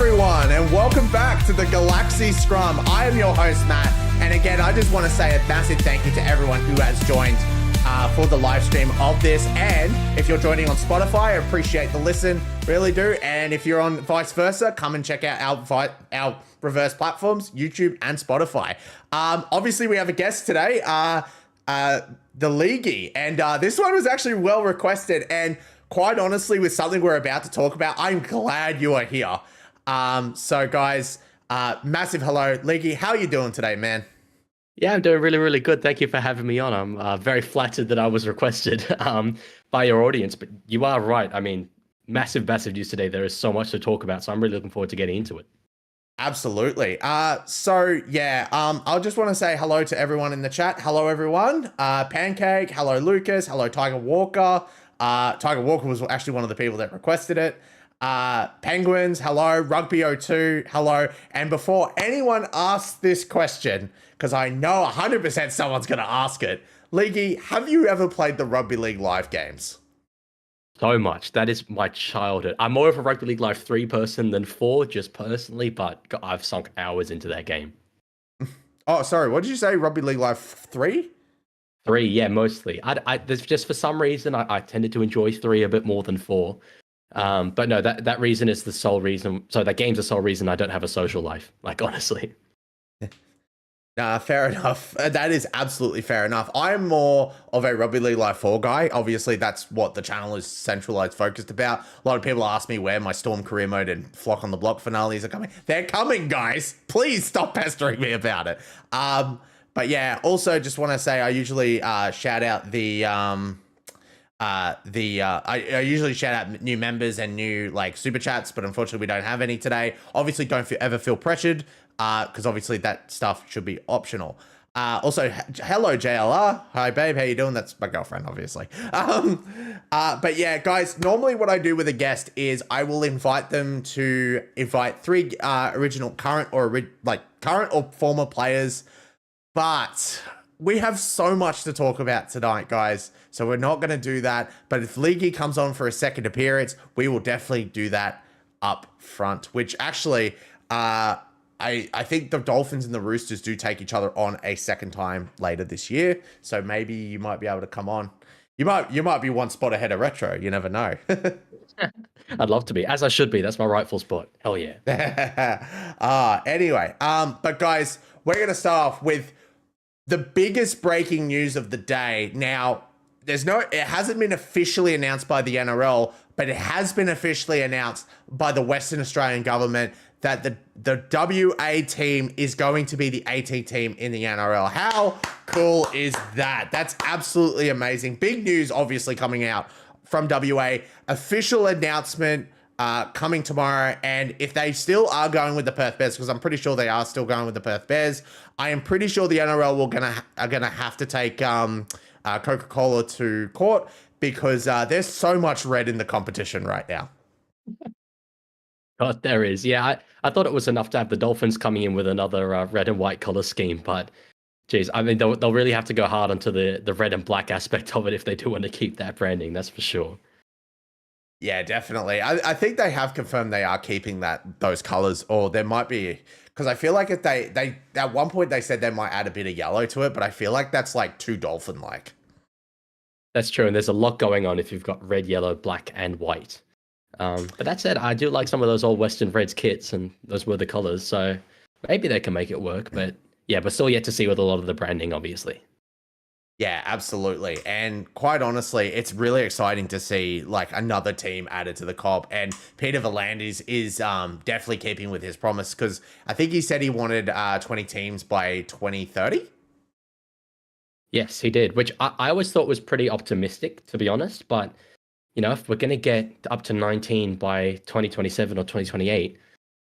everyone, and welcome back to the Galaxi Scrum. I am your host, Matt, and again, I just want to say a massive thank you to everyone who has joined for the live stream of this. And if you're joining on Spotify, I appreciate the listen, really do. And if you're on vice versa, come and check out our reverse platforms, YouTube and Spotify. Obviously, we have a guest today, the Leaguey, and this one was actually well requested. And quite honestly, with something we're about to talk about, I'm glad you are here. So guys, massive hello, Leaguey. How are you doing today, man? Yeah, I'm doing really, really good. Thank you for having me on. I'm very flattered that I was requested by your audience, but you are right. I mean, massive news today. There is so much to talk about, so I'm really looking forward to getting into it. Absolutely. I'll just want to say hello to everyone in the chat. Hello, everyone. Pancake, hello, Lucas, hello, Tiger Walker. Tiger Walker was actually one of the people that requested it. Penguins, hello. Rugby02, hello. And before anyone asks this question, because I know 100% someone's going to ask it, Leaguey, have you ever played the Rugby League Live games? So much. That is my childhood. I'm more of a Rugby League Live 3 person than 4, just personally, but I've sunk hours into that game. Oh, sorry. What did you say? Rugby League Live 3? 3, yeah, mostly. There's just for some reason I tended to enjoy 3 a bit more than 4. But no, that reason is the sole reason. So that game's the sole reason I don't have a social life. Like, honestly. Fair enough. That is absolutely fair enough. I'm more of a Rugby League Live 4 guy. Obviously, that's what the channel is centralized, focused about. A lot of people ask me where my Storm Career Mode and Flock on the Block finales are coming. They're coming, guys. Please stop pestering me about it. But yeah, also just want to say I usually shout out I usually shout out new members and new super chats, but unfortunately we don't have any today. Obviously, don't ever feel pressured, because obviously that stuff should be optional. Also, hello JLR. Hi babe, how you doing? That's my girlfriend, obviously. But yeah, guys, normally what I do with a guest is I will invite 3 original current or former players, but we have so much to talk about tonight, guys, so we're not going to do that. But if Leaguey comes on for a second appearance, we will definitely do that up front, which actually, I think the Dolphins and the Roosters do take each other on a second time later this year, so maybe you might be able to come on. You might be one spot ahead of Retro. You never know. I'd love to be, as I should be. That's my rightful spot. Hell yeah. Anyway, but guys, we're going to start off with the biggest breaking news of the day. Now, it hasn't been officially announced by the NRL, but it has been officially announced by the Western Australian government that the WA team is going to be the AT team in the NRL. How cool is that? That's absolutely amazing. Big news, obviously, coming out from WA. Official announcement coming tomorrow. And if they still are going with the Perth Bears, because I'm pretty sure they are still going with the Perth Bears, I am pretty sure the NRL are gonna have to take Coca-Cola to court, because there's so much red in the competition right now. God, there is. Yeah, I thought it was enough to have the Dolphins coming in with another red and white color scheme, but geez, I mean, they'll really have to go hard onto the red and black aspect of it if they do want to keep that branding, that's for sure. Yeah, definitely. I think they have confirmed they are keeping those colors, or there might be, because I feel like if they at one point they said they might add a bit of yellow to it, but I feel like that's too Dolphin-like. That's true, and there's a lot going on if you've got red, yellow, black, and white. But that said, I do like some of those old Western Reds kits, and those were the colors, so maybe they can make it work. But yeah, we're still yet to see with a lot of the branding, obviously. Yeah, absolutely. And quite honestly, it's really exciting to see another team added to the comp. And Peter V'landys is definitely keeping with his promise, because I think he said he wanted 20 teams by 2030. Yes, he did, which I always thought was pretty optimistic, to be honest. But if we're going to get up to 19 by 2027 or 2028,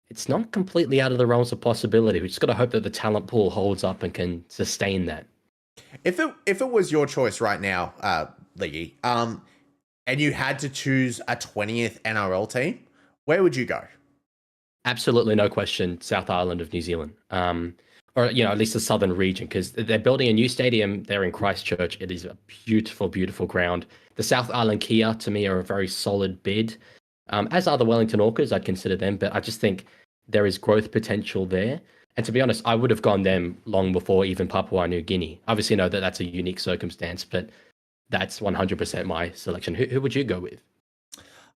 it's not completely out of the realms of possibility. We just got to hope that the talent pool holds up and can sustain that. If it was your choice right now, Leaguey, and you had to choose a 20th NRL team, where would you go? Absolutely no question, South Island of New Zealand. Or, at least the southern region, because they're building a new stadium there in Christchurch. It is a beautiful, beautiful ground. The South Island Kia, to me, are a very solid bid, as are the Wellington Orcas. I'd consider them, but I just think there is growth potential there. And to be honest, I would have gone them long before even Papua New Guinea. Obviously, know that that's a unique circumstance, but that's 100% my selection. Who would you go with?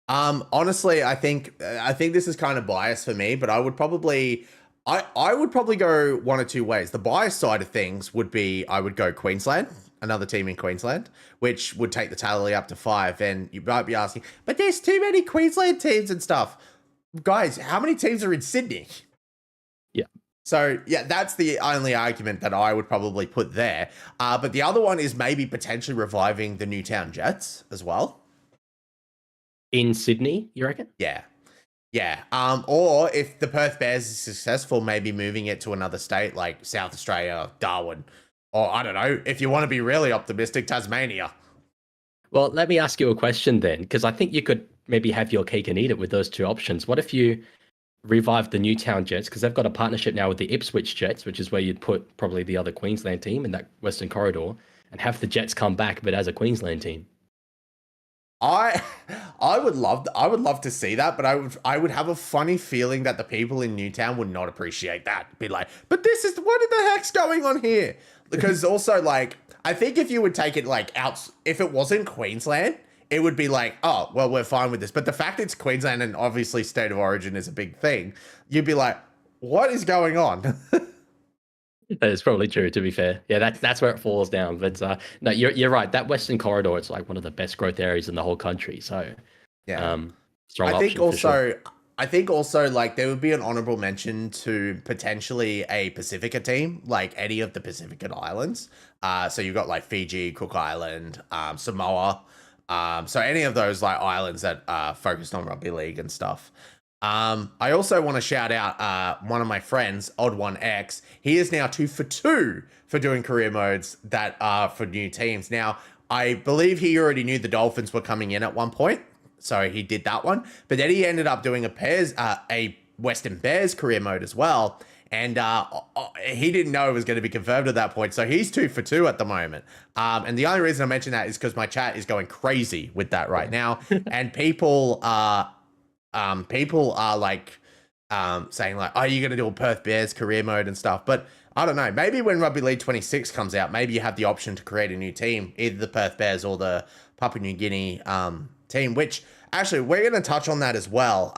Honestly, I think this is kind of biased for me, but I would probably go one or two ways. The bias side of things would be I would go Queensland, another team in Queensland, which would take the tally up to 5. And you might be asking, but there's too many Queensland teams and stuff. Guys, how many teams are in Sydney? Yeah. So, yeah, that's the only argument that I would probably put there. But the other one is maybe potentially reviving the Newtown Jets as well. In Sydney, you reckon? Yeah. Yeah. Or if the Perth Bears is successful, maybe moving it to another state like South Australia, Darwin, or I don't know, if you want to be really optimistic, Tasmania. Well, let me ask you a question then, because I think you could maybe have your cake and eat it with those two options. What if you revive the Newtown Jets, because they've got a partnership now with the Ipswich Jets, which is where you'd put probably the other Queensland team in that Western Corridor, and have the Jets come back, but as a Queensland team. I would love to see that, but I would have a funny feeling that the people in Newtown would not appreciate that. Be like, but this is what the heck's going on here? Because also, like, I think if you would take it like out, if it wasn't Queensland, it would be like, oh, well, we're fine with this. But the fact it's Queensland and obviously state of origin is a big thing, you'd be like, what is going on? That is probably true, to be fair. Yeah, that's where it falls down. But no, you're right. That Western Corridor, it's like one of the best growth areas in the whole country. So Yeah. strong I think option for sure. also like there would be an honorable mention to potentially a Pacifica team, like any of the Pacific Islands. So you've got like Fiji, Cook Island, Samoa. So any of those like islands that are focused on rugby league and stuff. I also want to shout out one of my friends, Odd One X. He is now 2 for 2 for doing career modes that are for new teams. Now, I believe he already knew the Dolphins were coming in at one point, so he did that one. But then he ended up doing a Western Bears career mode as well. And he didn't know it was going to be confirmed at that point. So he's 2 for 2 at the moment. And the only reason I mention that is because my chat is going crazy with that right now. And people are like saying like, oh, you're going to do a Perth Bears career mode and stuff. But I don't know. Maybe when Rugby League 26 comes out, maybe you have the option to create a new team, either the Perth Bears or the Papua New Guinea team, which actually we're going to touch on that as well.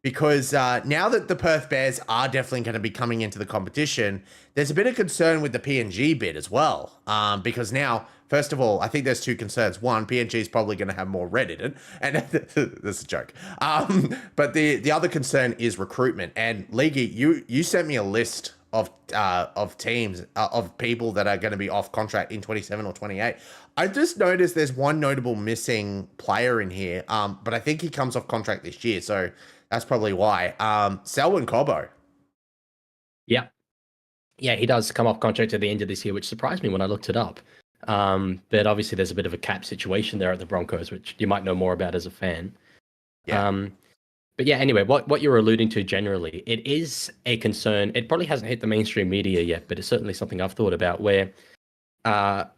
Because now that the Perth Bears are definitely going to be coming into the competition, there's a bit of concern with the PNG bid as well. Because now, first of all, I think there's two concerns. One, PNG is probably going to have more red in it. And that's a joke. But the other concern is recruitment. And Leaguey, you sent me a list of teams, of people that are going to be off contract in 27 or 28. I just noticed there's one notable missing player in here. But I think he comes off contract this year. So that's probably why. Selwyn Cobbo. Yeah. Yeah, he does come off contract at the end of this year, which surprised me when I looked it up. But obviously there's a bit of a cap situation there at the Broncos, which you might know more about as a fan. Yeah. But yeah, anyway, what you're alluding to generally, it is a concern. It probably hasn't hit the mainstream media yet, but it's certainly something I've thought about where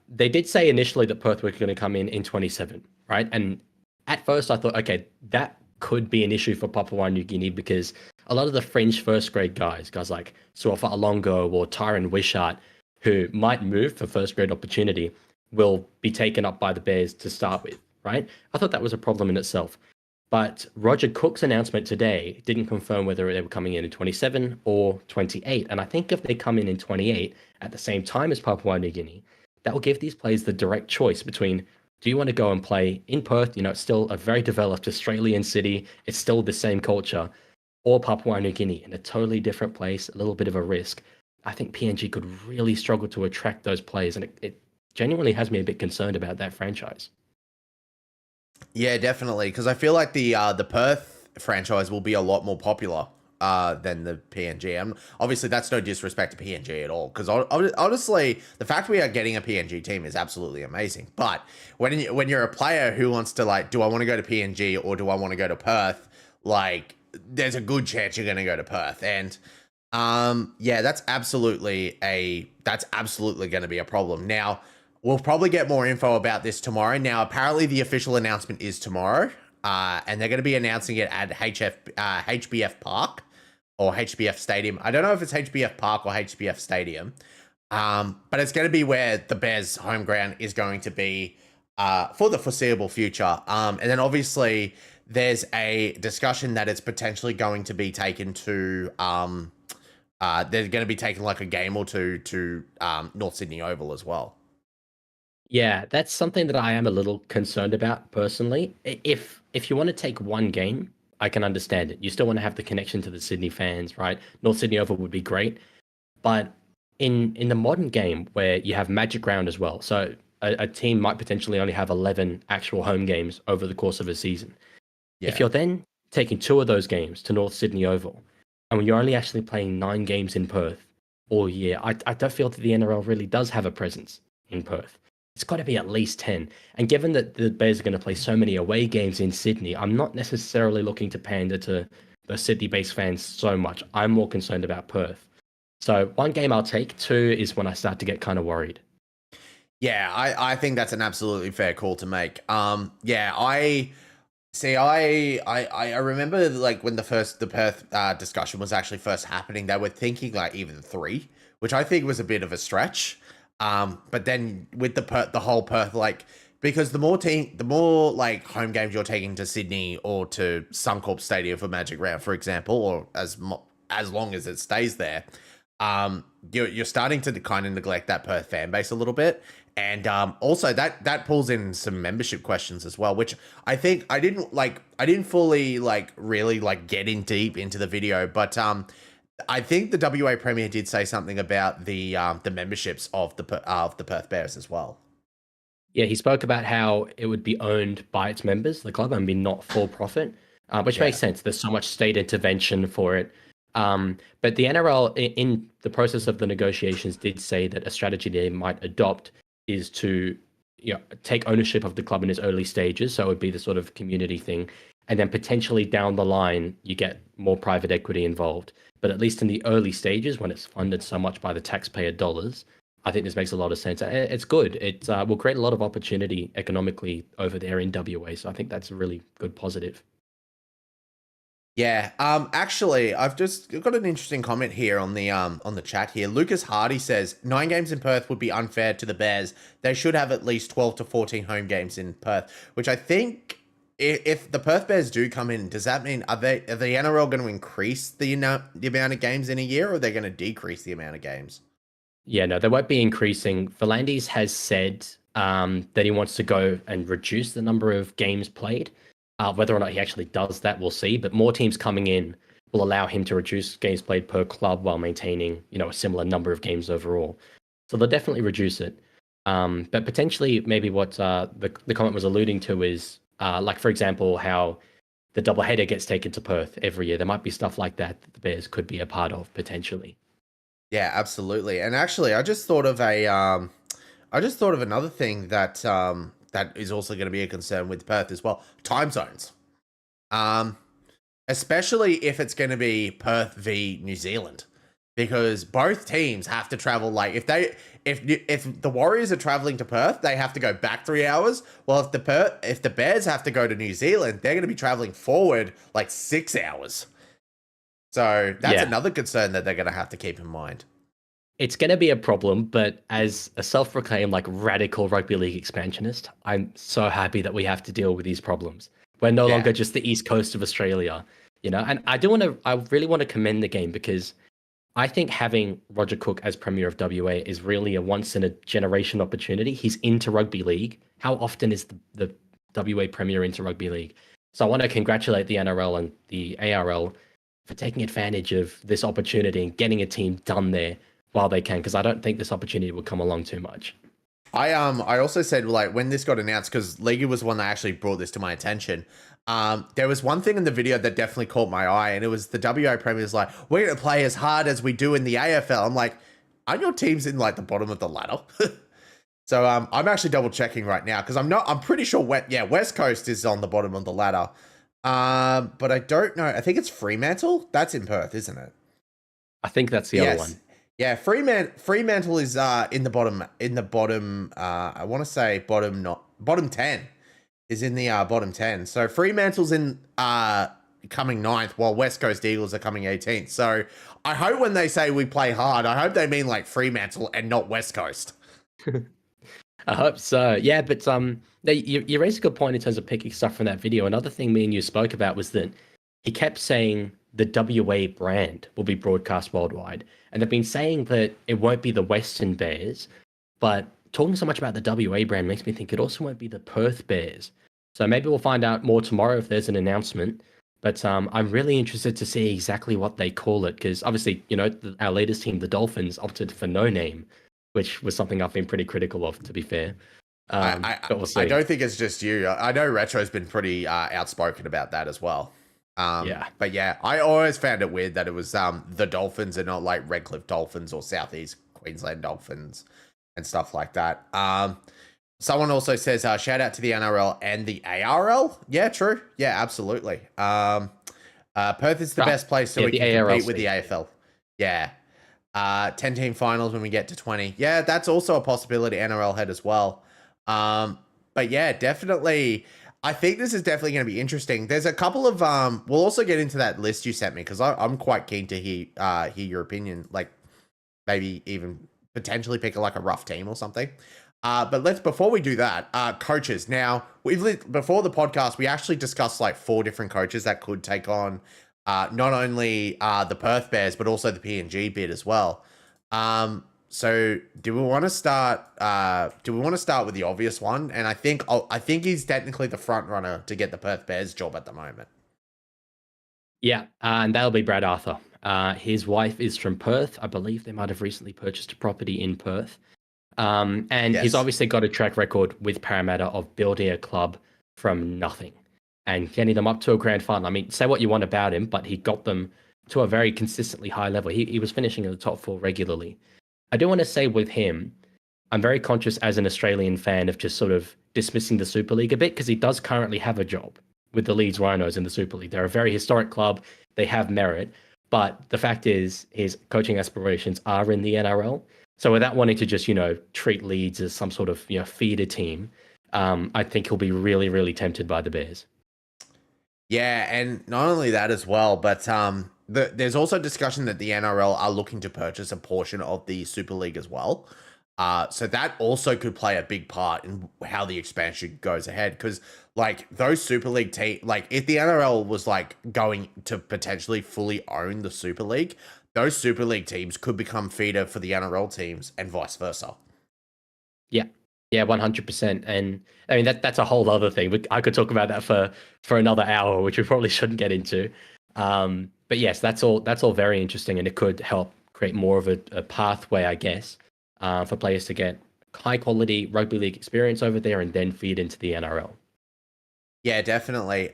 they did say initially that Perth were going to come in 27, right? And at first I thought, okay, that could be an issue for Papua New Guinea because a lot of the fringe first grade guys like Suafa Alongo or Tyron Wishart, who might move for first grade opportunity, will be taken up by the Bears to start with, right? I thought that was a problem in itself. But Roger Cook's announcement today didn't confirm whether they were coming in 27 or 28. And I think if they come in 28 at the same time as Papua New Guinea, that will give these players the direct choice between, do you want to go and play in Perth? You know, it's still a very developed Australian city. It's still the same culture. Or Papua New Guinea in a totally different place, a little bit of a risk. I think PNG could really struggle to attract those players. And it genuinely has me a bit concerned about that franchise. Yeah, definitely. Because I feel like the Perth franchise will be a lot more popular than the PNG. And obviously, that's no disrespect to PNG at all. Because honestly, the fact we are getting a PNG team is absolutely amazing. But when you're a player who wants to like, do I want to go to PNG or do I want to go to Perth? Like, there's a good chance you're going to go to Perth. And yeah, that's absolutely going to be a problem. Now, we'll probably get more info about this tomorrow. Now, apparently the official announcement is tomorrow, and they're going to be announcing it at HBF Park. or HBF Stadium. I don't know if it's HBF Park or HBF Stadium, but it's going to be where the Bears' home ground is going to be for the foreseeable future. And then obviously there's a discussion that it's potentially going to be taken to they're going to be taking like a game or two to North Sydney Oval as well. Yeah, that's something that I am a little concerned about personally. If you want to take one game, I can understand it. You still want to have the connection to the Sydney fans, right? North Sydney Oval would be great, but in the modern game where you have Magic Round as well, so a team might potentially only have 11 actual home games over the course of a season. Yeah. If you're then taking 2 of those games to North Sydney Oval, and when you're only actually playing 9 games in Perth all year, I don't feel that the NRL really does have a presence in Perth. It's got to be at least 10. And given that the Bears are going to play so many away games in Sydney, I'm not necessarily looking to pander to the Sydney-based fans so much. I'm more concerned about Perth. So 1 game I'll take, 2 is when I start to get kind of worried. Yeah, I think that's an absolutely fair call to make. Yeah, I remember like when the Perth discussion was actually first happening, they were thinking like even 3, which I think was a bit of a stretch. But then with the whole Perth, like, because the more like home games you're taking to Sydney or to Suncorp Stadium for Magic Round, for example, or as long as it stays there, you're starting to kind of neglect that Perth fan base a little bit. And also that pulls in some membership questions as well, which I think I didn't fully like really like get in deep into the video, but I think the WA Premier did say something about the memberships of the Perth Bears as well. Yeah, he spoke about how it would be owned by its members, the club, and be not for profit, which makes sense. There's so much state intervention for it. But the NRL, in the process of the negotiations, did say that a strategy they might adopt is to take ownership of the club in its early stages. So it would be the sort of community thing. And then potentially down the line, you get more private equity involved. But at least in the early stages, when it's funded so much by the taxpayer dollars, I think this makes a lot of sense. It's good. It will create a lot of opportunity economically over there in WA. So I think that's a really good positive. Yeah. Actually, I've just got an interesting comment here on the chat here. Lucas Hardy says 9 games in Perth would be unfair to the Bears. They should have at least 12 to 14 home games in Perth, which I think if the Perth Bears do come in, does that mean are the NRL going to increase the amount of games in a year, or are they going to decrease the amount of games? Yeah, no, they won't be increasing. Volandis has said that he wants to go and reduce the number of games played. Whether or not he actually does that, we'll see. But more teams coming in will allow him to reduce games played per club while maintaining, a similar number of games overall. So they'll definitely reduce it. But potentially, maybe what the comment was alluding to is, like, for example, how the doubleheader gets taken to Perth every year. There might be stuff like that the Bears could be a part of potentially. Yeah, absolutely. And actually, I just thought of another thing that that is also going to be a concern with Perth as well. Time zones. Especially if it's going to be Perth v New Zealand, because both teams have to travel. Like if the Warriors are traveling to Perth, they have to go back 3 hours. Well, if the Bears have to go to New Zealand, they're going to be traveling forward like 6 hours. So that's another concern that they're going to have to keep in mind. It's going to be a problem, but as a self-proclaimed like radical rugby league expansionist, I'm so happy that we have to deal with these problems. We're no longer just the east coast of Australia, And I really want to commend the game, because I think having Roger Cook as Premier of WA is really a once in a generation opportunity. He's into rugby league. How often is the WA Premier into rugby league? So I want to congratulate the NRL and the ARL for taking advantage of this opportunity and getting a team done there while they can, because I don't think this opportunity will come along too much. I also said, like, when this got announced, because League was one that actually brought this to my attention. There was one thing in the video that definitely caught my eye, and it was the WA Premier's like, we're going to play as hard as we do in the AFL. I'm like, aren't your teams in like the bottom of the ladder? So I'm actually double checking right now, because I'm pretty sure West Coast is on the bottom of the ladder. But I don't know. I think it's Fremantle. That's in Perth, isn't it? I think that's the other one. Yeah, Fremantle is in the bottom. I want to say bottom 10 is in the bottom 10. So Fremantle's in coming 9th, while West Coast Eagles are coming 18th. So I hope when they say we play hard, I hope they mean like Fremantle and not West Coast. I hope so. Yeah, but you raised a good point in terms of picking stuff from that video. Another thing me and you spoke about was that he kept saying the WA brand will be broadcast worldwide, and they've been saying that it won't be the Western Bears, but talking so much about the WA brand makes me think it also won't be the Perth Bears. So maybe we'll find out more tomorrow if there's an announcement. But I'm really interested to see exactly what they call it, because obviously, our latest team, the Dolphins, opted for no name, which was something I've been pretty critical of, to be fair. But we'll see. I don't think it's just you. I know Retro's been pretty outspoken about that as well. But yeah, I always found it weird that it was the Dolphins and not like Redcliffe Dolphins or Southeast Queensland Dolphins and stuff like that. Someone also says, shout out to the NRL and the ARL. Yeah, true. Yeah, absolutely. Perth is the best place so we can compete with the AFL. Yeah. 10-team finals when we get to 20. Yeah, that's also a possibility NRL had as well. But yeah, definitely. I think this is definitely going to be interesting. There's a couple of, we'll also get into that list you sent me because I'm quite keen to hear your opinion. Like maybe even potentially pick like a rough team or something. But before we do that, coaches. Now, before the podcast, we actually discussed like 4 different coaches that could take on not only the Perth Bears, but also the PNG bid as well. So do we want to start with the obvious one? And I think he's technically the front runner to get the Perth Bears job at the moment. Yeah, and that'll be Brad Arthur. His wife is from Perth. I believe they might have recently purchased a property in Perth. And yes, he's obviously got a track record with Parramatta of building a club from nothing and getting them up to a grand final. I mean, say what you want about him, but he got them to a very consistently high level. He was finishing in the top 4 regularly. I do want to say with him, I'm very conscious as an Australian fan of just sort of dismissing the Super League a bit, because he does currently have a job with the Leeds Rhinos in the Super League. They're a very historic club. They have merit. But the fact is, his coaching aspirations are in the NRL. So without wanting to just, treat Leeds as some sort of, feeder team, I think he'll be really, really tempted by the Bears. Yeah, and not only that as well, but there's also discussion that the NRL are looking to purchase a portion of the Super League as well. So that also could play a big part in how the expansion goes ahead. Because like those Super League teams, like if the NRL was like going to potentially fully own the Super League, those Super League teams could become feeder for the NRL teams and vice versa. Yeah, 100%. And I mean, that's a whole other thing. I could talk about that for another hour, which we probably shouldn't get into. But yes, that's all very interesting, and it could help create more of a pathway, I guess, for players to get high quality rugby league experience over there and then feed into the NRL. Yeah, definitely.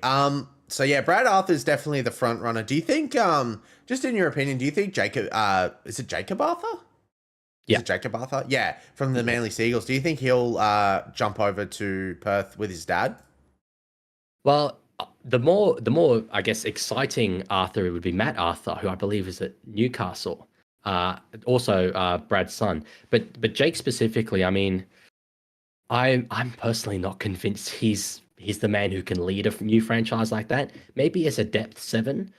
So yeah, Brad Arthur's definitely the front runner. Do you think, just in your opinion, do you think Jacob, is it Jacob Arthur? Yeah. Is it Jacob Arthur? Yeah, from the Manly Seagulls. Do you think he'll jump over to Perth with his dad? Well, the more I guess exciting Arthur would be Matt Arthur, who I believe is at Newcastle. Also Brad's son. But Jake specifically, I mean, I'm personally not convinced he's the man who can lead a new franchise like that. Maybe as a depth 7,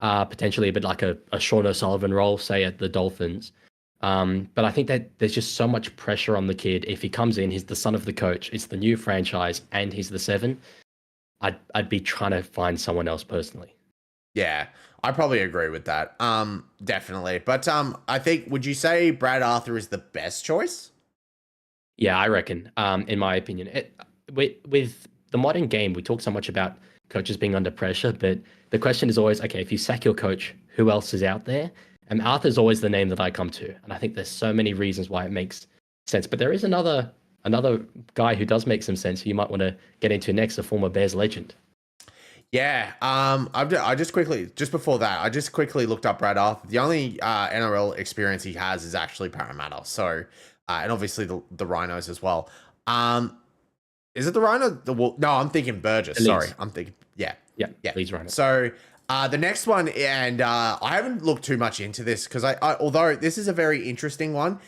potentially a bit like a Sean O'Sullivan role, say at the Dolphins. But I think that there's just so much pressure on the kid. If he comes in, he's the son of the coach, it's the new franchise, and he's the 7. I'd be trying to find someone else personally. Yeah, I probably agree with that. Definitely. But I think, would you say Brad Arthur is the best choice? Yeah, I reckon. In my opinion, with the modern game, we talk so much about coaches being under pressure, but the question is always, okay, if you sack your coach, who else is out there? And Arthur's always the name that I come to. And I think there's so many reasons why it makes sense. But there is another guy who does make some sense who you might want to get into next, a former Bears legend. Yeah. I just before that, I just quickly looked up Brad Arthur. The only NRL experience he has is actually Parramatta. So, and obviously the Rhinos as well. Is it the Rhino? No, I'm thinking Burgess. Sorry. I'm thinking, yeah. Leeds Rhino. So, the next one, and I haven't looked too much into this because although this is a very interesting one,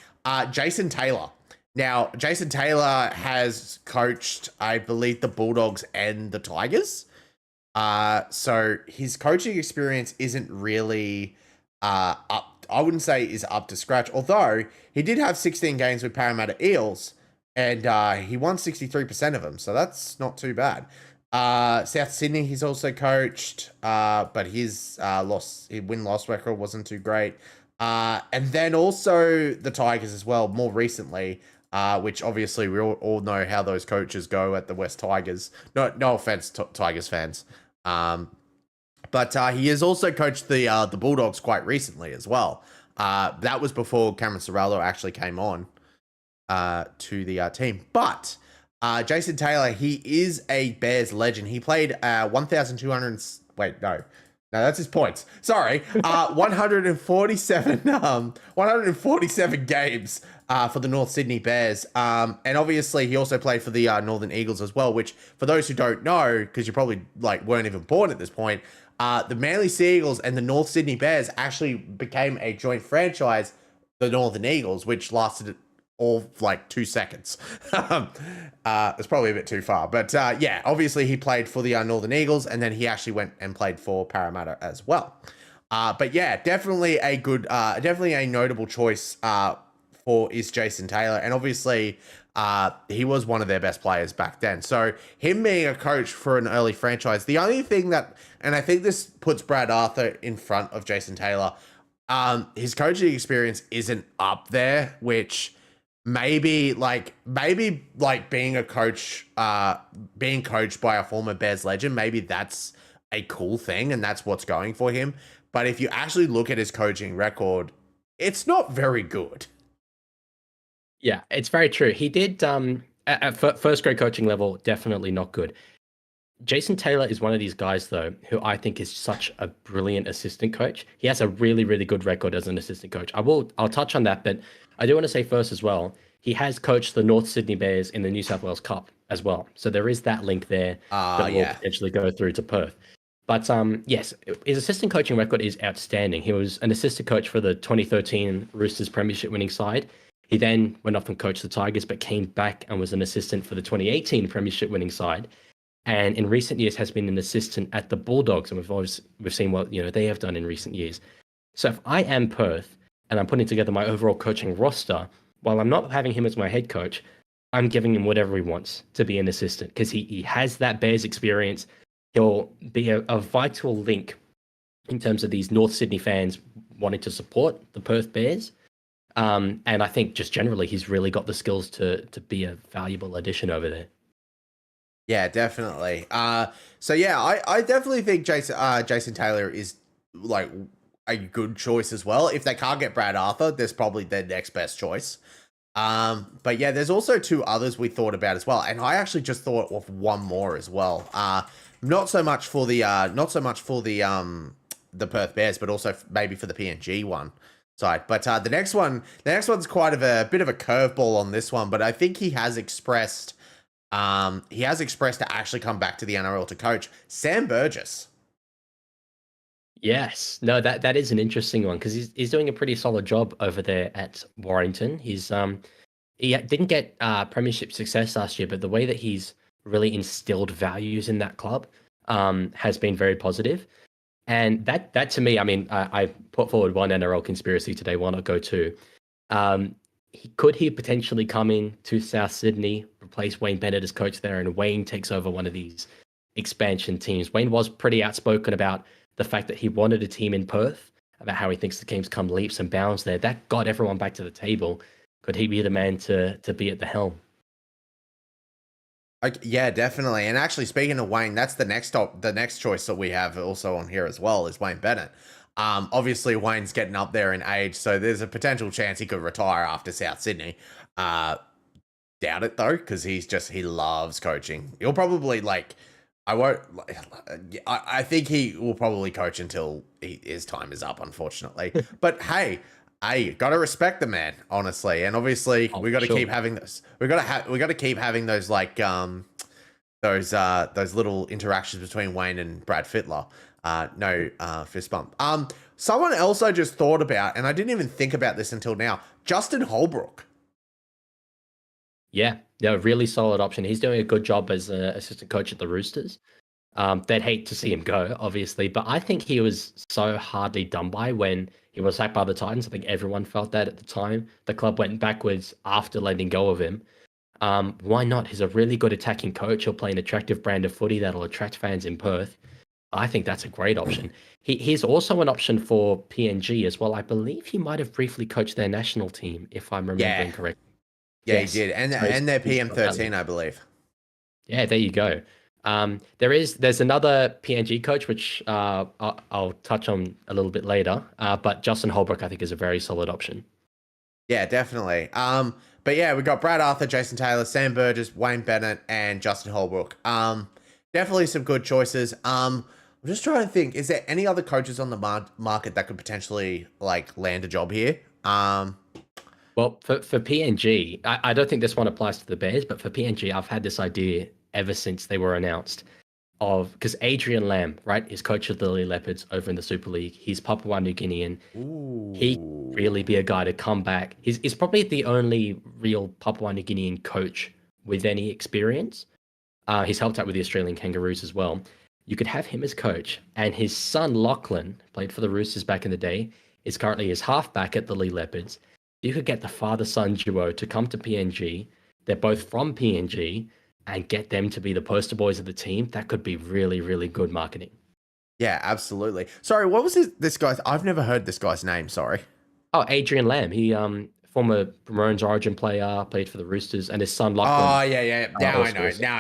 Jason Taylor. Now, Jason Taylor has coached, I believe, the Bulldogs and the Tigers. So his coaching experience isn't really up. I wouldn't say is up to scratch. Although he did have 16 games with Parramatta Eels, and he won 63% of them, so that's not too bad. South Sydney, he's also coached, but his his win-loss record wasn't too great. And then also the Tigers as well, more recently, which obviously we all know how those coaches go at the West Tigers. No offense, Tigers fans. But he has also coached the Bulldogs quite recently as well. That was before Cameron Sorrello actually came on to the team. But Jason Taylor, he is a Bears legend. He played 1,200. Wait, no, that's his points. Sorry, 147, 147 games for the North Sydney Bears. And obviously he also played for the Northern Eagles as well. Which, for those who don't know, because you probably weren't even born at this point, the Manly Sea Eagles and the North Sydney Bears actually became a joint franchise, the Northern Eagles, which lasted all 2 seconds. It's probably a bit too far, but yeah, obviously he played for the Northern Eagles, and then he actually went and played for Parramatta as well. But yeah, definitely a good, definitely a notable choice for is Jason Taylor, and obviously he was one of their best players back then. So him being a coach for an early franchise, the only thing that, and I think this puts Brad Arthur in front of Jason Taylor, his coaching experience isn't up there, which maybe being a coach, being coached by a former Bears legend, maybe that's a cool thing and that's what's going for him. But if you actually look at his coaching record, it's not very good. Yeah, it's very true. He did at first grade coaching level, definitely not good. Jason Taylor is one of these guys, though, who I think is such a brilliant assistant coach. He has a really, really good record as an assistant coach. I'll touch on that, but I do want to say first as well, he has coached the North Sydney Bears in the New South Wales Cup as well. So there is that link there that will potentially go through to Perth. But yes, his assistant coaching record is outstanding. He was an assistant coach for the 2013 Roosters premiership winning side. He then went off and coached the Tigers, but came back and was an assistant for the 2018 premiership winning side. And in recent years has been an assistant at the Bulldogs, and we've seen what they have done in recent years. So if I am Perth and I'm putting together my overall coaching roster, while I'm not having him as my head coach, I'm giving him whatever he wants to be an assistant, because he has that Bears experience. He'll be a vital link in terms of these North Sydney fans wanting to support the Perth Bears. And I think just generally he's really got the skills to be a valuable addition over there. Yeah, definitely. So yeah, I definitely think Jason Taylor is a good choice as well. If they can't get Brad Arthur, there's probably their next best choice. But yeah, there's also two others we thought about as well, and I actually just thought of one more as well. Not so much for the Perth Bears, but also maybe for the PNG one side. But the next one's quite a bit of a curveball on this one, but I think he has expressed to actually come back to the NRL to coach. Sam Burgess. Yes, no, that is an interesting one, because he's doing a pretty solid job over there at Warrington. He didn't get premiership success last year, but the way that he's really instilled values in that club has been very positive. And that to me, I mean, I put forward one NRL conspiracy today. Why not go two? Could he potentially come in to South Sydney, replace Wayne Bennett as coach there, and Wayne takes over one of these expansion teams? Wayne was pretty outspoken about the fact that he wanted a team in Perth, about how he thinks the game's come leaps and bounds there. That got everyone back to the table. Could he be the man to be at the helm? Yeah, definitely. And actually, speaking of Wayne, that's the next choice that we have also on here as well is Wayne Bennett. Obviously Wayne's getting up there in age, so there's a potential chance he could retire after South Sydney. Doubt it though, because he loves coaching. He'll probably I think he will probably coach until his time is up, unfortunately. But hey, gotta respect the man, honestly. And obviously we got to keep having this. We got to keep having those those little interactions between Wayne and Brad Fittler. No fist bump. Someone else I just thought about, and I didn't even think about this until now, Justin Holbrook. Yeah, really solid option. He's doing a good job as an assistant coach at the Roosters. They'd hate to see him go, obviously, but I think he was so hardly done by when he was sacked by the Titans. I think everyone felt that at the time. The club went backwards after letting go of him. Why not? He's a really good attacking coach. He'll play an attractive brand of footy that'll attract fans in Perth. I think that's a great option. He's also an option for PNG as well. I believe he might have briefly coached their national team, if I'm remembering correctly. Yeah, Yes. he did. And So their he's got that PM13, I believe. Yeah, there you go. There's another PNG coach, which I'll touch on a little bit later. But Justin Holbrook, I think, is a very solid option. Yeah, definitely. But yeah, we got Brad Arthur, Jason Taylor, Sam Burgess, Wayne Bennett, and Justin Holbrook. Definitely some good choices. I'm just trying to think, is there any other coaches on the market that could potentially like land a job here? Well, for PNG, I don't think this one applies to the Bears, but for PNG, I've had this idea ever since they were announced because Adrian Lamb, right, is coach of the Lily Leopards over in the Super League. He's Papua New Guinean. Ooh. He really be a guy to come back. He's probably the only real Papua New Guinean coach with any experience. He's helped out with the Australian Kangaroos as well. You could have him as coach, and his son Lachlan played for the Roosters back in the day. Is currently his halfback at the Lily Leopards. You could get the father-son duo to come to PNG. They're both from PNG, and get them to be the poster boys of the team. That could be really, really good marketing. Yeah, absolutely. Sorry, what was this guy's? I've never heard this guy's name. Sorry. Oh, Adrian Lamb. He former Maroons Origin player, played for the Roosters, and his son Lachlan. Oh yeah. Now I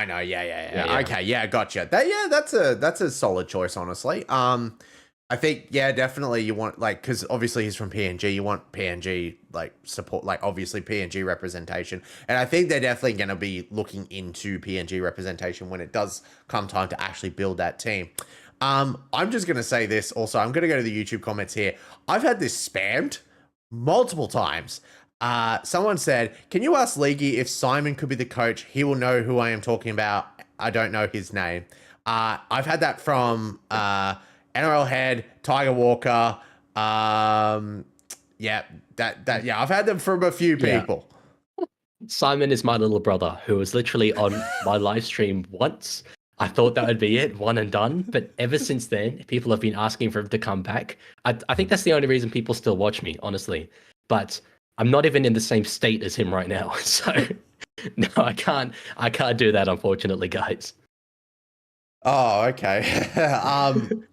know. Yeah. Okay, yeah, gotcha. That's a solid choice, honestly. I think, yeah, definitely you want, like, because obviously he's from PNG, you want PNG, like, support, like, obviously PNG representation. And I think they're definitely going to be looking into PNG representation when it does come time to actually build that team. I'm just going to say this also. I'm going to go to the YouTube comments here. I've had this spammed multiple times. Someone said, can you ask Leaguey if Simon could be the coach? He will know who I am talking about. I don't know his name. I've had that from... NRL Head, Tiger Walker, I've had them from a few people. Yeah. Simon is my little brother who was literally on my live stream once. I thought that would be it, one and done. But ever since then, people have been asking for him to come back. I think that's the only reason people still watch me, honestly. But I'm not even in the same state as him right now. So no, I can't do that, unfortunately, guys. Oh, okay.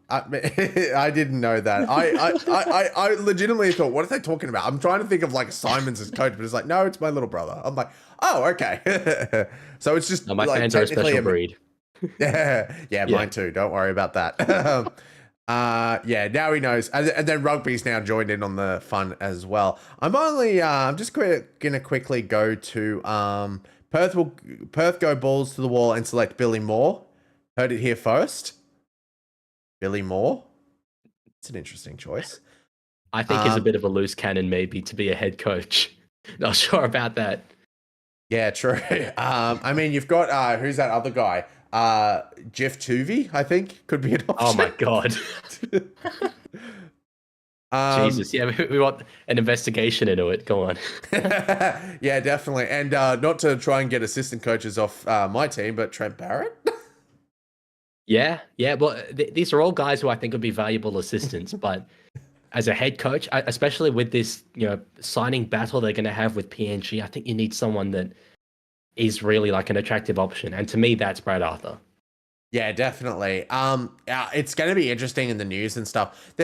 I didn't know that. I legitimately thought, what are they talking about? I'm trying to think of like Simon's as coach, but it's like, no, it's my little brother. I'm like, oh, okay. So it's just my fans are a special breed. Yeah, mine too. Don't worry about that. Now he knows. And then rugby's now joined in on the fun as well. I'm just gonna quickly go to Perth go balls to the wall and select Billy Moore. Heard it here first. Billy Moore. It's an interesting choice. I think he's a bit of a loose cannon, maybe, to be a head coach. Not sure about that. Yeah, true. I mean, you've got who's that other guy? Jeff Tuvey, I think, could be an option. Oh my god. Jesus, yeah, we want an investigation into it. Go on. Yeah, definitely. And not to try and get assistant coaches off my team, but Trent Barrett. Yeah. Well, these are all guys who I think would be valuable assistants, but as a head coach, especially with this, signing battle they're going to have with PNG, I think you need someone that is really like an attractive option. And to me, that's Brad Arthur. Yeah, definitely. It's going to be interesting in the news and stuff.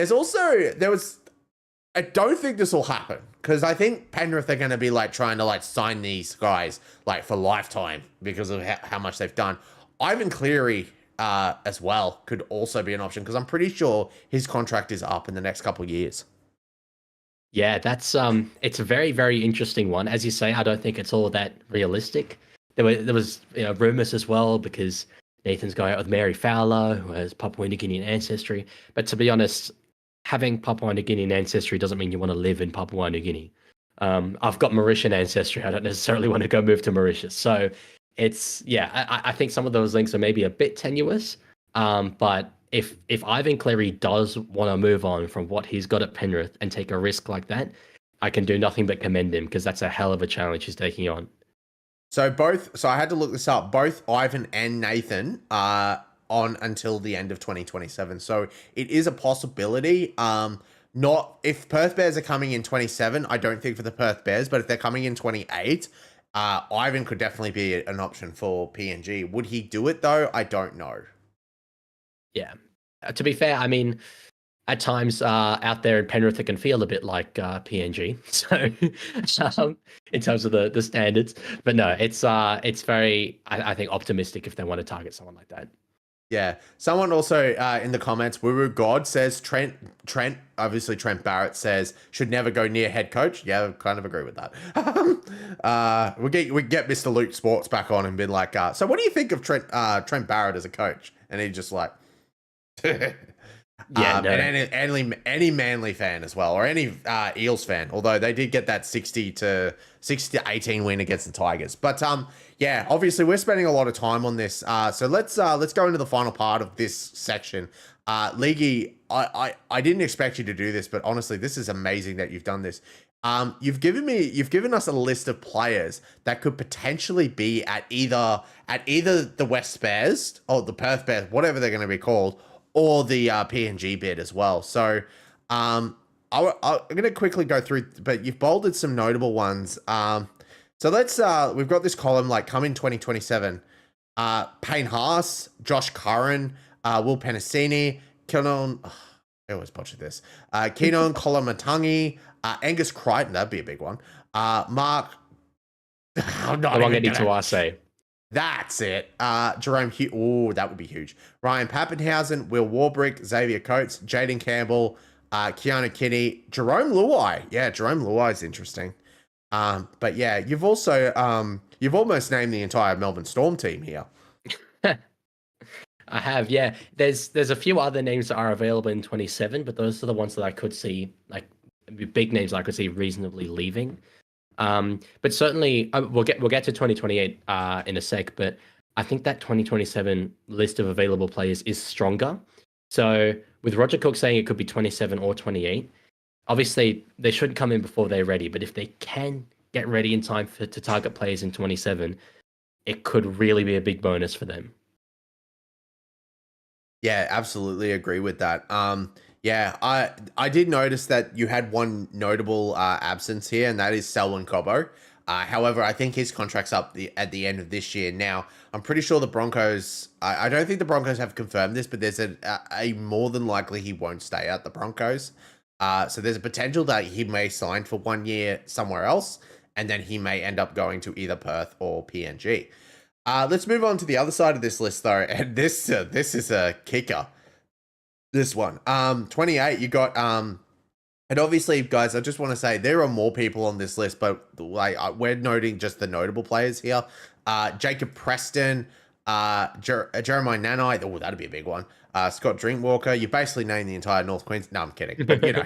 I don't think this will happen because I think Penrith are going to be like trying to like sign these guys like for lifetime because of how much they've done. Ivan Cleary as well could also be an option because I'm pretty sure his contract is up in the next couple of years. Yeah, that's it's a very, very interesting one. As you say, I don't think it's all that realistic. There was rumors as well because Nathan's going out with Mary Fowler, who has Papua New Guinean ancestry. But to be honest, having Papua New Guinean ancestry doesn't mean you want to live in Papua New Guinea. I've got Mauritian ancestry. I don't necessarily want to go move to Mauritius. So I think some of those links are maybe a bit tenuous. But if Ivan Cleary does want to move on from what he's got at Penrith and take a risk like that, I can do nothing but commend him because that's a hell of a challenge he's taking on. So I had to look this up. Both Ivan and Nathan on until the end of 2027. So it is a possibility. Not if Perth Bears are coming in 27, I don't think for the Perth Bears, but if they're coming in 28, Ivan could definitely be an option for PNG. Would he do it though? I don't know. Yeah. To be fair, I mean, at times out there in Penrith, it can feel a bit like PNG. So in terms of the standards, but no, it's very, I think, optimistic if they want to target someone like that. Yeah. Someone also in the comments, Woo God says Trent, obviously Trent Barrett says should never go near head coach. Yeah, I kind of agree with that. we get Mr. Luke Sports back on and been like, so what do you think of Trent Barrett as a coach? And he's just like, yeah, no. And any Manly fan as well, or any Eels fan, although they did get that 60 to 18 win against the Tigers. But yeah, obviously we're spending a lot of time on this. So let's go into the final part of this section. Leaguey, I didn't expect you to do this, but honestly, this is amazing that you've done this. You've given us a list of players that could potentially be at either the West Bears or the Perth Bears, whatever they're going to be called, or the PNG bid as well. So I'm going to quickly go through, but you've bolded some notable ones. So let's we've got this column like come in 2027. Payne Haas, Josh Curran, Will Penasini, Kenon. I always butcher this. Kenon Kolomatangi, Angus Crichton. That'd be a big one. Mark. I'm not even gonna say. That's it. Jerome Hughes. Oh, that would be huge. Ryan Pappenhausen, Will Warbrick, Xavier Coates, Jaden Campbell, Keanu Kinney, Jerome Luai. Yeah, Jerome Luai is interesting. But yeah, you've also you've almost named the entire Melbourne Storm team here. I have, yeah. There's a few other names that are available in 27, but those are the ones that I could see, like big names I could see reasonably leaving. But certainly we'll get to 2028 in a sec, but I think that 2027 list of available players is stronger. So with Roger Cook saying it could be 27 or 28, obviously they shouldn't come in before they're ready, but if they can get ready in time to target players in 27, it could really be a big bonus for them. Yeah, absolutely agree with that. Yeah, I did notice that you had one notable absence here, and that is Selwyn Cobbo. However, I think his contract's up at the end of this year. Now, I'm pretty sure the Broncos, I don't think the Broncos have confirmed this, but there's a more than likely he won't stay at the Broncos. So there's a potential that he may sign for 1 year somewhere else, and then he may end up going to either Perth or PNG. Let's move on to the other side of this list, though, and this is a kicker. This one, 28. You got and obviously, guys, I just want to say there are more people on this list, but like we're noting just the notable players here. Jacob Preston, Jeremiah Nanai. Oh, that'd be a big one. Scott Drinkwalker. You basically named the entire North Queensland. No, I'm kidding. But you know,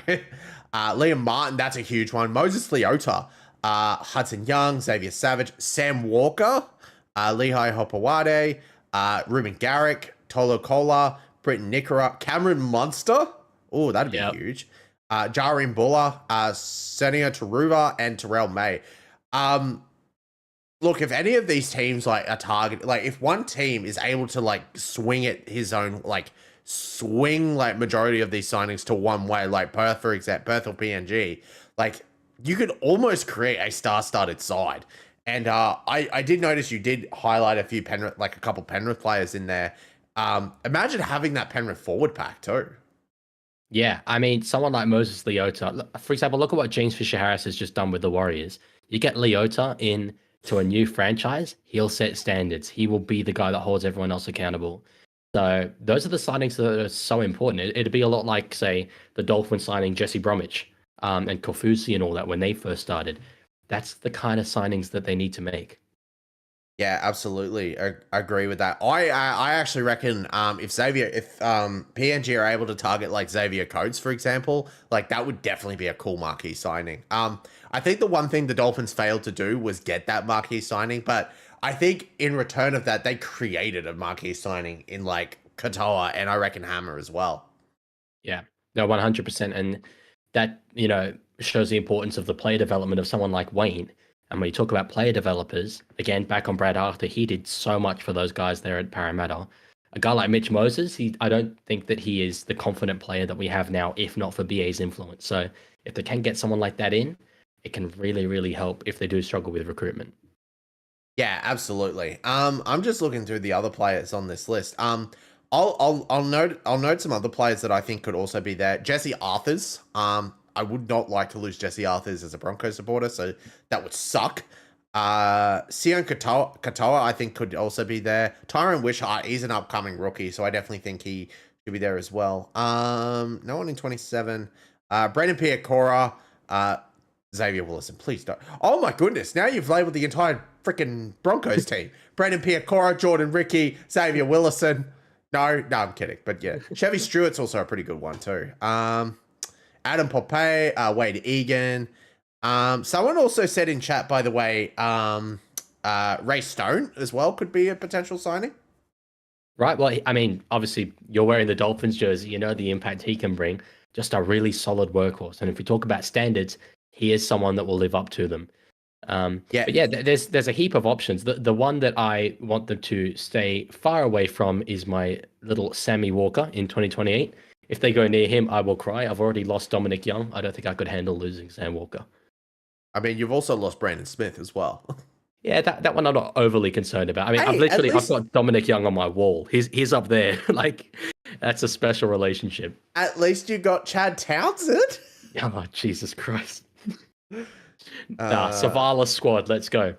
Liam Martin. That's a huge one. Moses Leota, Hudson Young, Xavier Savage, Sam Walker, Lehigh Hopewade, Ruben Garrick, Tolo Kola, Britton Nickera, Cameron Munster. Oh, that'd be huge. Jarin Buller, Senia Taruva, and Terrell May. Look, if any of these teams like are target, like if one team is able to like swing it his own, like swing like majority of these signings to one way, like Perth, for example, Perth or PNG, like you could almost create a star-studded side. And I did notice you did highlight a few Penrith, like a couple Penrith players in there. Imagine having that Penrith forward pack too. Yeah, I mean, someone like Moses Leota, for example, look at what James Fisher-Harris has just done with the Warriors. You get Leota in to a new franchise, he'll set standards. He will be the guy that holds everyone else accountable. So those are the signings that are so important. It'd be a lot like, say, the Dolphins signing Jesse Bromwich and Kofusi and all that when they first started. That's the kind of signings that they need to make. Yeah, absolutely. I agree with that. I actually reckon if PNG are able to target like Xavier Coates, for example, like that would definitely be a cool marquee signing. I think the one thing the Dolphins failed to do was get that marquee signing, but I think in return of that, they created a marquee signing in like Katoa and I reckon Hammer as well. Yeah, no, 100%. And that, you know, shows the importance of the player development of someone like Wayne. And when you talk about player developers, again, back on Brad Arthur, he did so much for those guys there at Parramatta. a guy like Mitch Moses, I don't think that he is the confident player that we have now, if not for BA's influence. So if they can get someone like that in, it can really, really help if they do struggle with recruitment. Yeah, absolutely. I'm just looking through the other players on this list. I'll note some other players that I think could also be there. Jesse Arthurs. I would not like to lose Jesse Arthurs as a Broncos supporter, so that would suck. Sion Katoa, I think, could also be there. Tyron Wishart, he's an upcoming rookie, so I definitely think he should be there as well. No one in 27. Brandon Piacora, Xavier Willison, please don't. Oh my goodness, now you've labeled the entire freaking Broncos team. Brandon Piacora, Jordan Ricky, Xavier Willison. No, I'm kidding. But yeah, Chevy Stewart's also a pretty good one too. Adam Pope, Wade Egan. Someone also said in chat, by the way, Ray Stone as well could be a potential signing. Right. Well, I mean, obviously, you're wearing the Dolphins jersey. You know the impact he can bring. Just a really solid workhorse. And if we talk about standards, he is someone that will live up to them. But yeah, there's a heap of options. The one that I want them to stay far away from is my little Sammy Walker in 2028. If they go near him, I will cry. I've already lost Dominic Young. I don't think I could handle losing Sam Walker. I mean, you've also lost Brandon Smith as well. Yeah, that one I'm not overly concerned about. I mean, Hey, I've got Dominic Young on my wall. He's up there. Like, that's a special relationship. At least you got Chad Townsend. Oh, Jesus Christ. Savala squad, let's go.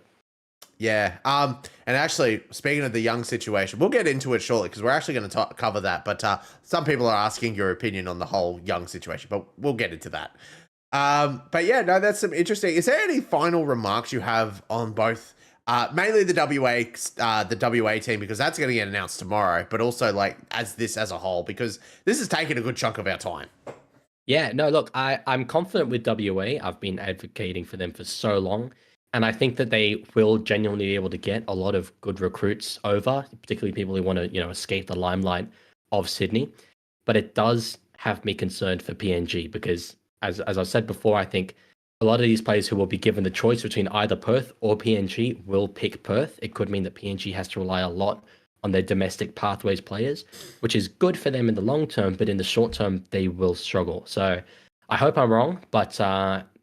Yeah. And actually, speaking of the Young situation, we'll get into it shortly because we're actually going to cover that. But some people are asking your opinion on the whole Young situation, but we'll get into that. But yeah, no, that's some interesting. Is there any final remarks you have on both, mainly the WA team, because that's going to get announced tomorrow, but also like as a whole, because this is taking a good chunk of our time. Yeah, no, look, I'm confident with WA. I've been advocating for them for so long, and I think that they will genuinely be able to get a lot of good recruits over, particularly people who want to, escape the limelight of Sydney. But it does have me concerned for PNG because, as I said before, I think a lot of these players who will be given the choice between either Perth or PNG will pick Perth. It could mean that PNG has to rely a lot on their domestic pathways players, which is good for them in the long term, but in the short term, they will struggle. So I hope I'm wrong, but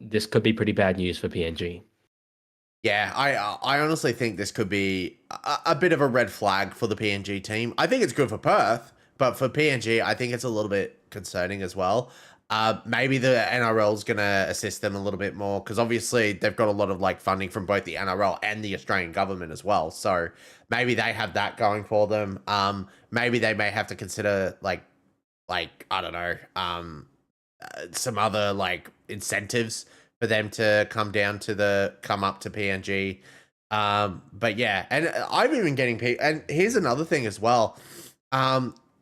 this could be pretty bad news for PNG. Yeah, I honestly think this could be a bit of a red flag for the PNG team. I think it's good for Perth, but for PNG, I think it's a little bit concerning as well. Maybe the NRL is going to assist them a little bit more because obviously they've got a lot of like funding from both the NRL and the Australian government as well. So maybe they have that going for them. Maybe they may have to consider like I don't know, some other like incentives for them to come up to PNG. But yeah, and I'm even getting people. And here's another thing as well.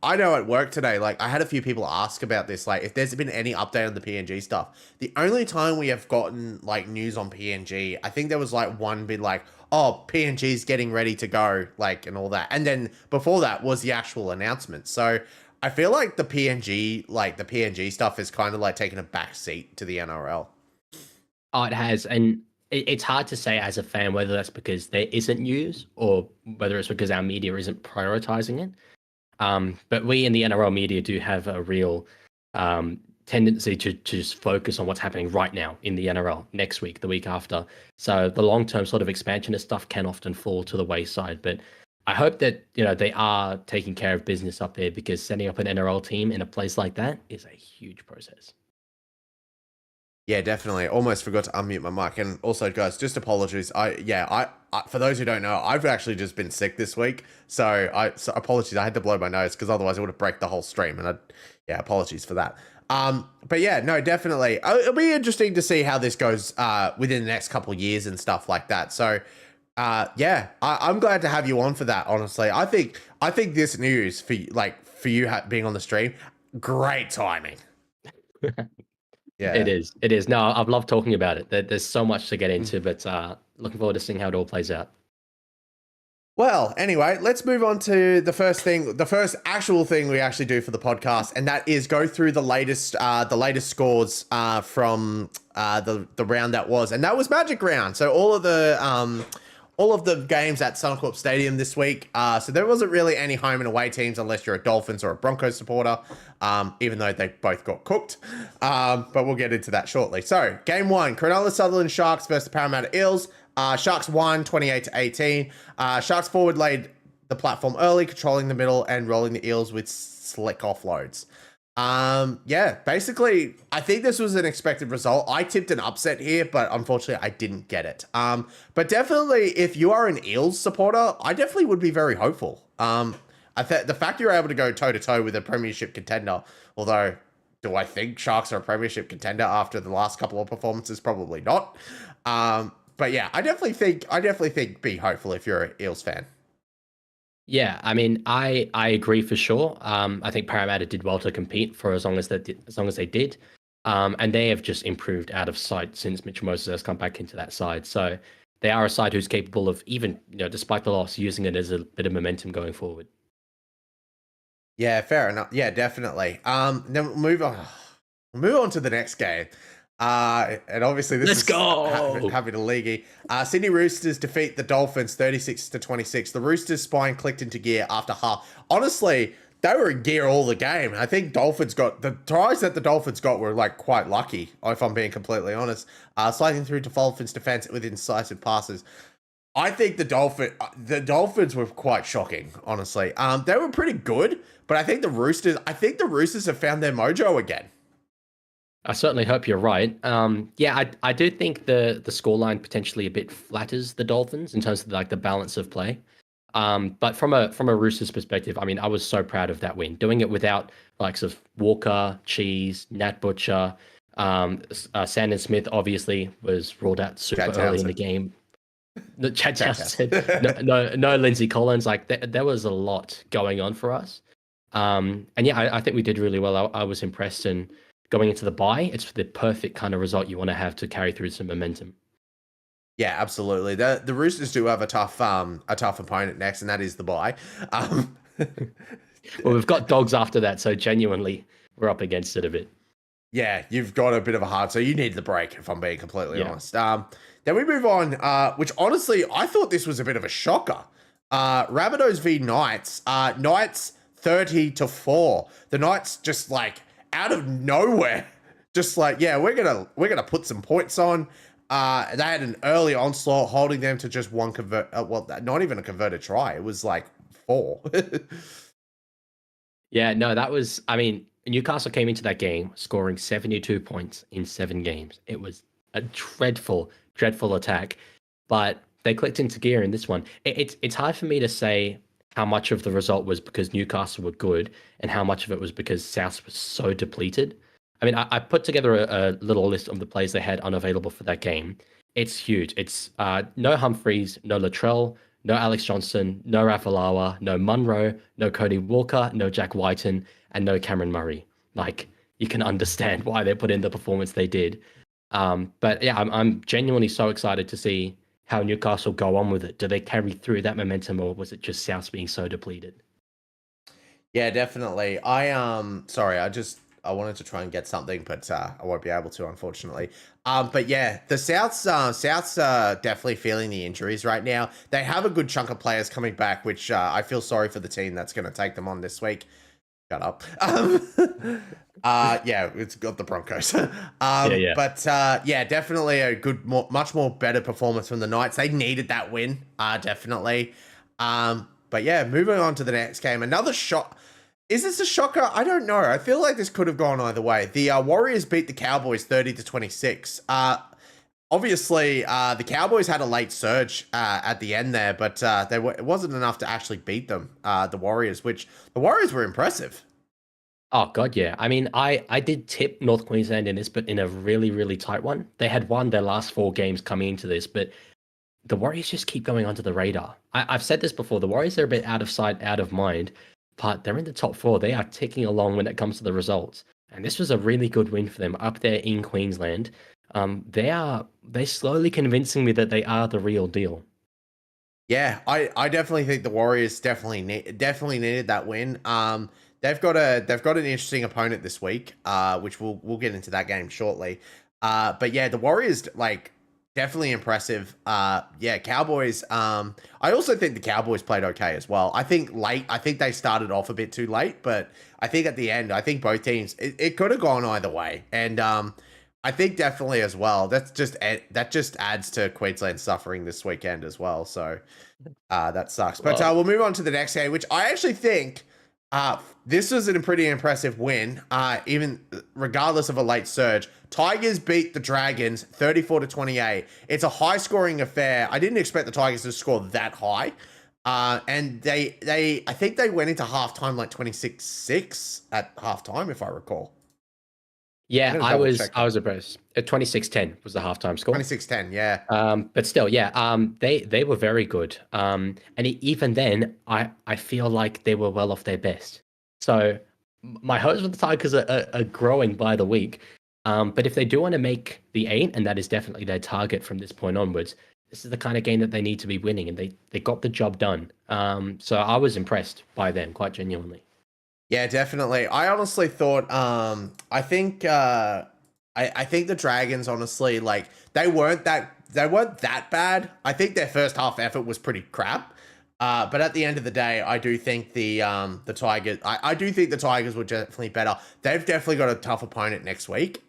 I know at work today, like I had a few people ask about this, like if there's been any update on the PNG stuff. The only time we have gotten like news on PNG, I think there was like one bit like, oh, PNG's getting ready to go, like, and all that. And then before that was the actual announcement. So I feel like the PNG stuff is kind of like taking a back seat to the NRL. Oh, it has. And it's hard to say as a fan whether that's because there isn't news or whether it's because our media isn't prioritizing it. But we in the NRL media do have a real tendency to just focus on what's happening right now in the NRL, next week, the week after. So the long-term sort of expansionist stuff can often fall to the wayside. But I hope that, they are taking care of business up there because setting up an NRL team in a place like that is a huge process. Yeah, definitely. Almost forgot to unmute my mic. And also, guys, just apologies. I for those who don't know, I've actually just been sick this week. So apologies. I had to blow my nose because otherwise it would have break the whole stream. And apologies for that. But yeah, no, definitely. It'll be interesting to see how this goes within the next couple of years and stuff like that. So I'm glad to have you on for that. Honestly, I think this news for you being on the stream, great timing. Yeah, it is. No, I've loved talking about it. There's so much to get into, but looking forward to seeing how it all plays out. Well, anyway, let's move on to the first actual thing we actually do for the podcast, and that is go through the latest scores from the round that was, and that was Magic Round. So all of all of the games at Suncorp Stadium this week. So there wasn't really any home and away teams unless you're a Dolphins or a Broncos supporter, even though they both got cooked. But we'll get into that shortly. So game 1, Cronulla Sutherland Sharks versus Parramatta Eels. Sharks won 28-18. Sharks forward laid the platform early, controlling the middle and rolling the Eels with slick offloads. Yeah, basically, I think this was an expected result. I tipped an upset here, but unfortunately, I didn't get it. But definitely, if you are an Eels supporter, I definitely would be very hopeful. The fact you're able to go toe-to-toe with a premiership contender, although, do I think Sharks are a premiership contender after the last couple of performances? Probably not. But yeah, I definitely think be hopeful if you're an Eels fan. Yeah, I mean, I agree for sure. I think Parramatta did well to compete for as long as they did, and they have just improved out of sight since Mitchell Moses has come back into that side. So they are a side who's capable of, even despite the loss, using it as a bit of momentum going forward. Yeah, fair enough. Yeah, definitely. Then we'll move on. We'll move on to the next game. And obviously this Let's go. Having a leaguey. Sydney Roosters defeat the Dolphins 36-26. The Roosters' spine clicked into gear after half. Honestly, they were in gear all the game. I think Dolphins got the tries that the Dolphins got were like quite lucky, if I'm being completely honest. Sliding through to Dolphins defense with incisive passes. I think the Dolphins were quite shocking, honestly. They were pretty good, but I think the Roosters have found their mojo again. I certainly hope you're right. Yeah, I do think the scoreline potentially a bit flatters the Dolphins in terms of like the balance of play. But from a Roosters perspective, I mean, I was so proud of that win. Doing it without likes of Walker, Cheese, Nat Butcher, Sandon Smith obviously was ruled out super early in the game. Chad Townsend, no Lindsay Collins. Like there was a lot going on for us. And yeah, I think we did really well. I was impressed, and going into the bye, it's the perfect kind of result you want to have to carry through some momentum. Yeah, absolutely. The Roosters do have a tough opponent next, and that is the bye. Well, we've got Dogs after that, so genuinely we're up against it a bit. Yeah, you've got a bit of a hard, so you need the break, if I'm being completely honest. Then we move on, which honestly, I thought this was a bit of a shocker. Rabbitohs v Knights. Knights 30-4. The Knights just like out of nowhere, just like, yeah, we're gonna put some points on. They had an early onslaught, holding them to just one not even a converted try. It was like 4. Yeah, no, that was, I mean, Newcastle came into that game scoring 72 points in 7 games. It was a dreadful attack, but they clicked into gear in this one. It's hard for me to say how much of the result was because Newcastle were good and how much of it was because South was so depleted. I mean, I put together a little list of the players they had unavailable for that game. It's huge. It's no Humphreys, no Latrell, no Alex Johnson, no Rafalawa, no Munro, no Cody Walker, no Jack Whiten, and no Cameron Murray. Like, you can understand why they put in the performance they did. But yeah, I'm genuinely so excited to see how Newcastle go on with it. Do they carry through that momentum, or was it just South being so depleted? Yeah, definitely. Sorry, I wanted to try and get something, but I won't be able to, unfortunately. But yeah, the South's definitely feeling the injuries right now. They have a good chunk of players coming back, which I feel sorry for the team that's going to take them on this week. Shut up. Yeah, it's got the Broncos. Yeah. But yeah, definitely a good, much more better performance from the Knights. They needed that win, definitely. But yeah, moving on to the next game, another shot. Is this a shocker? I don't know. I feel like this could have gone either way. The Warriors beat the Cowboys 30-26. Obviously, the Cowboys had a late surge at the end there, but it wasn't enough to actually beat them, the Warriors, which the Warriors were impressive. Oh God, yeah. I mean, I did tip North Queensland in this, but in a really, really tight one. They had won their last 4 games coming into this, but the Warriors just keep going under the radar. I've said this before. The Warriors are a bit out of sight, out of mind, but they're in the top 4. They are ticking along when it comes to the results. And this was a really good win for them up there in Queensland. They're slowly convincing me that they are the real deal. Yeah, I definitely think the Warriors definitely needed that win. They've got an interesting opponent this week, which we'll get into that game shortly. But yeah, the Warriors Definitely impressive. Yeah, Cowboys. I also think the Cowboys played okay as well. I think late. I think they started off a bit too late, but I think at the end, I think both teams. It could have gone either way, and I think definitely as well. That just adds to Queensland suffering this weekend as well. So that sucks. But Well, we'll move on to the next game, which I actually think this was a pretty impressive win, even regardless of a late surge. Tigers beat the Dragons 34-28. It's a high-scoring affair. I didn't expect the Tigers to score that high. And I think they went into halftime like 26-6 at halftime, if I recall. yeah, I was impressed. 26-10 was the halftime score. 26-10, yeah. But still, yeah, they were very good. And even then, I feel like they were well off their best. So my hopes for the Tigers are growing by the week. But if they do want to make the 8, and that is definitely their target from this point onwards, this is the kind of game that they need to be winning, and they got the job done. So I was impressed by them, quite genuinely. Yeah, definitely. I honestly thought, I think the Dragons, honestly, like they weren't that bad. I think their first half effort was pretty crap. But at the end of the day, I do think the Tigers. I do think the Tigers were definitely better. They've definitely got a tough opponent next week.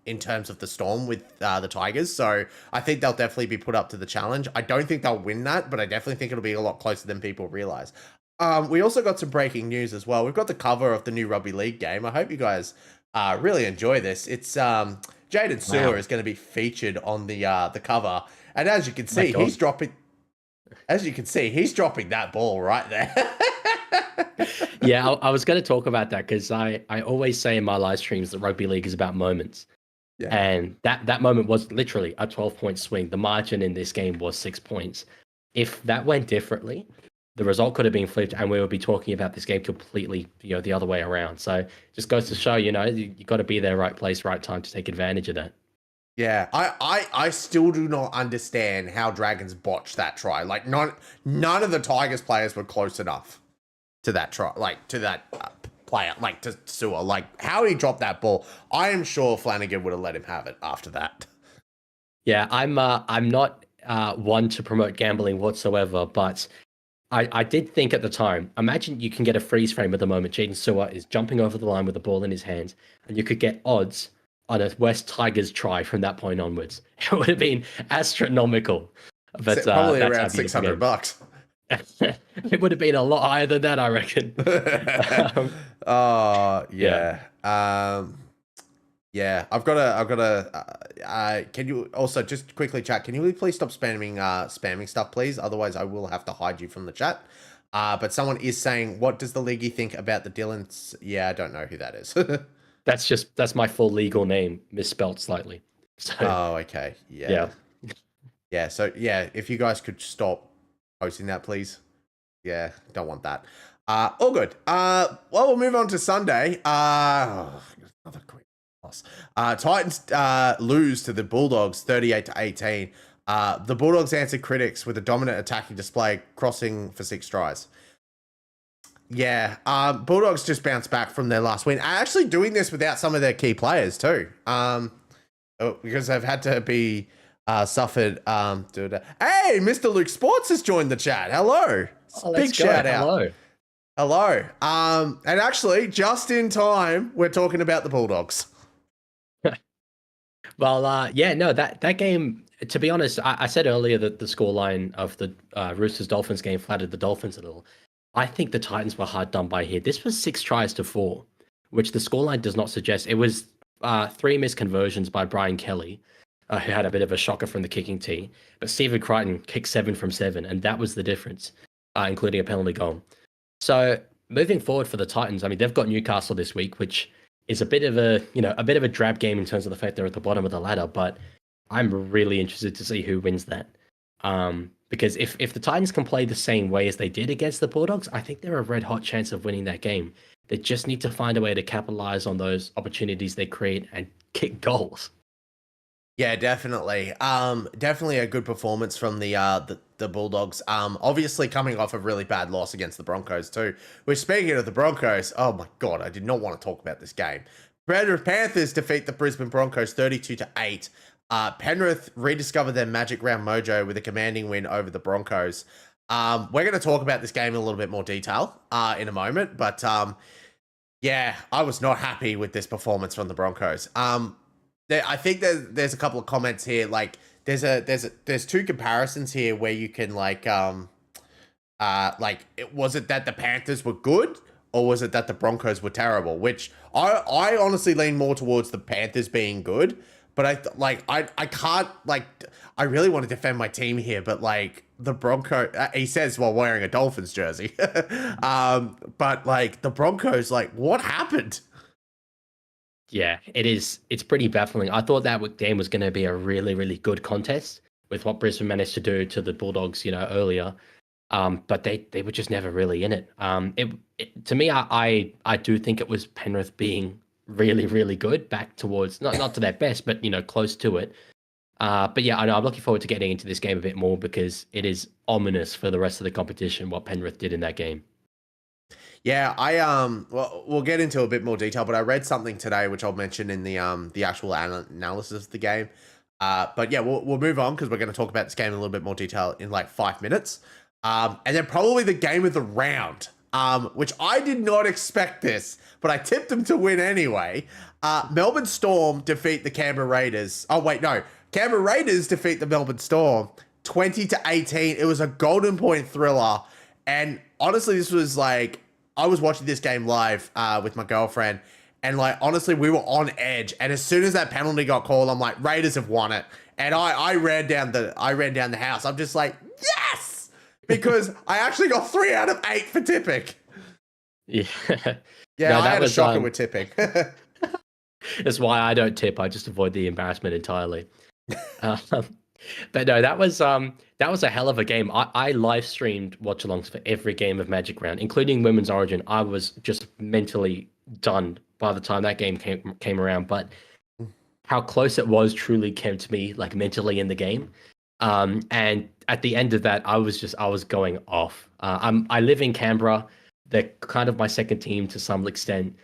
In terms of the Storm with the Tigers, so I think they'll definitely be put up to the challenge. I don't think they'll win that, but I definitely think it'll be a lot closer than people realize. We also got some breaking news as well. We've got the cover of the new rugby league game. I hope you guys really enjoy this. It's Jaden Sewer is going to be featured on the cover, and as you can see, he's dropping. As you can see, he's dropping that ball right there. Yeah, I was going to talk about that because I always say in my live streams that rugby league is about moments. Yeah. And that moment was literally a 12-point swing. The margin in this game was 6 points. If that went differently, the result could have been flipped and we would be talking about this game completely, the other way around. So just goes to show, you got to be there, right place, right time to take advantage of that. Yeah, I still do not understand how Dragons botched that try. Like, none of the Tigers players were close enough to that try, like to that player, like to Sewer. Like, how he dropped that ball, I am sure Flanagan would have let him have it after that. Yeah, I'm not one to promote gambling whatsoever, but I did think at the time, imagine you can get a freeze frame at the moment. Jaden Sewer is jumping over the line with the ball in his hands, and you could get odds on a West Tigers try from that point onwards. It would have been astronomical. But probably around $600. It would have been a lot higher than that, I reckon. Yeah. Yeah, I've got a. Can you also just quickly chat? Can you please stop spamming stuff, please? Otherwise, I will have to hide you from the chat. But someone is saying, "What does the leaguey think about the Dylans?" Yeah, I don't know who that is. That's my full legal name, misspelt slightly. So, okay. Yeah. So if you guys could stop posting that, please. Yeah, don't want that. All good. Well, we'll move on to Sunday. Another quick loss. Titans lose to the Bulldogs 38-18. The Bulldogs answered critics with a dominant attacking display, crossing for 6 tries. Yeah, Bulldogs just bounced back from their last win. Actually doing this without some of their key players too. Because they've had to be suffered. Hey, Mr. Luke Sports has joined the chat. Hello. Big shout out. Hello. And actually, just in time, we're talking about the Bulldogs. Well, that game, to be honest, I said earlier that the scoreline of the Roosters-Dolphins game flattered the Dolphins a little. I think the Titans were hard done by here. This was 6 tries to 4, which the scoreline does not suggest. It was 3 missed conversions by Brian Kelly, who had a bit of a shocker from the kicking tee. But Stephen Crichton kicked 7 from 7, and that was the difference, including a penalty goal. So moving forward for the Titans, I mean, they've got Newcastle this week, which is a bit of a drab game in terms of the fact they're at the bottom of the ladder. But I'm really interested to see who wins that. Because if the Titans can play the same way as they did against the Bulldogs, I think they're a red hot chance of winning that game. They just need to find a way to capitalize on those opportunities they create and kick goals. Yeah, definitely. Definitely a good performance from the Bulldogs. Obviously coming off a really bad loss against the Broncos too. Which, speaking of the Broncos, oh my God, I did not want to talk about this game. Panthers defeat the Brisbane Broncos 32-8. Penrith rediscovered their magic round mojo with a commanding win over the Broncos. We're going to talk about this game in a little bit more detail in a moment, but yeah, I was not happy with this performance from the Broncos. I think there's a couple of comments here. Like there's two comparisons here where you can was it that the Panthers were good or was it that the Broncos were terrible? Which I honestly lean more towards the Panthers being good, but I can't I really want to defend my team here, but like the he says while wearing a Dolphins jersey, but like the Broncos, like what happened? Yeah, it is. It's pretty baffling. I thought that game was going to be a really, really good contest with what Brisbane managed to do to the Bulldogs, earlier. But they were just never really in it. To me, I do think it was Penrith being really, really good, back towards not to their best, but close to it. But yeah, I know I'm looking forward to getting into this game a bit more because it is ominous for the rest of the competition what Penrith did in that game. Yeah, well, we'll get into a bit more detail, but I read something today which I'll mention in the actual analysis of the game. But yeah, we'll move on because we're going to talk about this game in a little bit more detail in like 5 minutes. And then probably the game of the round, which I did not expect this, but I tipped them to win anyway. Melbourne Storm defeat the Canberra Raiders. Oh wait, no, Canberra Raiders defeat the Melbourne Storm 20-18. It was a golden point thriller, and honestly, this was like, I was watching this game live with my girlfriend, and like honestly, we were on edge. And as soon as that penalty got called, I'm like, Raiders have won it. And I ran down the house. I'm just like, yes, because I actually got 3 out of 8 for tipping. Yeah, yeah, no, I had a shocker with tipping. That's why I don't tip. I just avoid the embarrassment entirely. But no, that was a hell of a game. I live streamed watch-alongs for every game of Magic Round, including Women's Origin. I was just mentally done by the time that game came around. But how close it was truly kept me like mentally in the game. And at the end of that, I was going off. I live in Canberra. They're kind of my second team to some extent.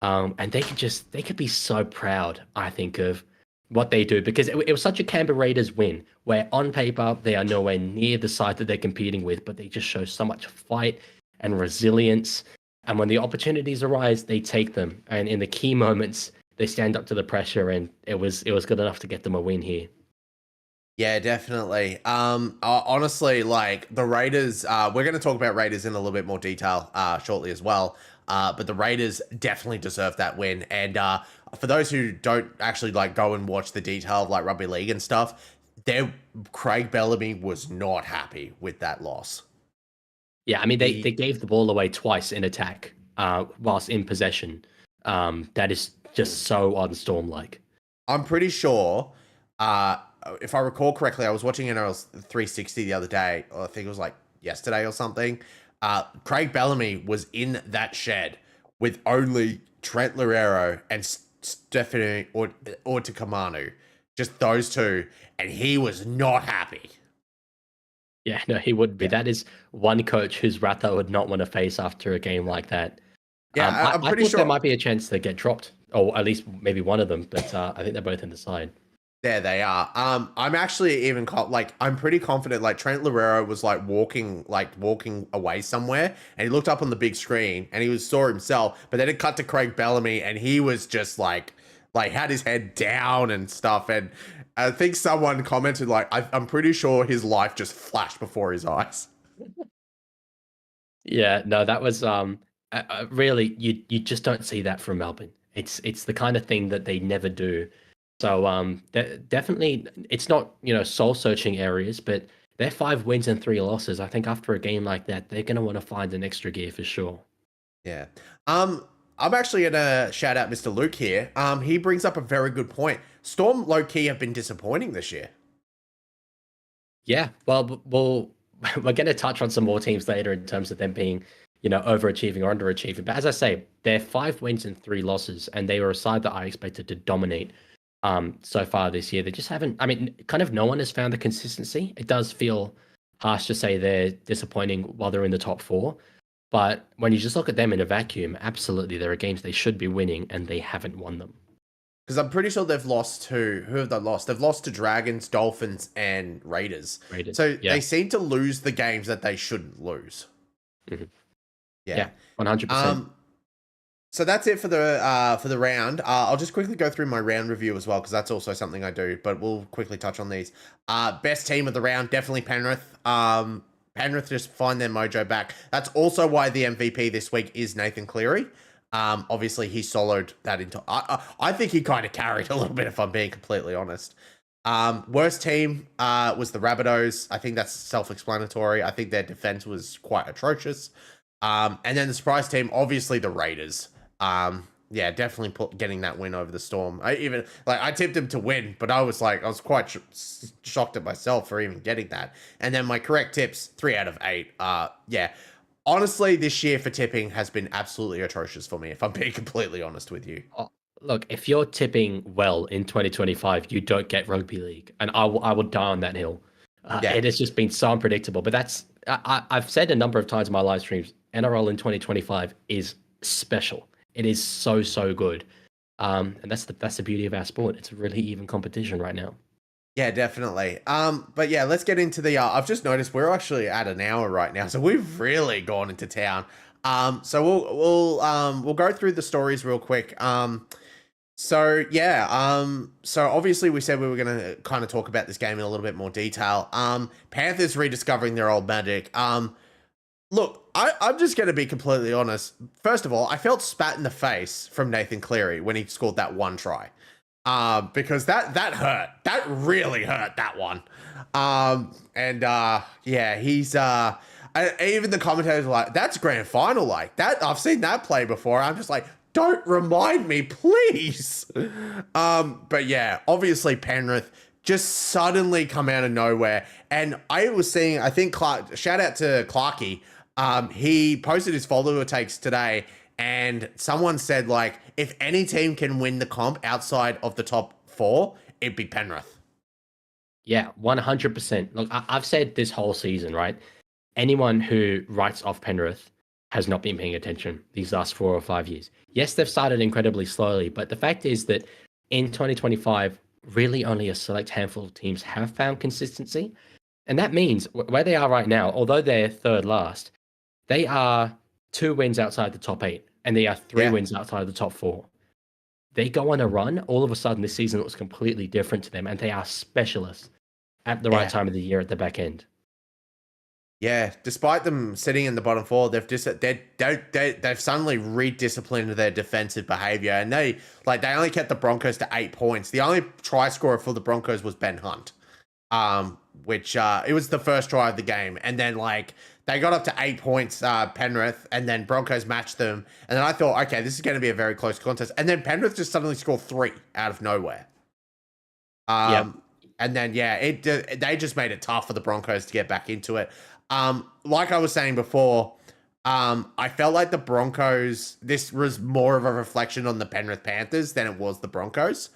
And they could be so proud, I think, of what they do, because it was such a Canberra Raiders win where on paper they are nowhere near the side that they're competing with, but they just show so much fight and resilience. And when the opportunities arise, they take them. And in the key moments, they stand up to the pressure, and it was good enough to get them a win here. Yeah, definitely. Honestly, like the Raiders, we're going to talk about Raiders in a little bit more detail shortly as well. But the Raiders definitely deserve that win. And for those who don't actually like go and watch the detail of like rugby league and stuff, Craig Bellamy was not happy with that loss. Yeah, I mean they gave the ball away twice in attack, whilst in possession. That is just so un-Storm-like. I'm pretty sure, if I recall correctly, I was watching NRL 360 the other day, or I think it was like yesterday or something. Craig Bellamy was in that shed with only Trent Loiero and Stephanie Ortikamanu, just those two, and he was not happy. Yeah, no, he wouldn't be. Yeah. That is one coach whose Ratha would not want to face after a game like that. Yeah, I'm pretty sure there might be a chance they get dropped, or at least maybe one of them, but I think they're both in the side. There they are. I'm actually even I'm pretty confident like Trent Loiero was walking away somewhere, and he looked up on the big screen and he saw himself, but then it cut to Craig Bellamy and he was just like had his head down and stuff. And I think someone commented I'm pretty sure his life just flashed before his eyes. Yeah, no, that was really you just don't see that from Melbourne. It's the kind of thing that they never do. So definitely, it's not soul-searching areas, but they're 5 wins and 3 losses. I think after a game like that, they're going to want to find an extra gear for sure. Yeah. I'm actually going to shout out Mr. Luke here. He brings up a very good point. Storm low-key have been disappointing this year. Yeah, well, we're going to touch on some more teams later in terms of them being overachieving or underachieving. But as I say, they're 5 wins and 3 losses, and they were a side that I expected to dominate so far this year. They just haven't, kind of no one has found the consistency. It does feel harsh to say they're disappointing while they're in the top 4. But when you just look at them in a vacuum, absolutely, there are games they should be winning and they haven't won them. Because I'm pretty sure they've lost to, who have they lost? They've lost to Dragons, Dolphins, and Raiders. Raiders. So Yeah. they seem to lose the games that they shouldn't lose. Mm-hmm. Yeah. 100%. So that's it for the round. I'll just quickly go through my round review as well, because that's also something I do, but we'll quickly touch on these. Best team of the round, definitely Penrith. Penrith just find their mojo back. That's also why the MVP this week is Nathan Cleary. Obviously he soloed that into, I think he kind of carried a little bit, if I'm being completely honest. Worst team was the Rabbitohs. I think that's self-explanatory. I think their defense was quite atrocious. And then the surprise team, obviously the Raiders. Yeah, definitely getting that win over the Storm. I tipped them to win, but I was quite shocked at myself for even getting that. And then my correct tips, 3 out of 8. Yeah, honestly, this year for tipping has been absolutely atrocious for me, if I'm being completely honest with you. Look, if you're tipping well in 2025, you don't get rugby league, and I will die on that hill. It has just been so unpredictable. But I've said a number of times in my live streams, NRL in 2025 is special. It is so good, and that's the beauty of our sport. It's a really even competition right now. Yeah, definitely. But yeah, let's get into the. I've just noticed we're actually at an hour right now, so we've really gone into town. So we'll go through the stories real quick. So obviously we said we were going to kind of talk about this game in a little bit more detail. Panthers rediscovering their old magic. Look, I'm just going to be completely honest. First of all, I felt spat in the face from Nathan Cleary when he scored that one try. Because that hurt. That really hurt, that one. He's even the commentators were like, that's grand final like that. I've seen that play before. I'm just like, don't remind me, please. But yeah, obviously Penrith just suddenly come out of nowhere. And I was seeing, I think shout out to Clarkey. He posted his follower takes today, and someone said, like, if any team can win the comp outside of the top 4, it'd be Penrith. Yeah, 100%. Look, I've said this whole season, right? Anyone who writes off Penrith has not been paying attention these last 4 or 5 years. Yes, they've started incredibly slowly, but the fact is that in 2025, really only a select handful of teams have found consistency. And that means where they are right now, although they're third last, they are 2 wins outside the top 8, and they are 3 wins outside the top 4. They go on a run, all of a sudden this season looks completely different to them, and they are specialists at the right time of the year at the back end. Yeah, despite them sitting in the bottom 4, they've suddenly redisciplined their defensive behavior, and they only kept the Broncos to 8 points. The only try scorer for the Broncos was Ben Hunt, which it was the first try of the game, and then they got up to 8 points, Penrith, and then Broncos matched them, and then I thought, okay, this is going to be a very close contest, and then Penrith just suddenly scored 3 out of nowhere. And then they just made it tough for the Broncos to get back into it. Like I was saying before, I felt like the Broncos, this was more of a reflection on the Penrith Panthers than it was the Broncos.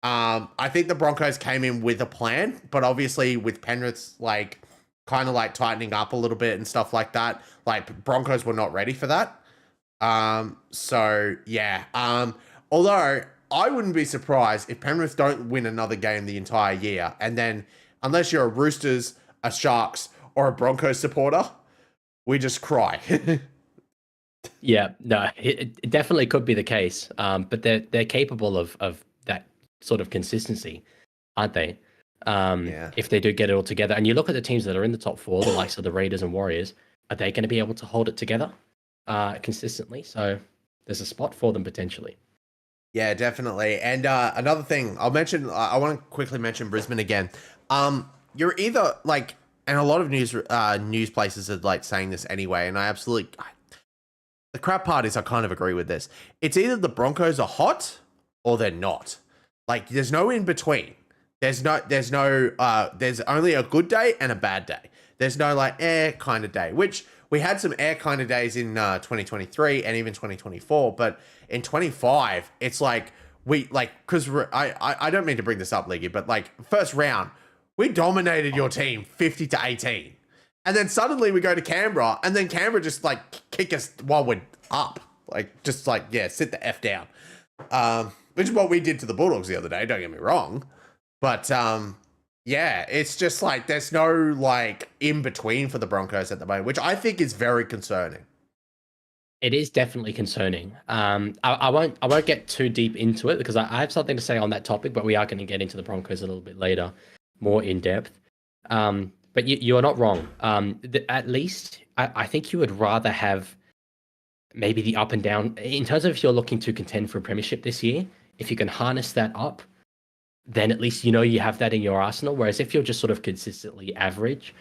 I think the Broncos came in with a plan, but obviously with Penrith's kind of tightening up a little bit and stuff like that, Broncos were not ready for that. Although I wouldn't be surprised if Penrith don't win another game the entire year, and then unless you're a Roosters, a Sharks, or a Broncos supporter, we just cry. Yeah, no, it definitely could be the case. But they're capable of that sort of consistency, aren't they? If they do get it all together. And you look at the teams that are in the top 4, the likes of the Raiders and Warriors, are they going to be able to hold it together consistently? So there's a spot for them potentially. Yeah, definitely. And another thing I want to quickly mention Brisbane again. You're either and a lot of news places are saying this anyway, and the crap part is I kind of agree with this. It's either the Broncos are hot or they're not. There's no in between. There's only a good day and a bad day. There's no kind of day, which we had some kind of days in 2023 and even 2024, but in 25, it's because I don't mean to bring this up, Leggy, but first round, we dominated your team 50-18. And then suddenly we go to Canberra, and then Canberra just kick us while we're up. Sit the F down. which is what we did to the Bulldogs the other day. Don't get me wrong, but yeah, it's just like there's no like in between for the Broncos at the moment, which I think is very concerning. It is definitely concerning. I won't get too deep into it because I have something to say on that topic, but we are going to get into the Broncos a little bit later, more in depth. But you are not wrong. At least I think you would rather have maybe the up and down in terms of if you're looking to contend for a premiership this year. If you can harness that up, then at least you know you have that in your arsenal. Whereas if you're just sort of consistently average,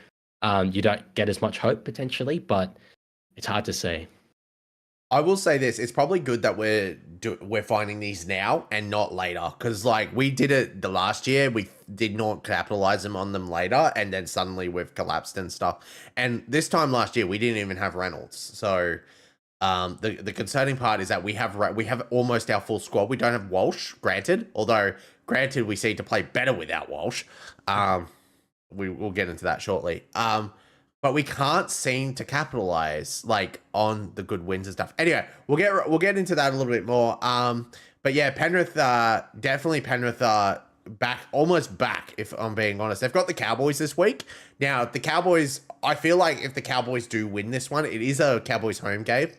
you don't get as much hope potentially. But it's hard to say. I will say this: it's probably good that we're finding these now and not later, because like we did it the last year, we did not capitalize on them later, and then suddenly we've collapsed and stuff. And this time last year, we didn't even have Reynolds. So the concerning part is that we have almost our full squad. We don't have Walsh, granted, we seem to play better without Walsh. We'll get into that shortly. But we can't seem to capitalize like on the good wins and stuff. Anyway, we'll get into that a little bit more. But yeah, Penrith, definitely Penrith almost back, if I'm being honest. They've got the Cowboys this week. Now, the Cowboys, I feel like if the Cowboys do win this one, it is a Cowboys home game.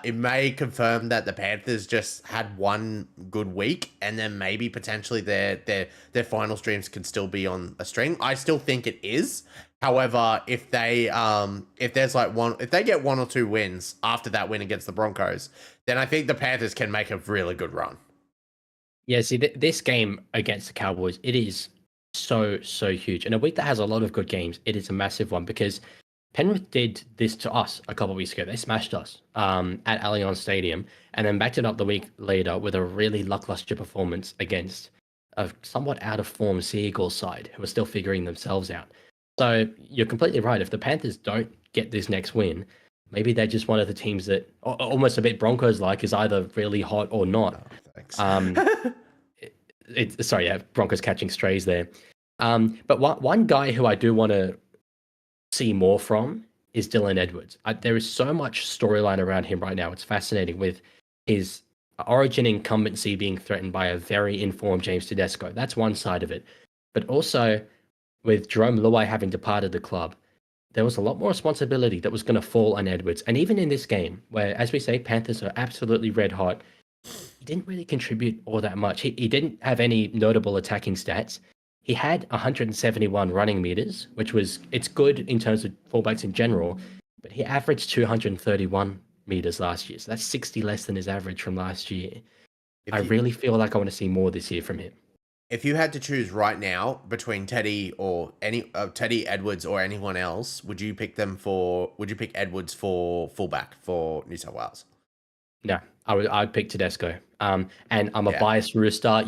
It may confirm that the Panthers just had one good week, and then maybe potentially their final streams can still be on a string. I still think it is. However, if they get one or two wins after that win against the Broncos, then I think the Panthers can make a really good run. Yeah, see, this game against the Cowboys, it is so huge. In a week that has a lot of good games, it is a massive one because Penrith did this to us a couple of weeks ago. They smashed us at Allianz Stadium and then backed it up the week later with a really lackluster performance against a somewhat out of form Seagulls side who are still figuring themselves out. So you're completely right. If the Panthers don't get this next win, maybe they're just one of the teams that almost a bit Broncos-like is either really hot or not. Oh, thanks. Sorry, yeah, Broncos catching strays there. But one guy who I do want to see more from is Dylan Edwards. There is so much storyline around him right now. It's fascinating with his origin incumbency being threatened by a very informed James Tedesco. That's one side of it. But also with Jerome Luai having departed the club, there was a lot more responsibility that was going to fall on Edwards. And even in this game, where, as we say, Panthers are absolutely red hot, he didn't really contribute all that much. He didn't have any notable attacking stats. He had 171 running meters, it's good in terms of fullbacks in general, but he averaged 231 meters last year. So that's 60 less than his average from last year. I really feel like I want to see more this year from him. If you had to choose right now between Teddy or Teddy, Edwards, or anyone else, would you pick Edwards for fullback for New South Wales? No, I'd pick Tedesco. And I'm a biased Rooster.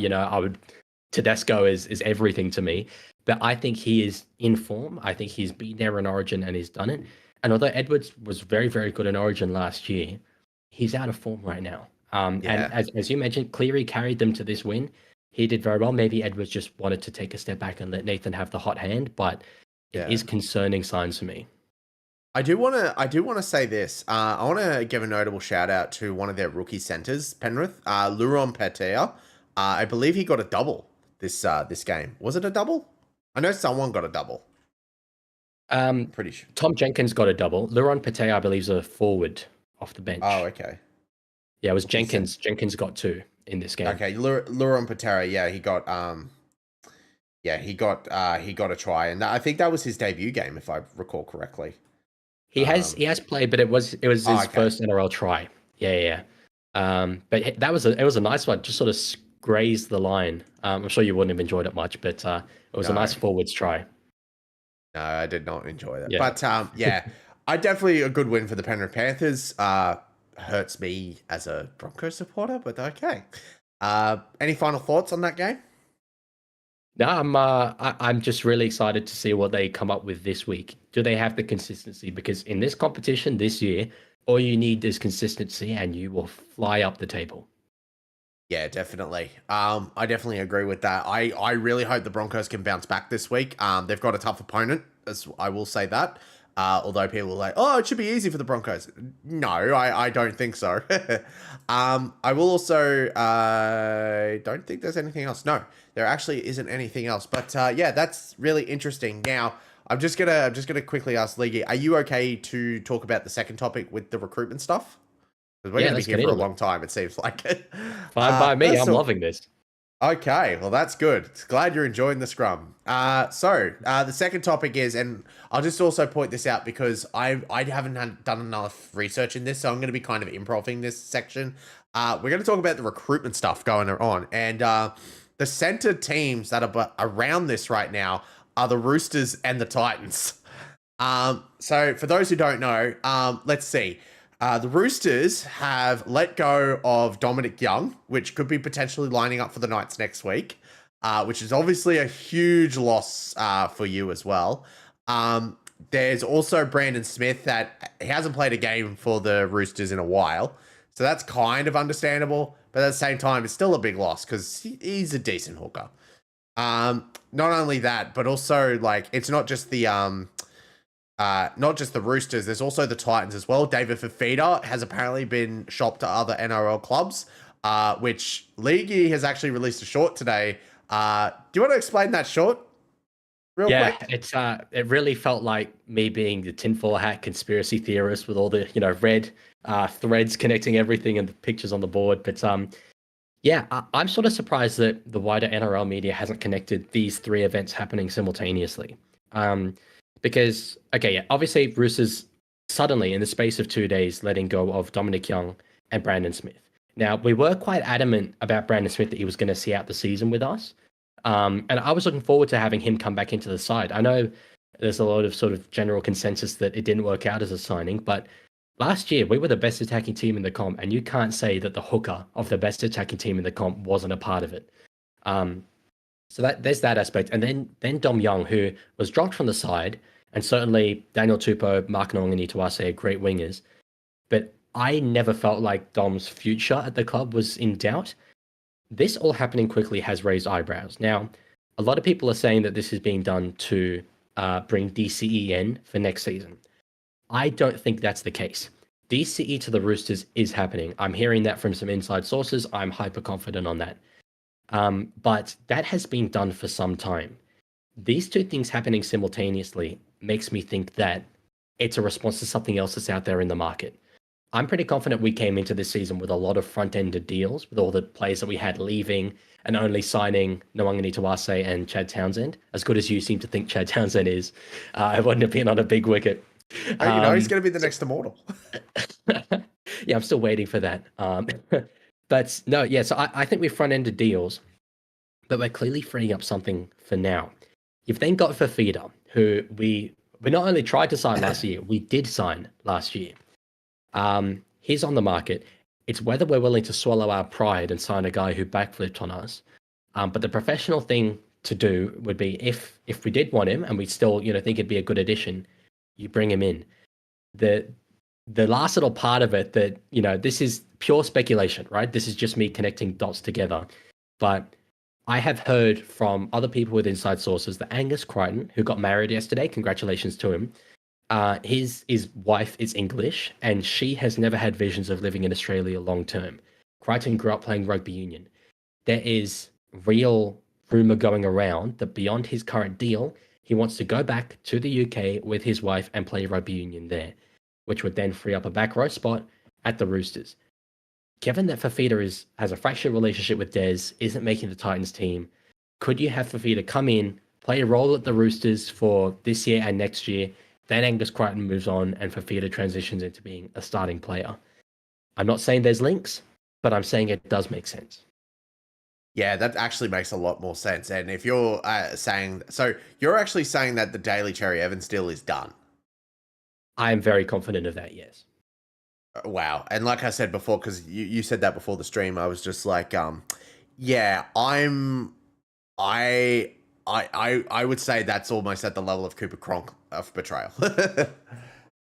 Tedesco is everything to me, but I think he is in form. I think he's been there in Origin and he's done it. And although Edwards was very, very good in Origin last year, he's out of form right now. And as you mentioned, Cleary carried them to this win. He did very well. Maybe Edwards just wanted to take a step back and let Nathan have the hot hand, but it is concerning signs for me. I do want to say this. I want to give a notable shout out to one of their rookie centers, Penrith, Luron Petea. I believe he got a double this game. Was it a double? I know someone got a double. Pretty sure. Tom Jenkins got a double. Luron Petea, I believe, is a forward off the bench. Oh, okay. Yeah, it was Jenkins. Jenkins got two in this game. Okay, Luron Petea, he got a try, and I think that was his debut game, if I recall correctly. He has played, but it was his first NRL try. Yeah. But it was a nice one. Just sort of grazed the line. I'm sure you wouldn't have enjoyed it much, but it was a nice forwards try. No, I did not enjoy that. Yeah. But I definitely a good win for the Penrith Panthers. Hurts me as a Broncos supporter, but okay. Any final thoughts on that game? No, I'm just really excited to see what they come up with this week. Do they have the consistency? Because in this competition this year, all you need is consistency, and you will fly up the table. Yeah, definitely. I definitely agree with that. I really hope the Broncos can bounce back this week. They've got a tough opponent, as I will say that. Although people are like, oh, it should be easy for the Broncos. No, I don't think so. I will also, don't think there's anything else. No, there actually isn't anything else. But yeah, that's really interesting. Now, I'm just gonna quickly ask Leagy, are you okay to talk about the second topic with the recruitment stuff? Because we're Yeah, gonna be let's here get for a into it. long time, it seems like. Fine by me. Let's I'm talk. loving this. Okay, well that's good. Glad you're enjoying the scrum. The second topic is, and I'll just also point this out because I haven't done enough research in this, so I'm going to be kind of improving this section. We're going to talk about the recruitment stuff going on, and the center teams that are around this right now are the Roosters and the Titans. So for those who don't know, let's see. The Roosters have let go of Dominic Young, which could be potentially lining up for the Knights next week, which is obviously a huge loss for you as well. There's also Brandon Smith that he hasn't played a game for the Roosters in a while. So that's kind of understandable. But at the same time, it's still a big loss because he's a decent hooker. Not only that, but also like it's not just the Roosters, there's also the Titans as well. David Fafita has apparently been shopped to other NRL clubs, which Leaguey has actually released a short today. Do you want to explain that short real quick? It's it really felt like me being the tinfoil hat conspiracy theorist with all the red threads connecting everything and the pictures on the board. But I'm sort of surprised that the wider NRL media hasn't connected these three events happening simultaneously. Because, obviously Roosters suddenly, in the space of 2 days, letting go of Dominic Young and Brandon Smith. Now, we were quite adamant about Brandon Smith that he was going to see out the season with us. And I was looking forward to having him come back into the side. I know there's a lot of sort of general consensus that it didn't work out as a signing, but last year we were the best attacking team in the comp, and you can't say that the hooker of the best attacking team in the comp wasn't a part of it. So there's that aspect. And then Dom Young, who was dropped from the side, and certainly Daniel Tupou, Mark Nongani are great wingers. But I never felt like Dom's future at the club was in doubt. This all happening quickly has raised eyebrows. Now, a lot of people are saying that this is being done to bring DCE in for next season. I don't think that's the case. DCE to the Roosters is happening. I'm hearing that from some inside sources. I'm hyper confident on that. But that has been done for some time. These two things happening simultaneously makes me think that it's a response to something else that's out there in the market. I'm pretty confident we came into this season with a lot of front-ended deals with all the players that we had leaving and only signing Nwangani Tawase and Chad Townsend. As good as you seem to think Chad Townsend is, I wouldn't have been on a big wicket. He's going to be the next immortal. Yeah, I'm still waiting for that. But no, yeah, so I think we front-ended deals, but we're clearly freeing up something for now. You've then got Fafita, who we not only tried to sign last year, we did sign last year. He's on the market. It's whether we're willing to swallow our pride and sign a guy who backflipped on us. But the professional thing to do would be if we did want him and we still think it'd be a good addition, you bring him in. The last little part of it that this is pure speculation, right? This is just me connecting dots together, but I have heard from other people with inside sources that Angus Crichton, who got married yesterday, congratulations to him, his wife is English, and she has never had visions of living in Australia long term. Crichton grew up playing rugby union. There is real rumour going around that beyond his current deal, he wants to go back to the UK with his wife and play rugby union there, which would then free up a back row spot at the Roosters. Given that Fafita has a fractured relationship with Des, isn't making the Titans team, could you have Fafita come in, play a role at the Roosters for this year and next year, then Angus Crichton moves on and Fafita transitions into being a starting player? I'm not saying there's links, but I'm saying it does make sense. Yeah, that actually makes a lot more sense. And if you're you're actually saying that the Daly Cherry Evans deal is done. I am very confident of that, yes. Wow. And like I said before, because you said that before the stream, I was just like, yeah, I would say that's almost at the level of Cooper Cronk of betrayal.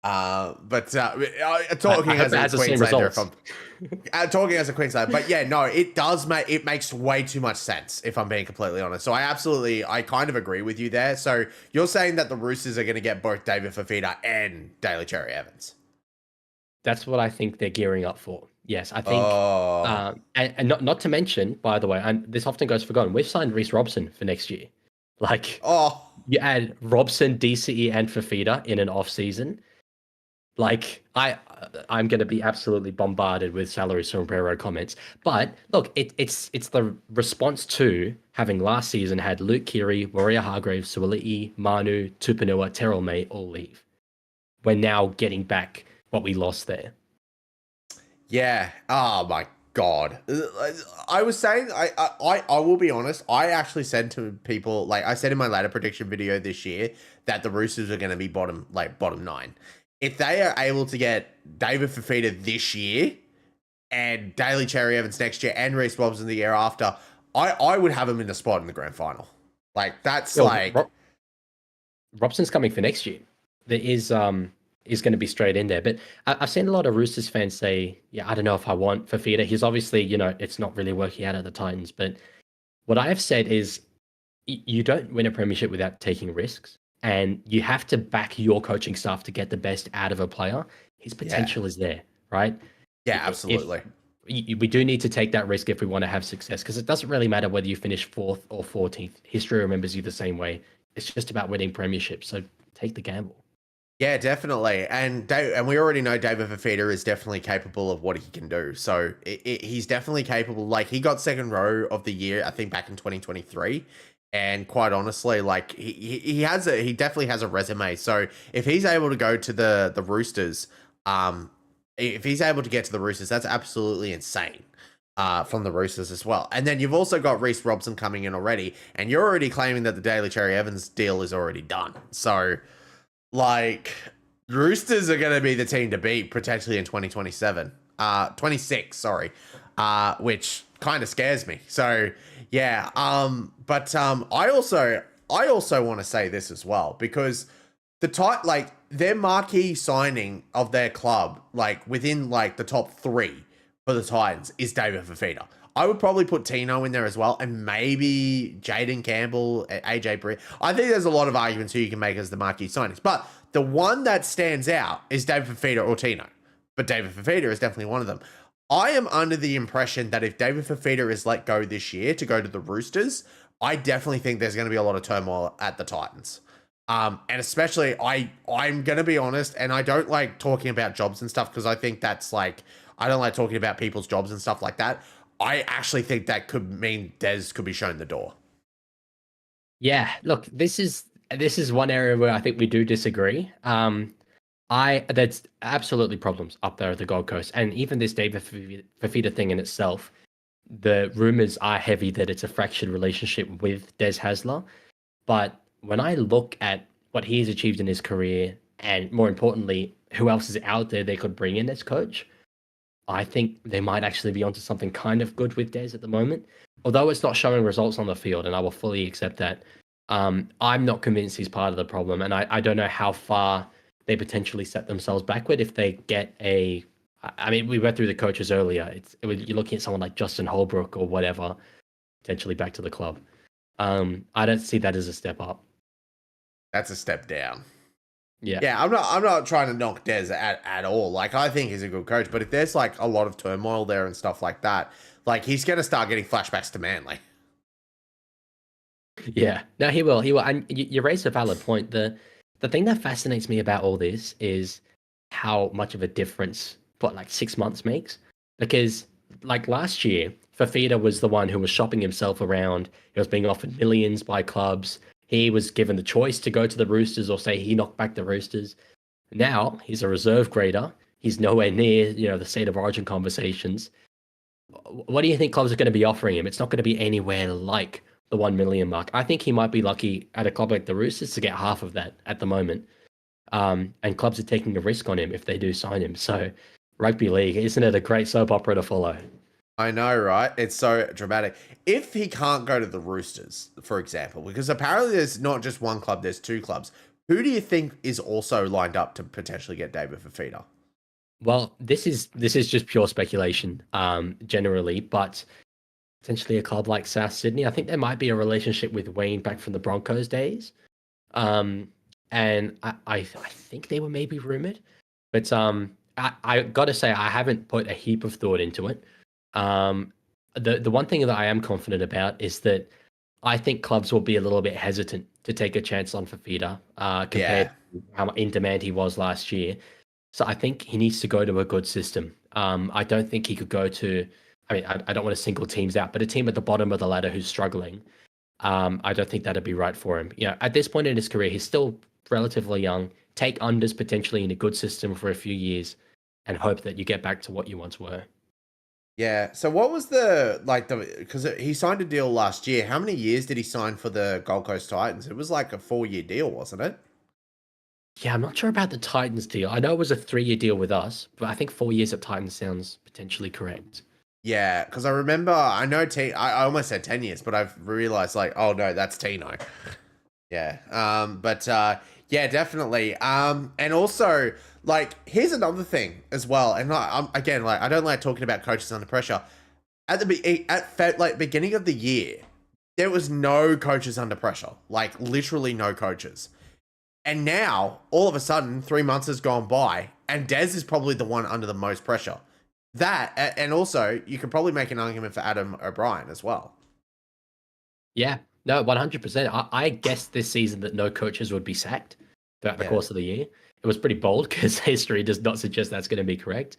Talking I hope as it a has the same Queenslander, if results. I'm talking as a Queenslander, but yeah, no, it makes way too much sense if I'm being completely honest. So I kind of agree with you there. So you're saying that the Roosters are going to get both David Fafita and Daly Cherry Evans. That's what I think they're gearing up for. Yes, I think, Oh, and not to mention, by the way, and this often goes forgotten, we've signed Reece Robson for next year. Like, oh, you add Robson, DCE, and Fafita in an off season. Like, I'm going to be absolutely bombarded with salary sombrero comments. But look, it's the response to having last season had Luke Keary, Warrior Hargraves, Suoli'i, Manu, Tupanua, Terrell May all leave. We're now getting back what we lost there. yeah. Oh my God. I was saying, I will be honest. I actually said to people, like I said in my ladder prediction video this year, that the Roosters are going to be bottom 9. If they are able to get David Fafita this year and Daly Cherry Evans next year and Reece Robson the year after, I would have them in the spot in the grand final. Like that's Robson's coming for next year. There is going to be straight in there. But I've seen a lot of Roosters fans say, yeah, I don't know if I want Fafita. He's obviously, it's not really working out at the Titans. But what I have said is you don't win a premiership without taking risks. And you have to back your coaching staff to get the best out of a player. His potential is there, right? Yeah, absolutely. We do need to take that risk if we want to have success, because it doesn't really matter whether you finish 4th or 14th. History remembers you the same way. It's just about winning premierships. So take the gamble. Yeah, definitely. And we already know David Fafita is definitely capable of what he can do. So he's definitely capable. Like he got second row of the year, I think back in 2023. And quite honestly, like he definitely has a resume. So if he's able to go to the Roosters, if he's able to get to the Roosters, that's absolutely insane. From the Roosters as well. And then you've also got Reece Robson coming in already, and you're already claiming that the Daly Cherry Evans deal is already done. So like Roosters are going to be the team to beat potentially in 2027, 26, sorry, which kind of scares me. So yeah. I also want to say this as well, because their marquee signing of their club, like within like the top 3 for the Titans is David Fafita. I would probably put Tino in there as well, and maybe Jaden Campbell, AJ Brea. I think there's a lot of arguments who you can make as the marquee signings, but the one that stands out is David Fafita or Tino. But David Fafita is definitely one of them. I am under the impression that if David Fafita is let go this year to go to the Roosters, I definitely think there's going to be a lot of turmoil at the Titans. And especially, I'm going to be honest, and I don't like talking about jobs and stuff, because I think that's like, I don't like talking about people's jobs and stuff like that. I actually think that could mean Des could be shown the door. Yeah, look, this is one area where I think we do disagree. There's absolutely problems up there at the Gold Coast, and even this David Fafita thing in itself, the rumors are heavy that it's a fractured relationship with Des Hasler. But when I look at what he has achieved in his career, and more importantly, who else is out there they could bring in as coach, I think they might actually be onto something kind of good with Des at the moment. Although it's not showing results on the field, and I will fully accept that, I'm not convinced he's part of the problem. And I don't know how far they potentially set themselves backward if they get a... I mean, we went through the coaches earlier. You're looking at someone like Justin Holbrook or whatever, potentially back to the club. I don't see that as a step up. That's a step down. Yeah, I'm not trying to knock Des at all. Like, I think he's a good coach, but if there's like a lot of turmoil there and stuff like that, like he's going to start getting flashbacks to Manly. Yeah, no, he will. And you raised a valid point. The thing that fascinates me about all this is how much of a difference what like 6 months makes. Because like last year, Fafita was the one who was shopping himself around. He was being offered millions by clubs. He was given the choice to go to the Roosters or say he knocked back the Roosters. Now he's a reserve grader. He's nowhere near, the state of origin conversations. What do you think clubs are going to be offering him? It's not going to be anywhere like the 1 million mark. I think he might be lucky at a club like the Roosters to get half of that at the moment. And clubs are taking a risk on him if they do sign him. So rugby league, isn't it a great soap opera to follow? I know, right? It's so dramatic. If he can't go to the Roosters, for example, because apparently there's not just one club, there's 2 clubs. Who do you think is also lined up to potentially get David Fifita? Well, this is just pure speculation, generally, but potentially a club like South Sydney. I think there might be a relationship with Wayne back from the Broncos days. Um, and I think they were maybe rumored, but I got to say I haven't put a heap of thought into it. Um, the one thing that I am confident about is that I think clubs will be a little bit hesitant to take a chance on Fafita, compared Yeah. to how in demand he was last year. So I think he needs to go to a good system. I don't think he could go to. I mean, I don't want to single teams out, but a team at the bottom of the ladder who's struggling. I don't think that'd be right for him. You know, at this point in his career, he's still relatively young. Take unders potentially in a good system for a few years, and hope that you get back to what you once were. Yeah. So what was because he signed a deal last year. How many years did he sign for the Gold Coast Titans? It was like a 4-year deal, wasn't it? Yeah, I'm not sure about the Titans deal. I know it was a 3-year deal with us, but I think 4 years at Titans sounds potentially correct. Yeah, because I remember, I know I almost said 10 years, but I've realized like, oh no, that's Tino. Yeah. Yeah, definitely. And also like, here's another thing as well. And again, like, I don't like talking about coaches under pressure. At beginning of the year, there was no coaches under pressure, like literally no coaches. And now, all of a sudden, 3 months has gone by, and Dez is probably the one under the most pressure. That, and also, you could probably make an argument for Adam O'Brien as well. Yeah, no, 100%. I guessed this season that no coaches would be sacked throughout the course of the year. It was pretty bold because history does not suggest that's going to be correct.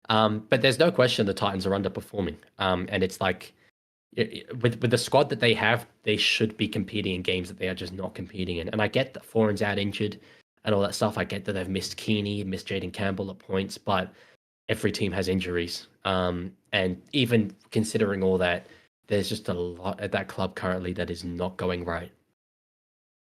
But there's no question the Titans are underperforming. And it's like, with the squad that they have, they should be competing in games that they are just not competing in. And I get that Foran's out injured and all that stuff. I get that they've missed Keeney, missed Jaden Campbell at points, but every team has injuries. And even considering all that, there's just a lot at that club currently that is not going right.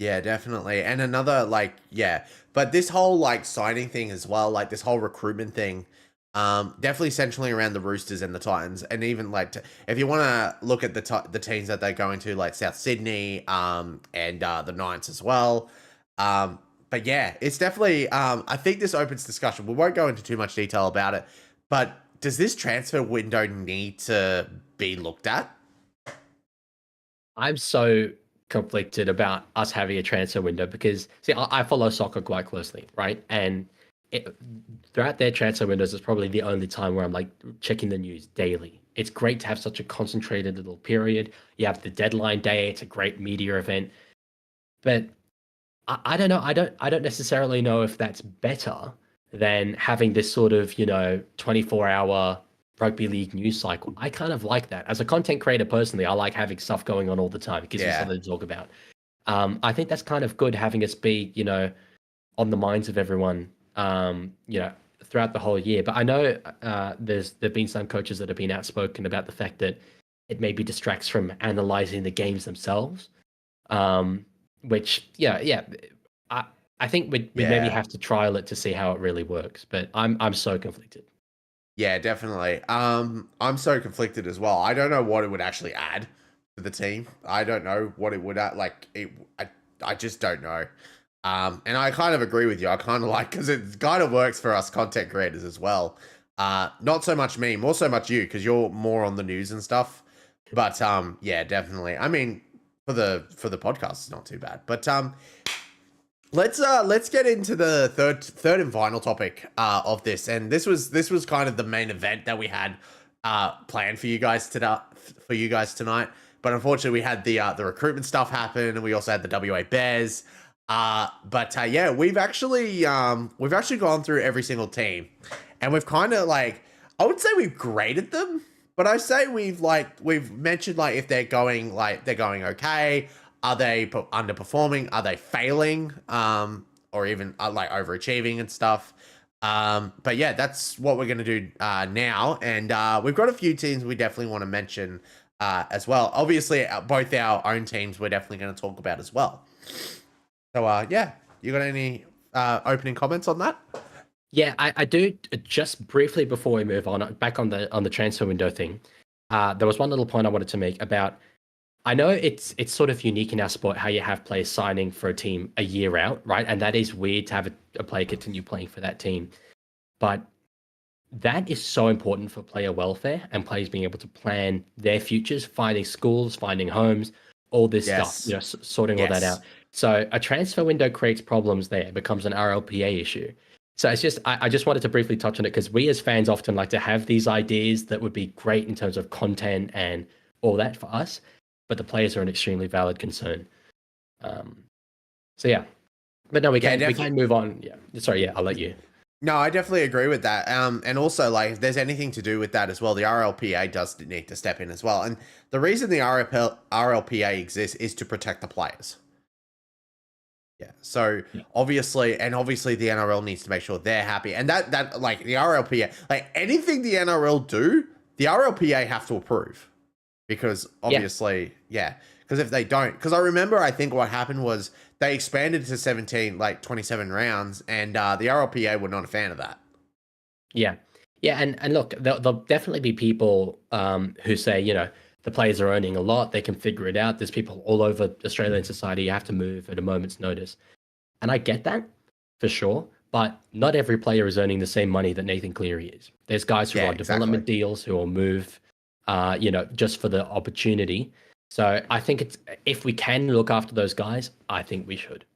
Yeah, definitely. And another, like, yeah, but this whole like signing thing as well, like this whole recruitment thing, definitely centrally around the Roosters and the Titans, and even like if you want to look at the teams that they're going to, like South Sydney, and the Knights as well. But yeah, it's definitely. I think this opens discussion. We won't go into too much detail about it, but does this transfer window need to be looked at? I'm so conflicted about us having a transfer window because, see, I follow soccer quite closely, right? And throughout their transfer windows, it's probably the only time where I'm like checking the news daily. It's great to have such a concentrated little period. You have the deadline day; it's a great media event. But I don't know. I don't necessarily know if that's better than having this sort of 24-hour rugby league news cycle. I kind of like that. As a content creator personally, I like having stuff going on all the time. It gives me something to talk about. I think that's kind of good having us be, on the minds of everyone, throughout the whole year. But I know there've been some coaches that have been outspoken about the fact that it maybe distracts from analyzing the games themselves. Which, I think we'd maybe have to trial it to see how it really works. But I'm so conflicted. Yeah, definitely. I'm so conflicted as well. I don't know what it would actually add to the team. I don't know what it would add. I just don't know. And I kind of agree with you. I kind of like, because it kind of works for us content creators as well. Not so much me, more so much you, because you're more on the news and stuff. But yeah, definitely. I mean, for the podcast, it's not too bad. But let's get into the third and final topic of this. And this was kind of the main event that we had planned for you guys tonight. But unfortunately, we had the recruitment stuff happen, and we also had the WA Bears. Yeah, we've actually gone through every single team, and we've kind of like, I would say we've graded them, but I say we've mentioned like if they're going okay, are they underperforming, are they failing, or even like overachieving and stuff. But yeah, that's what we're gonna do now, and we've got a few teams we definitely want to mention as well. Obviously, both our own teams we're definitely going to talk about as well. So yeah, you got any opening comments on that? Yeah, I do. Just briefly before we move on, back on the transfer window thing, there was one little point I wanted to make about I know it's sort of unique in our sport how you have players signing for a team a year out, right? And that is weird to have a player continue playing for that team. But that is so important for player welfare and players being able to plan their futures, finding schools, finding homes, all this stuff, Yes. sorting all that out. Yes. So a transfer window creates problems there, it becomes an RLPA issue. So it's just, I just wanted to briefly touch on it because we as fans often like to have these ideas that would be great in terms of content and all that for us, but the players are an extremely valid concern. So yeah, but no, we can move on. Yeah, sorry, yeah, I'll let you. No, I definitely agree with that. And also, like, if there's anything to do with that as well, the RLPA does need to step in as well. And the reason the RLPA exists is to protect the players. Yeah. So obviously the NRL needs to make sure they're happy, and that like the RLPA, like anything the NRL do, the RLPA have to approve, because obviously, because if they don't, because I remember, I think what happened was they expanded to 17, like 27 rounds, and the RLPA were not a fan of that. Yeah. And look, there'll definitely be people who say, the players are earning a lot, they can figure it out. There's people all over Australian society, you have to move at a moment's notice. And I get that for sure, but not every player is earning the same money that Nathan Cleary is. There's guys who are on development deals who will move, just for the opportunity. So I think if we can look after those guys, I think we should.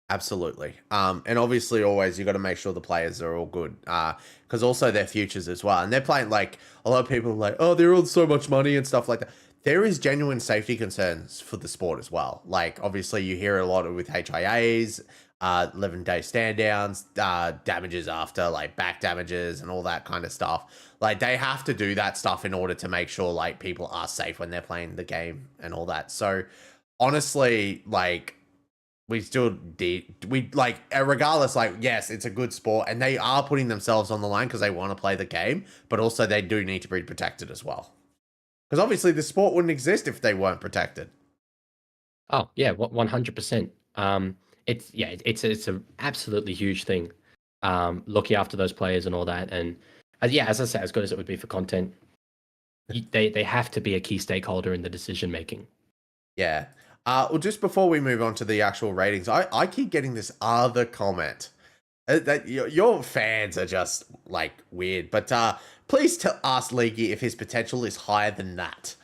Absolutely. And obviously always you got to make sure the players are all good. Because also their futures as well. And they're playing, like, a lot of people are like, oh, they're on so much money and stuff like that. There is genuine safety concerns for the sport as well. Like, obviously you hear a lot with HIAs, 11-day stand downs, damages after, like, back damages and all that kind of stuff. Like, they have to do that stuff in order to make sure, like, people are safe when they're playing the game and all that. So honestly, like, we still regardless, like, yes, it's a good sport and they are putting themselves on the line because they want to play the game, but also they do need to be protected as well. Because obviously the sport wouldn't exist if they weren't protected. Oh yeah, 100%. It's a absolutely huge thing. Looking after those players and all that, and as I said, as good as it would be for content, they have to be a key stakeholder in the decision making. Yeah. Well, just before we move on to the actual ratings, I keep getting this other comment that your fans are just, like, weird. But please ask Leaky if his potential is higher than that.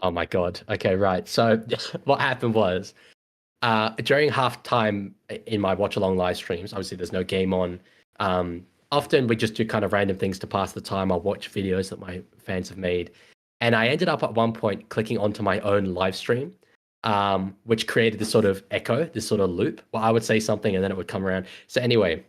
Oh my god. Okay, right. So what happened was, during halftime in my watch along live streams, obviously there's no game on. Often we just do kind of random things to pass the time. I'll watch videos that my fans have made, and I ended up at one point clicking onto my own live stream, which created this sort of echo, this sort of loop. Well, I would say something and then it would come around. So anyway,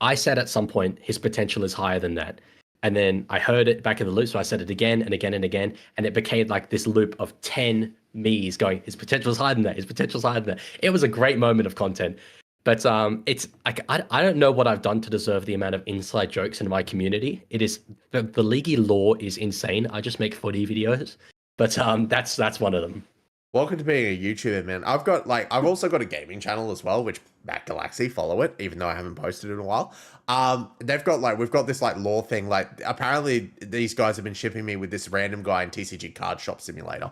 I said at some point his potential is higher than that. And then I heard it back in the loop, so I said it again and again and again, and it became like this loop of 10 me's going, his potential is higher than that, his potential is higher than that. It was a great moment of content. But it's like, I don't know what I've done to deserve the amount of inside jokes in my community. It is, the leaguey lore is insane. I just make footy videos, but that's one of them. Welcome to being a YouTuber, man. I've also got a gaming channel as well, which Matt Galaxy, follow it, even though I haven't posted in a while. We've got this, like, lore thing. Like, apparently these guys have been shipping me with this random guy in TCG Card Shop Simulator.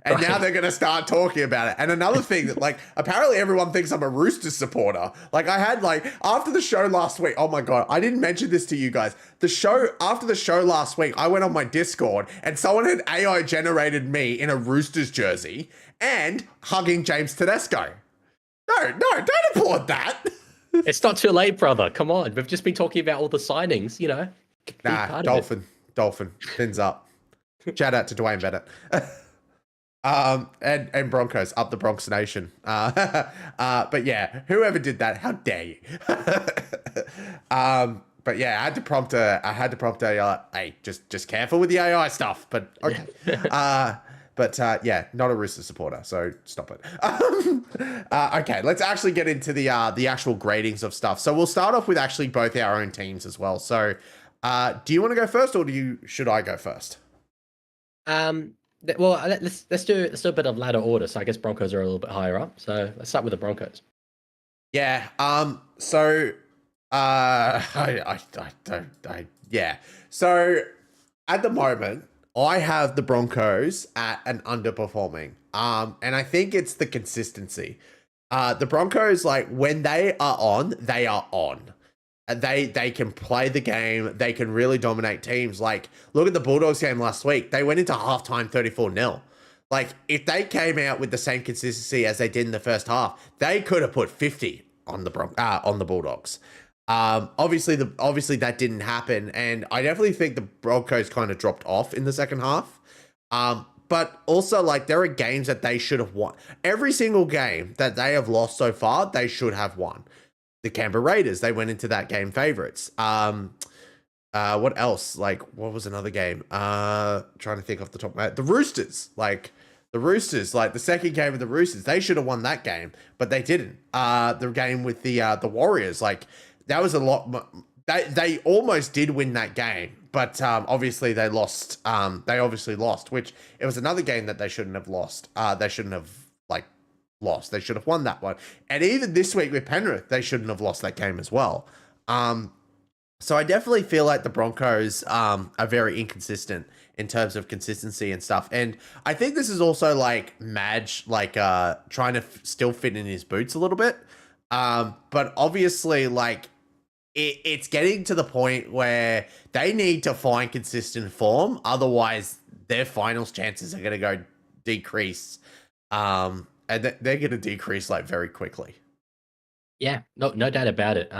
And now they're going to start talking about it. And another thing that, like, apparently everyone thinks I'm a Roosters supporter. Like, I had, like, after the show last week, oh my God, I didn't mention this to you guys. After the show last week, I went on my Discord and someone had AI generated me in a Roosters jersey and hugging James Tedesco. No, don't applaud that. It's not too late, brother. Come on. We've just been talking about all the signings, Nah, Dolphin, fins up. Shout out to Dwayne Bennett. And Broncos, up the Bronx Nation. But yeah, whoever did that, how dare you? But yeah, I had to prompt AI, hey, just careful with the AI stuff, but okay. Yeah, not a Rooster supporter, so stop it. Okay, let's actually get into the actual gradings of stuff. So we'll start off with actually both our own teams as well. So do you want to go first, or should I go first? Well, let's do a bit of ladder order. So I guess Broncos are a little bit higher up. So let's start with the Broncos. Yeah. So yeah. So at the moment, I have the Broncos at an underperforming. And I think it's the consistency. The Broncos, like when they are on, they are on. And they can play the game. They can really dominate teams. Like, look at the Bulldogs game last week. They went into halftime 34-0. Like, if they came out with the same consistency as they did in the first half, they could have put 50 on the Bulldogs. Obviously that didn't happen, and I definitely think the Broncos kind of dropped off in the second half. But also, like, there are games that they should have won. Every single game that they have lost so far, they should have won. The Canberra Raiders, they went into that game favorites. What else? Like, what was another game? Trying to think off the top of my head. The Roosters, like the second game of the Roosters, they should have won that game, but they didn't. The game with the Warriors, like, that was a lot. They almost did win that game, but obviously they lost. They obviously lost, which it was another game that they shouldn't have lost. They shouldn't have lost. They should have won that one. And even this week with Penrith, they shouldn't have lost that game as well. So I definitely feel like the Broncos are very inconsistent in terms of consistency and stuff. And I think this is also like Madge, like trying to still fit in his boots a little bit. But obviously, like, it's getting to the point where they need to find consistent form. Otherwise, their finals chances are going to go decrease. And they're going to decrease like very quickly. Yeah, no doubt about it.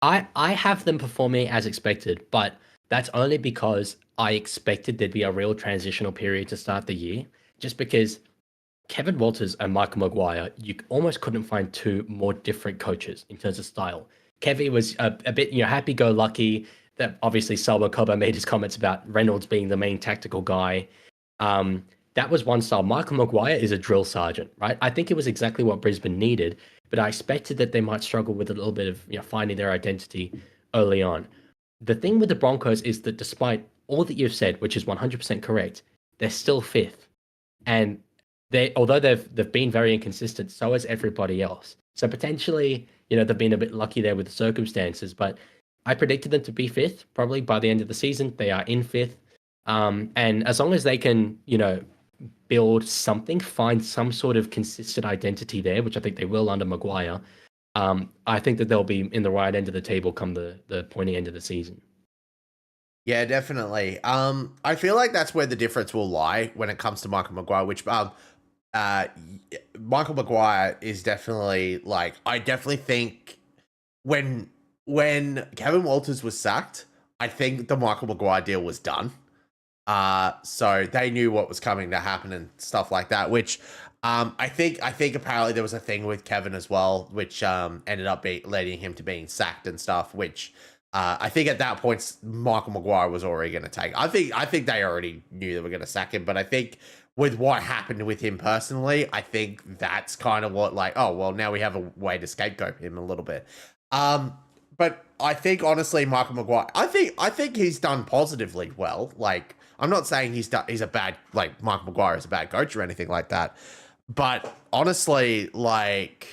I have them performing as expected, but that's only because I expected there'd be a real transitional period to start the year. Just because Kevin Walters and Michael Maguire, you almost couldn't find two more different coaches in terms of style. Kevy was a bit, happy-go-lucky. That obviously Salwa Koba made his comments about Reynolds being the main tactical guy. That was one style. Michael Maguire is a drill sergeant, right? I think it was exactly what Brisbane needed, but I expected that they might struggle with a little bit of finding their identity early on. The thing with the Broncos is that despite all that you've said, which is 100% correct, they're still fifth, and although they've been very inconsistent, so has everybody else. So potentially, they've been a bit lucky there with the circumstances. But I predicted them to be fifth, probably by the end of the season. They are in fifth, and as long as they can, build something, find some sort of consistent identity there, which I think they will under Maguire. I think that they'll be in the right end of the table come the pointy end of the season. Yeah, definitely. I feel like that's where the difference will lie when it comes to Michael Maguire, which Michael Maguire is definitely, like, I definitely think when Kevin Walters was sacked, I think the Michael Maguire deal was done. So they knew what was coming to happen and stuff like that, which I think apparently there was a thing with Kevin as well, which ended up leading him to being sacked and stuff, which I think at that point Michael Maguire was already going to take. I think they already knew they were going to sack him, but I think with what happened with him personally, I think that's kind of what, like, oh well, now we have a way to scapegoat him a little bit. But I think honestly, Michael Maguire, I think he's done positively well. Like, I'm not saying he's a bad, like, Michael Maguire is a bad coach or anything like that, but honestly, like,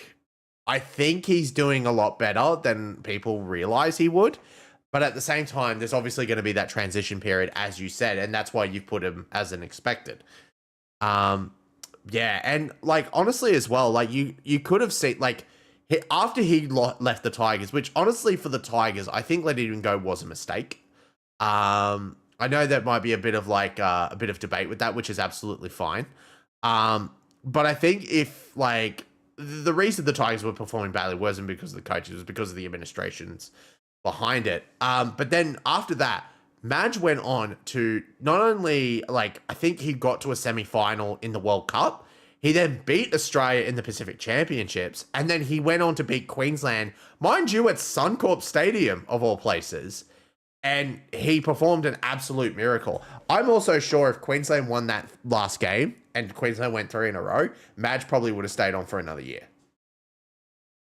I think he's doing a lot better than people realize he would. But at the same time, there's obviously going to be that transition period, as you said, and that's why you've put him as an expected. Yeah, and like honestly as well, like you could have seen, like, after he left the Tigers, which honestly for the Tigers, I think letting him go was a mistake. I know that might be a bit of a bit of debate with that, which is absolutely fine. But I think if, like, the reason the Tigers were performing badly wasn't because of the coaches, it was because of the administrations behind it. But then after that, Madge went on to not only, like, I think he got to a semi-final in the World Cup, he then beat Australia in the Pacific Championships, and then he went on to beat Queensland, mind you, at Suncorp Stadium, of all places, and he performed an absolute miracle. I'm also sure if Queensland won that last game, and Queensland went 3 in a row, Madge probably would have stayed on for another year.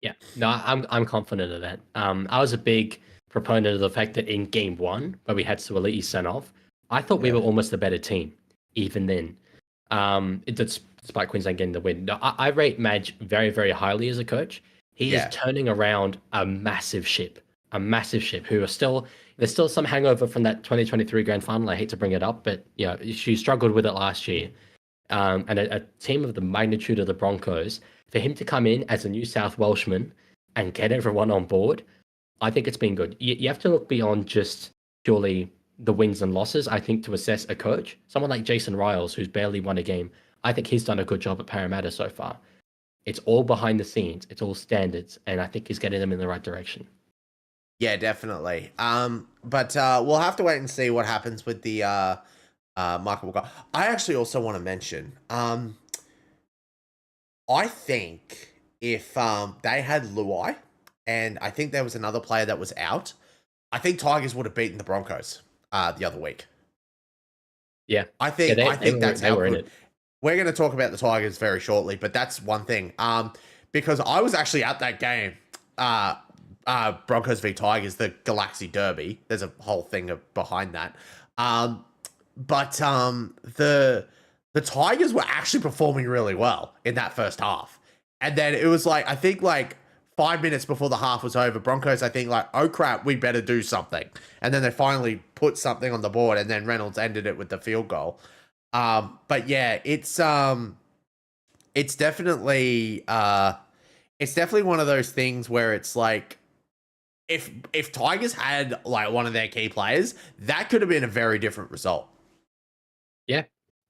Yeah, no, I'm confident of that. I was a big proponent of the fact that in game 1, where we had Suaalii sent off, I thought we were almost the better team, even then. Despite Queensland getting the win. No, I rate Madge very, very highly as a coach. He is turning around a massive ship a massive ship who are still there's still some hangover from that 2023 grand final. I hate to bring it up, but she struggled with it last year. And a team of the magnitude of the Broncos, for him to come in as a New South Welshman and get everyone on board, I think it's been good. You have to look beyond just purely the wins and losses, I think, to assess a coach. Someone like Jason Riles, who's barely won a game, I think he's done a good job at Parramatta so far. It's all behind the scenes. It's all standards. And I think he's getting them in the right direction. Yeah, definitely. But we'll have to wait and see what happens with the Michael Walker. I actually also want to mention, I think if they had Luai, and I think there was another player that was out, I think Tigers would have beaten the Broncos the other week. Yeah. I think that's how in good. it. We're going to talk about the Tigers very shortly, but that's one thing. Because I was actually at that game, Broncos v Tigers, the Galaxy Derby. There's a whole thing behind that. But the Tigers were actually performing really well in that first half. And then it was I think 5 minutes before the half was over, Broncos, I think oh crap, we better do something. And then they finally put something on the board, and then Reynolds ended it with the field goal. But yeah, it's definitely one of those things where it's if Tigers had one of their key players, that could have been a very different result.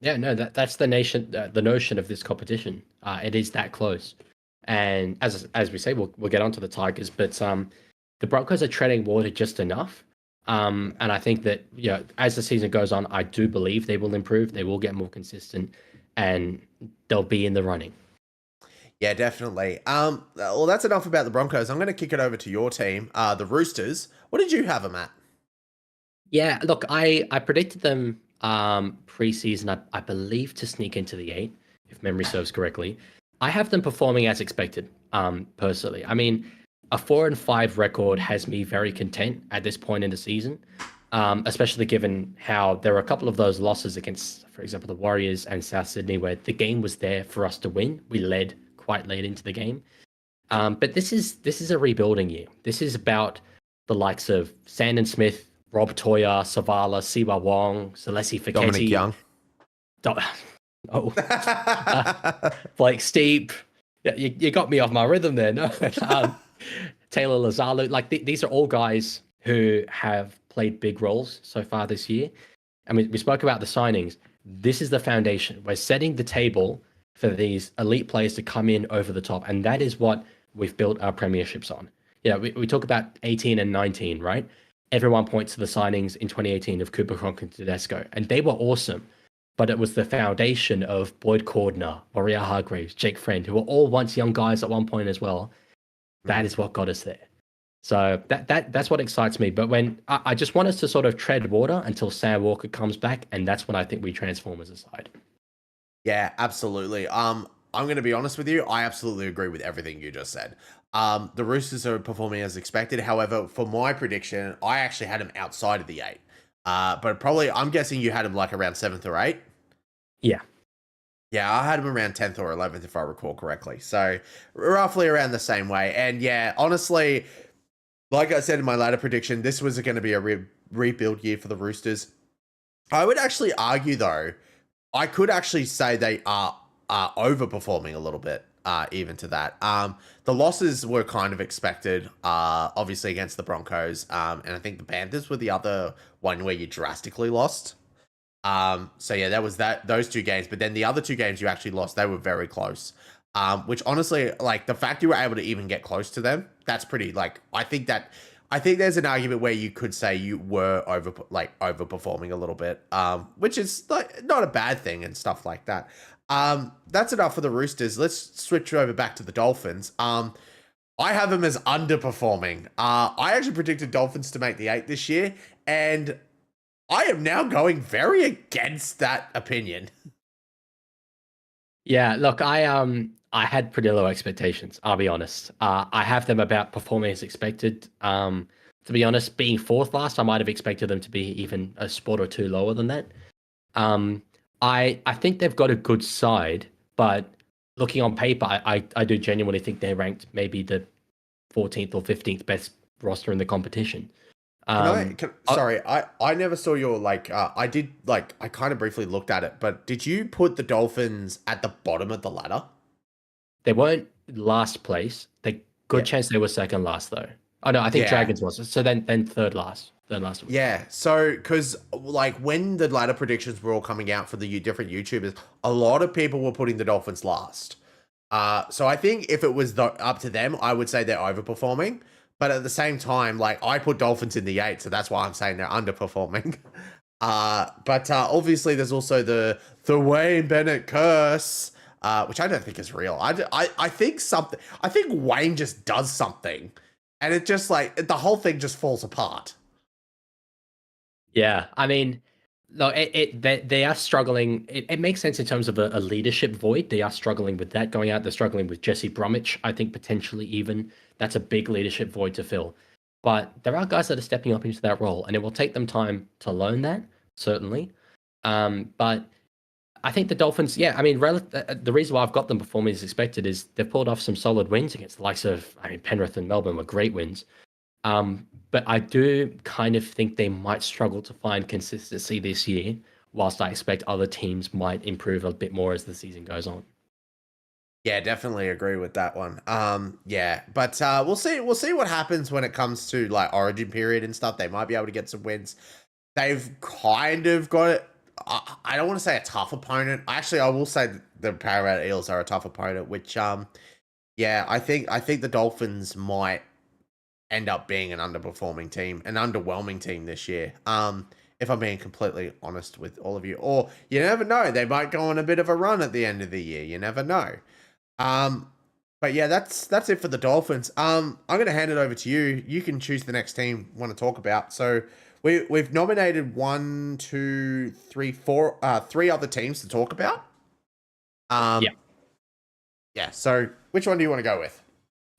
Yeah, no, that's the notion of this competition. It is that close, and as we say, we'll get onto the Tigers, but the Broncos are treading water just enough, and I think that as the season goes on, I do believe they will improve, they will get more consistent, and they'll be in the running. Yeah, definitely. Well, that's enough about the Broncos. I'm going to kick it over to your team, the Roosters. What did you have them at? Yeah, look, I predicted them preseason, I believe, to sneak into the 8, if memory serves correctly. I have them performing as expected, personally. I mean, a 4-5 record has me very content at this point in the season, especially given how there were a couple of those losses against, for example, the Warriors and South Sydney, where the game was there for us to win. We led quite late into the game. But this is a rebuilding year. This is about the likes of Sandon Smith, Rob Toya, Savala, Siwa Wong, Celesi Feketi. Dominic Young. Blake Steep. You got me off my rhythm there. No, Taylor Lazalu. These are all guys who have played big roles so far this year. I mean, we spoke about the signings. This is the foundation. We're setting the table for these elite players to come in over the top, and that is what we've built our premierships on. We talk about 18 and 19, right? Everyone points to the signings in 2018 of Cooper Cronk and Tedesco, and they were awesome. But it was the foundation of Boyd Cordner, Warrior Hargreaves, Jake Friend, who were all once young guys at one point as well. That is what got us there. So that's what excites me. But when I just want us to sort of tread water until Sam Walker comes back, and that's when I think we transform as a side. Yeah, absolutely. I'm going to be honest with you. I absolutely agree with everything you just said. The Roosters are performing as expected. However, for my prediction, I actually had them outside of the 8. But probably, I'm guessing you had them around 7th or 8th. Yeah. Yeah, I had them around 10th or 11th, if I recall correctly. So roughly around the same way. And yeah, honestly, like I said in my latter prediction, this was going to be a rebuild year for the Roosters. I would actually argue, though, I could actually say they are overperforming a little bit, even to that. The losses were kind of expected, obviously against the Broncos, and I think the Panthers were the other one where you drastically lost. So yeah, that was those 2 games, but then the other 2 games you actually lost, they were very close. Which honestly, the fact you were able to even get close to them, that's pretty, I think there's an argument where you could say you were overperforming a little bit, which is not a bad thing and stuff like that. That's enough for the Roosters. Let's switch over back to the Dolphins. I have them as underperforming. I actually predicted Dolphins to make the 8 this year, and I am now going very against that opinion. Yeah, look, I had pretty low expectations, I'll be honest. I have them about performing as expected. To be honest, being 4th last, I might have expected them to be even a spot or 2 lower than that. I think they've got a good side, but looking on paper, I do genuinely think they're ranked maybe the 14th or 15th best roster in the competition. Sorry, I never saw your I did I kind of briefly looked at it, but did you put the Dolphins at the bottom of the ladder? They weren't last place. They good Yeah. chance they were second last though. Oh no, I think Yeah. Dragons was. So then third last. Third last. Yeah. So because when the ladder predictions were all coming out for the different YouTubers, a lot of people were putting the Dolphins last. So I think if it was up to them, I would say they're overperforming. But at the same time, I put Dolphins in the 8, so that's why I'm saying they're underperforming. But obviously there's also the Wayne Bennett curse, which I don't think is real. I think Wayne just does something, and it just the whole thing just falls apart. Yeah, I mean, no, they are struggling. It makes sense in terms of a leadership void. They are struggling with that going out. They're struggling with Jesse Bromwich. I think potentially even that's a big leadership void to fill. But there are guys that are stepping up into that role, and it will take them time to learn that, certainly. But I think the Dolphins, yeah, I mean, the reason why I've got them performing as expected is they've pulled off some solid wins against the likes of, Penrith and Melbourne were great wins. But I do kind of think they might struggle to find consistency this year, whilst I expect other teams might improve a bit more as the season goes on. Yeah, definitely agree with that one. Yeah, but we'll see. We'll see what happens when it comes to Origin period and stuff. They might be able to get some wins. They've kind of got it. I don't want to say a tough opponent. Actually, I will say the Parramatta Eels are a tough opponent. Which, yeah, I think the Dolphins might end up being an underperforming team, an underwhelming team this year. If I'm being completely honest with all of you, or you never know, they might go on a bit of a run at the end of the year. You never know. But yeah, that's it for the Dolphins. I'm gonna hand it over to you. You can choose the next team you want to talk about. So we've nominated 1, 2, 3, 4, 3 other teams to talk about. Yeah. So which one do you want to go with?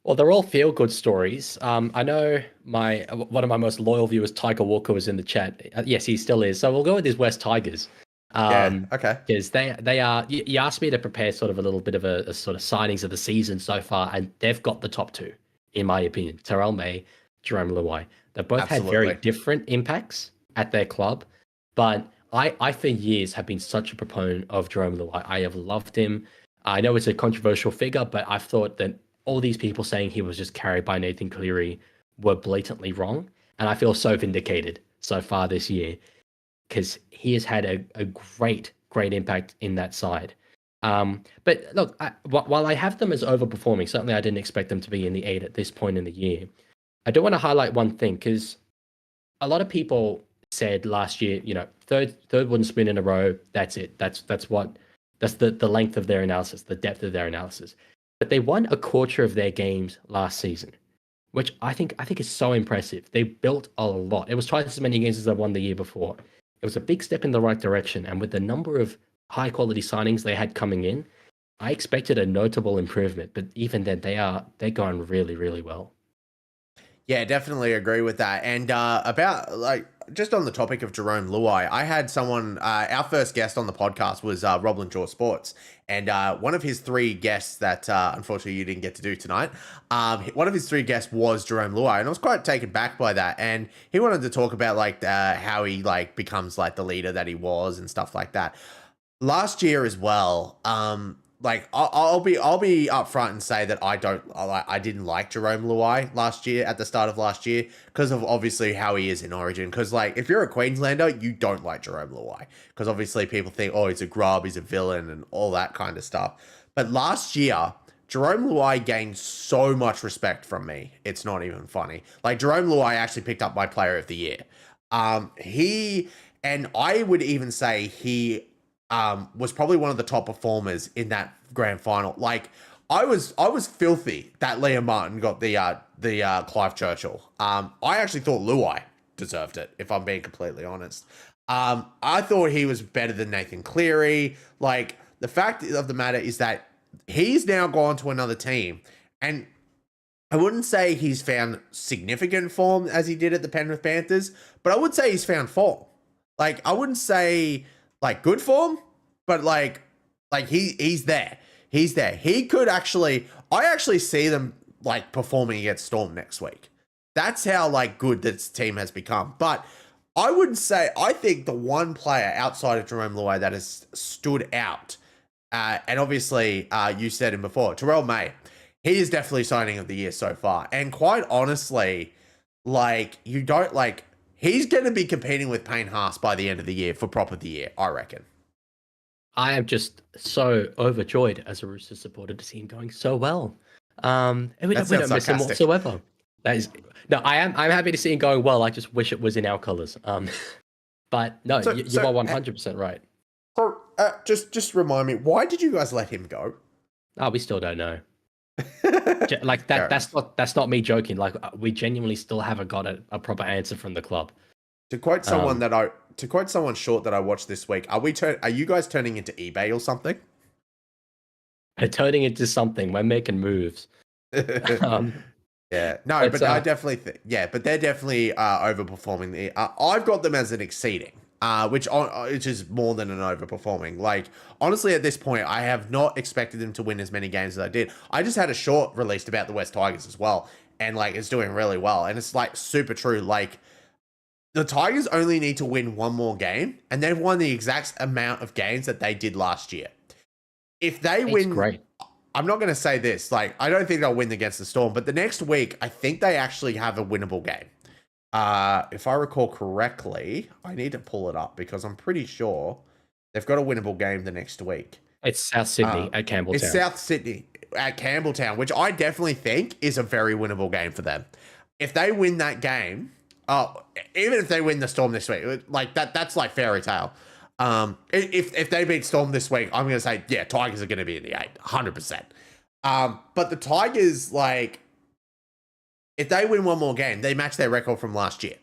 Well, they're all feel-good stories. I know one of my most loyal viewers, Tiger Walker, was in the chat. Yes, he still is. So we'll go with his West Tigers. Yeah, okay. Because they are. You asked me to prepare sort of a little bit of a sort of signings of the season so far, and they've got the top 2, in my opinion. Terrell May, Jerome Luai. They both had very different impacts at their club, but I for years have been such a proponent of Jerome Luai. I have loved him. I know it's a controversial figure, but I've thought that all these people saying he was just carried by Nathan Cleary were blatantly wrong. And I feel so vindicated so far this year because he has had a great impact in that side. But look, while I have them as overperforming, certainly I didn't expect them to be in the 8 at this point in the year. I do want to highlight one thing because a lot of people said last year, third wooden spoon in a row, that's it. That's the length of their analysis, the depth of their analysis. But they won a quarter of their games last season, which I think is so impressive. They built a lot. It was twice as many games as they won the year before. It was a big step in the right direction. And with the number of high quality signings they had coming in, I expected a notable improvement. But even then, they're going really, really well. Yeah, definitely agree with that. And about just on the topic of Jerome Luai, I had someone, our first guest on the podcast was Roblin Jaw Sports. And one of his 3 guests that unfortunately you didn't get to do tonight, one of his 3 guests was Jerome Luai. And I was quite taken back by that. And he wanted to talk about how he becomes the leader that he was and stuff like that. Last year as well, I'll be upfront and say that I didn't like Jerome Luai last year at the start of last year because of obviously how he is in Origin. Because if you're a Queenslander, you don't like Jerome Luai because obviously people think, oh, he's a grub, he's a villain, and all that kind of stuff. But last year, Jerome Luai gained so much respect from me. It's not even funny. Jerome Luai actually picked up my Player of the Year. And I would even say he was probably one of the top performers in that grand final. I was filthy that Liam Martin got the Clive Churchill. I actually thought Luai deserved it, if I'm being completely honest. I thought he was better than Nathan Cleary. The fact of the matter is that he's now gone to another team, and I wouldn't say he's found significant form as he did at the Penrith Panthers, but I would say he's found form. I wouldn't say good form, but he's there. He's there. He could actually, I actually see them performing against Storm next week. That's how like good this team has become. But I would say I think the one player outside of Jerome Luai that has stood out, and obviously you said him before, Terrell May. He is definitely signing of the year so far. And quite honestly, like you don't like he's going to be competing with Payne Haas by the end of the year for prop of the year, I reckon. I am just so overjoyed as a Roosters supporter to see him going so well. And we don't miss him whatsoever. That is I'm happy to see him going well. I just wish it was in our colours. But no, you are 100% right. So just remind me, why did you guys let him go? Oh, we still don't know. Like that's not me joking. Like we genuinely still haven't got a proper answer from the club. To quote someone short that I watched this week, are you guys turning into eBay or something? Turning into something. We're making moves. Yeah, no, but I definitely think, but they're definitely overperforming. I've got them as an exceeding, which is more than an overperforming. Like, honestly, at this point, I have not expected them to win as many games as I did. I just had a short released about the West Tigers as well, and like it's doing really well, and it's like super true. Like, the Tigers only need to win one more game, and they've won the exact amount of games that they did last year. If they win, great. I'm not going to say this. Like, I don't think they'll win against the Storm, but the next week, I think they actually have a winnable game. If I recall correctly, I need to pull it up because I'm pretty sure they've got a winnable game the next week. It's South Sydney at Campbelltown. It's South Sydney at Campbelltown, which I definitely think is a very winnable game for them. If they win that game, even if they win the Storm this week, like that's like fairy tale. If they beat Storm this week, I'm going to say, yeah, Tigers are going to be in the 8, 100%. But the Tigers, like, if they win one more game, they match their record from last year.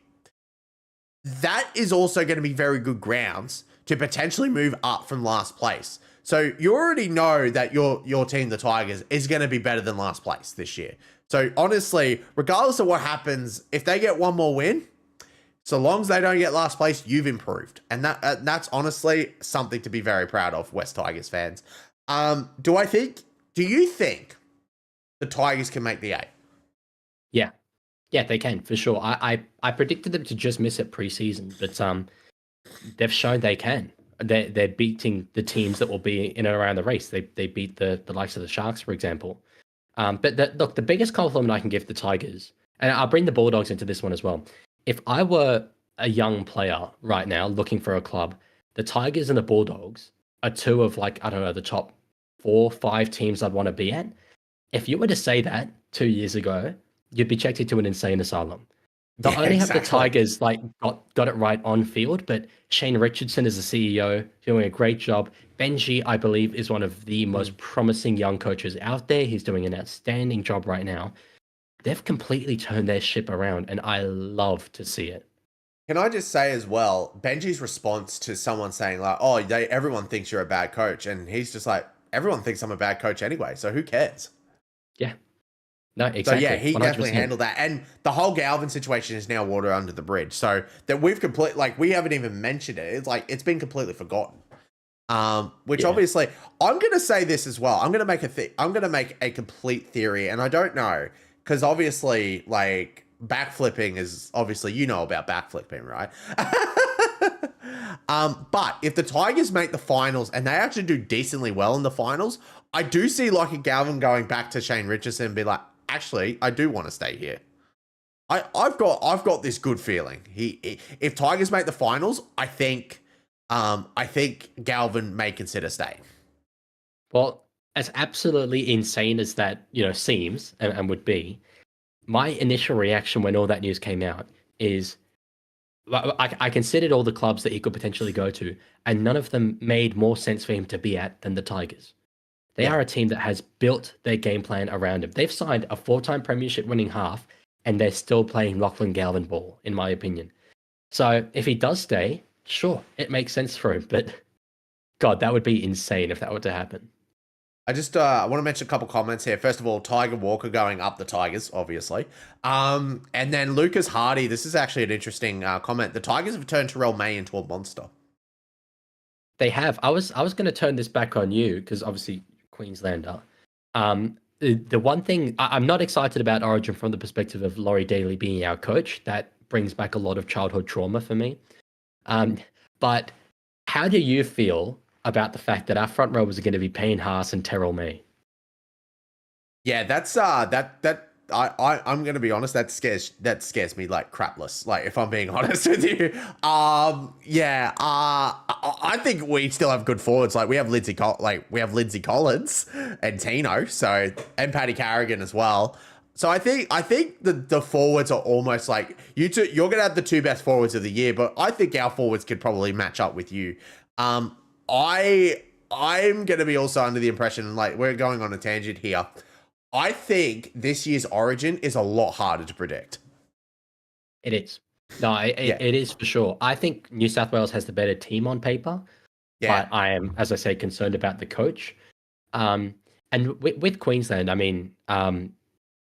That is also going to be very good grounds to potentially move up from last place. So you already know that your team, the Tigers, is going to be better than last place this year. So honestly, regardless of what happens, if they get one more win, so long as they don't get last place, you've improved. And that's honestly something to be very proud of, West Tigers fans. Do you think the Tigers can make the 8? Yeah. Yeah, they can, for sure. I predicted them to just miss it preseason, but they've shown they can. They're beating the teams that will be in and around the race. They beat the likes of the Sharks, for example. But look, the biggest compliment I can give the Tigers, and I'll bring the Bulldogs into this one as well. If I were a young player right now looking for a club, the Tigers and the Bulldogs are two of, like, I don't know, the top 4 or 5 teams I'd want to be at. If you were to say that 2 years ago, you'd be checked into an insane asylum. Not only have the Tigers like got it right on field, but Shane Richardson is the CEO, doing a great job. Benji, I believe, is one of the most promising young coaches out there. He's doing an outstanding job right now. They've completely turned their ship around, and I love to see it. Can I just say as well, Benji's response to someone saying like, "Oh, everyone thinks you're a bad coach," and he's just like, "Everyone thinks I'm a bad coach anyway, so who cares?" Yeah. No, exactly. So yeah, he 100%. definitely handled that, and the whole Galvin situation is now water under the bridge. So that we haven't even mentioned it. It's like it's been completely forgotten. Which obviously, I'm gonna say this as well. I'm gonna make a complete theory, and I don't know because obviously, like backflipping is obviously about backflipping, right? But if the Tigers make the finals and they actually do decently well in the finals, I do see Lockie Galvin going back to Shane Richardson and be like, actually, I do want to stay here. I've got this good feeling. If Tigers make the finals, I think Galvin may consider staying. Well, as absolutely insane as that seems and would be, my initial reaction when all that news came out is I considered all the clubs that he could potentially go to, and none of them made more sense for him to be at than the Tigers. They are a team that has built their game plan around him. They've signed a 4-time premiership winning half, and they're still playing Lachlan Galvin ball, in my opinion. So if he does stay, sure, it makes sense for him. But God, that would be insane if that were to happen. I just I want to mention a couple comments here. First of all, Tiger Walker going up the Tigers, obviously. And then Lucas Hardy, this is actually an interesting comment. The Tigers have turned Terrell May into a monster. They have. I was going to turn this back on you because obviously Queenslander. The one thing I'm not excited about Origin from the perspective of Laurie Daly being our coach. That brings back a lot of childhood trauma for me. Um, but how do you feel about the fact that our front rowers are going to be Payne Haas and Terrell May? Yeah, that's I'm gonna be honest, that scares me like crapless. Like if I'm being honest with you. Yeah, I think we still have good forwards. Like we have Lindsay Collins and Tino, so and Paddy Carrigan as well. So I think the forwards are almost like you two. You're gonna have the two best forwards of the year, but I think our forwards could probably match up with you. Um, I'm gonna be also under the impression, like we're going on a tangent here. I think this year's Origin is a lot harder to predict. It is. No, Yeah, it is for sure. I think New South Wales has the better team on paper, yeah, but I am, as I say, concerned about the coach. Um, and with Queensland, I mean,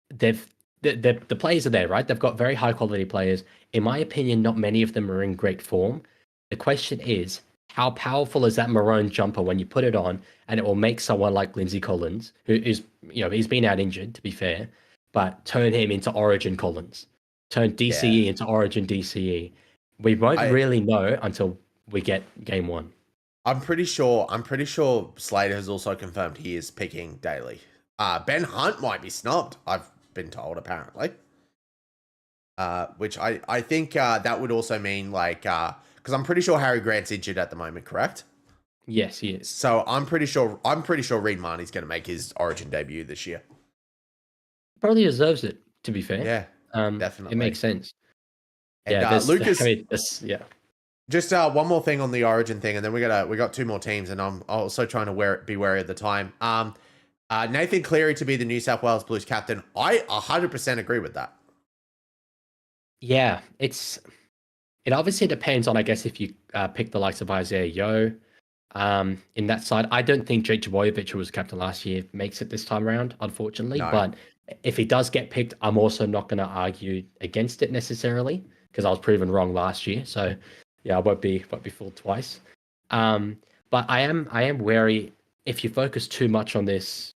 they've the players are there, right? They've got very high quality players. In my opinion, not many of them are in great form. The question is, how powerful is that maroon jumper when you put it on, and it will make someone like Lindsay Collins, who is, he's been out injured, to be fair, but turn him into Origin Collins, turn yeah. DCE into Origin DCE. We won't I really know until we get game one. I'm pretty sure. Slater has also confirmed he is picking Daly. Ben Hunt might be snubbed. I've been told apparently. Which I think that would also mean like because I'm pretty sure Harry Grant's injured at the moment, correct? Yes, he is. So I'm pretty sure Reed Marnie's going to make his Origin debut this year. Probably deserves it, to be fair. Yeah, It definitely. makes sense. And Yeah, there's, I Lucas, mean, this, yeah. just one more thing on the Origin thing, and then we got two more teams, and I'm also trying to be wary of the time. Nathan Cleary to be the New South Wales Blues captain. I 100% agree with that. Yeah, it obviously depends on, I guess, if you pick the likes of Isaiah Yeo in that side. I don't think Jake Jabojevic, who was captain last year, makes it this time around, unfortunately. No. But if he does get picked, I'm also not going to argue against it necessarily because I was proven wrong last year. So yeah, I won't be fooled twice. But I am wary if you focus too much on this.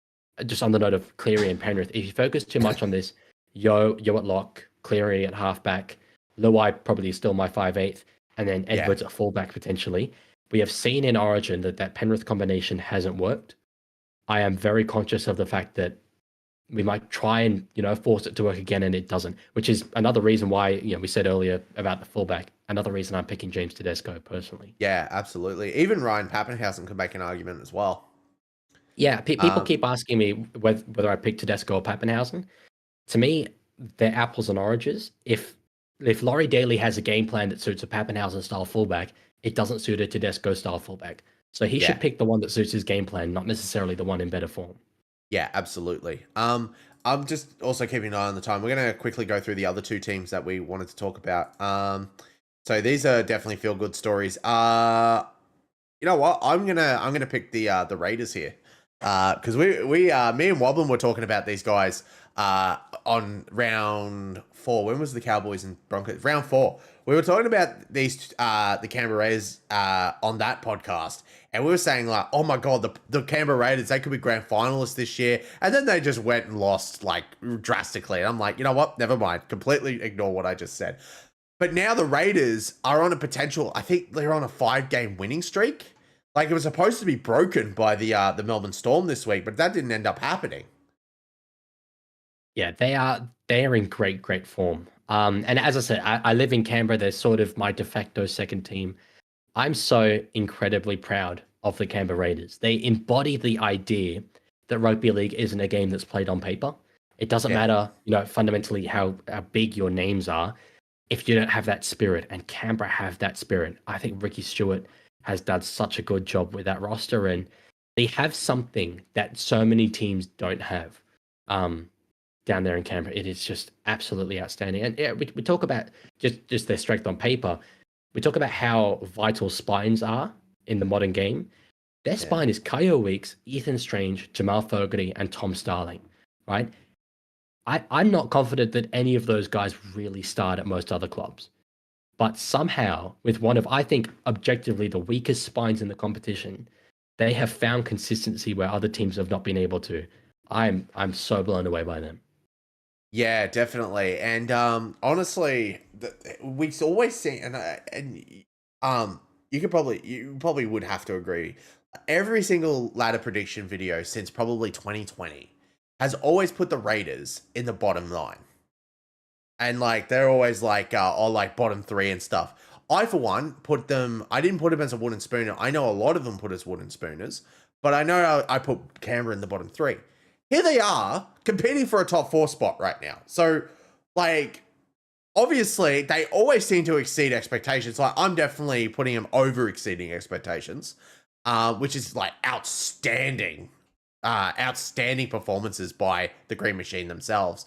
Just on the note of Cleary and Penrith, if you focus too much on this, Yo at lock, Cleary at halfback, Luai probably is still my 5/8, and then Yeah. Edwards at fullback potentially. We have seen in Origin that Penrith combination hasn't worked. I am very conscious of the fact that we might try and force it to work again, and it doesn't. Which is another reason why we said earlier about the fullback. Another reason I'm picking James Tedesco personally. Yeah, absolutely. Even Ryan Pappenhausen could make an argument as well. Yeah, people Um, keep asking me whether I pick Tedesco or Pappenhausen. To me, they're apples and oranges. If Laurie Daly has a game plan that suits a Pappenhausen style fullback, it doesn't suit a Tedesco style fullback. So he yeah, should pick the one that suits his game plan, not necessarily the one in better form. yeah, absolutely. I'm just also keeping an eye on the time. We're gonna quickly go through the other two teams that we wanted to talk about. So these are definitely feel good stories. You know what? I'm gonna pick the Raiders here. Because me and Wobbin were talking about these guys on round 4. When was the Cowboys and Broncos? Round 4. We were talking about these the Canberra Raiders on that podcast, and we were saying like, oh my god, the Canberra Raiders, they could be grand finalists this year, and then they just went and lost like drastically. And I'm like, you know what? Never mind. Completely ignore what I just said. But now the Raiders are on a potential. I think they're on a 5-game winning streak. Like it was supposed to be broken by the Melbourne Storm this week, but that didn't end up happening. Yeah, they are in great form. And as I said, I live in Canberra. They're sort of my de facto second team. I'm so incredibly proud of the Canberra Raiders. They embody the idea that rugby league isn't a game that's played on paper. It doesn't Yeah, matter, fundamentally how big your names are if you don't have that spirit. And Canberra have that spirit. I think Ricky Stewart has done such a good job with that roster, and they have something that so many teams don't have. Down there in Canberra, it is just absolutely outstanding. And yeah, we talk about just their strength on paper. We talk about how vital spines are in the modern game. Their yeah, spine is Kyo Weeks, Ethan Strange, Jamal Fogarty, and Tom Starling, right? I'm not confident that any of those guys really start at most other clubs. But somehow, with one of, I think, objectively the weakest spines in the competition, they have found consistency where other teams have not been able to. I'm so blown away by them. Yeah, definitely. And honestly, we always see, um, you probably would have to agree. Every single ladder prediction video since probably 2020 has always put the Raiders in the bottom line, and like they're always like like bottom three and stuff. I for one put them. I didn't put them as a wooden spooner. I know a lot of them put as wooden spooners, but I know I put Canberra in the bottom three. Here they are competing for a top four spot right now. So, like, obviously, they always seem to exceed expectations. Like, I'm definitely putting them over exceeding expectations, which is like outstanding performances by the Green Machine themselves.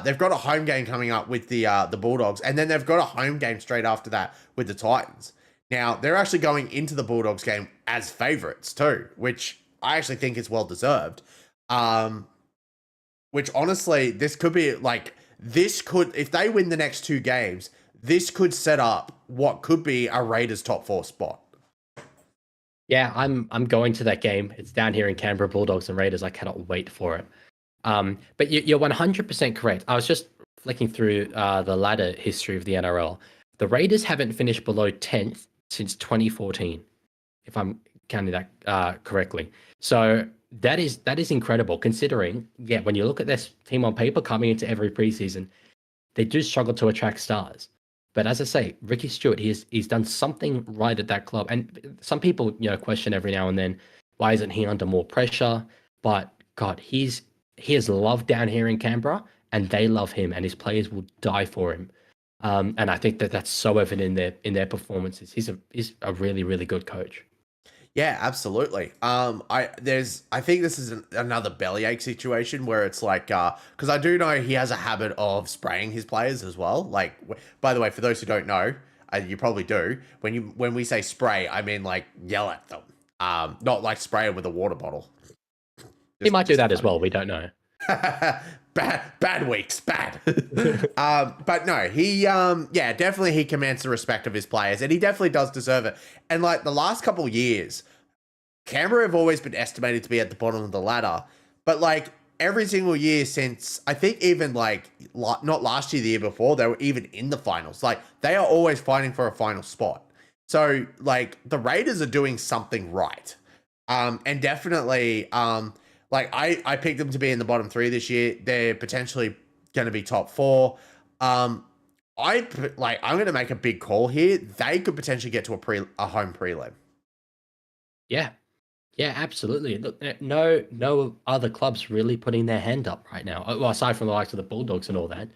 They've got a home game coming up with the Bulldogs, and then they've got a home game straight after that with the Titans. Now, they're actually going into the Bulldogs game as favorites too, which I actually think is well deserved. Which honestly, this could be like, if they win the next two games, this could set up what could be a Raiders top four spot. Yeah, I'm going to that game. It's down here in Canberra, Bulldogs and Raiders. I cannot wait for it. But you're 100% correct. I was just flicking through the ladder history of the NRL. The Raiders haven't finished below 10th since 2014, if I'm counting that correctly. So that is incredible, considering, yeah, when you look at this team on paper coming into every preseason, they do struggle to attract stars. But as I say, Ricky Stewart, he's done something right at that club. And some people, question every now and then, why isn't he under more pressure? But God, he is loved down here in Canberra, and they love him, and his players will die for him. And I think that's so evident in their performances. He's a really, really good coach. Yeah, absolutely. I think this is another bellyache situation where it's like, because I do know he has a habit of spraying his players as well. Like, by the way, for those who don't know, you probably do. When we say spray, I mean like yell at them. Not like spray them with a water bottle. He might do that as well. We don't know. bad weeks, bad. But no, he definitely he commands the respect of his players, and he definitely does deserve it. And like the last couple of years, Canberra have always been estimated to be at the bottom of the ladder, but like every single year since, I think even like not last year, the year before, they were even in the finals. Like they are always fighting for a final spot. So like the Raiders are doing something right. And definitely, like I picked them to be in the bottom three this year. They're potentially going to be top four. I'm going to make a big call here. They could potentially get to a home prelim. Yeah. Yeah, absolutely. Look, no other clubs really putting their hand up right now. Well, aside from the likes of the Bulldogs and all that,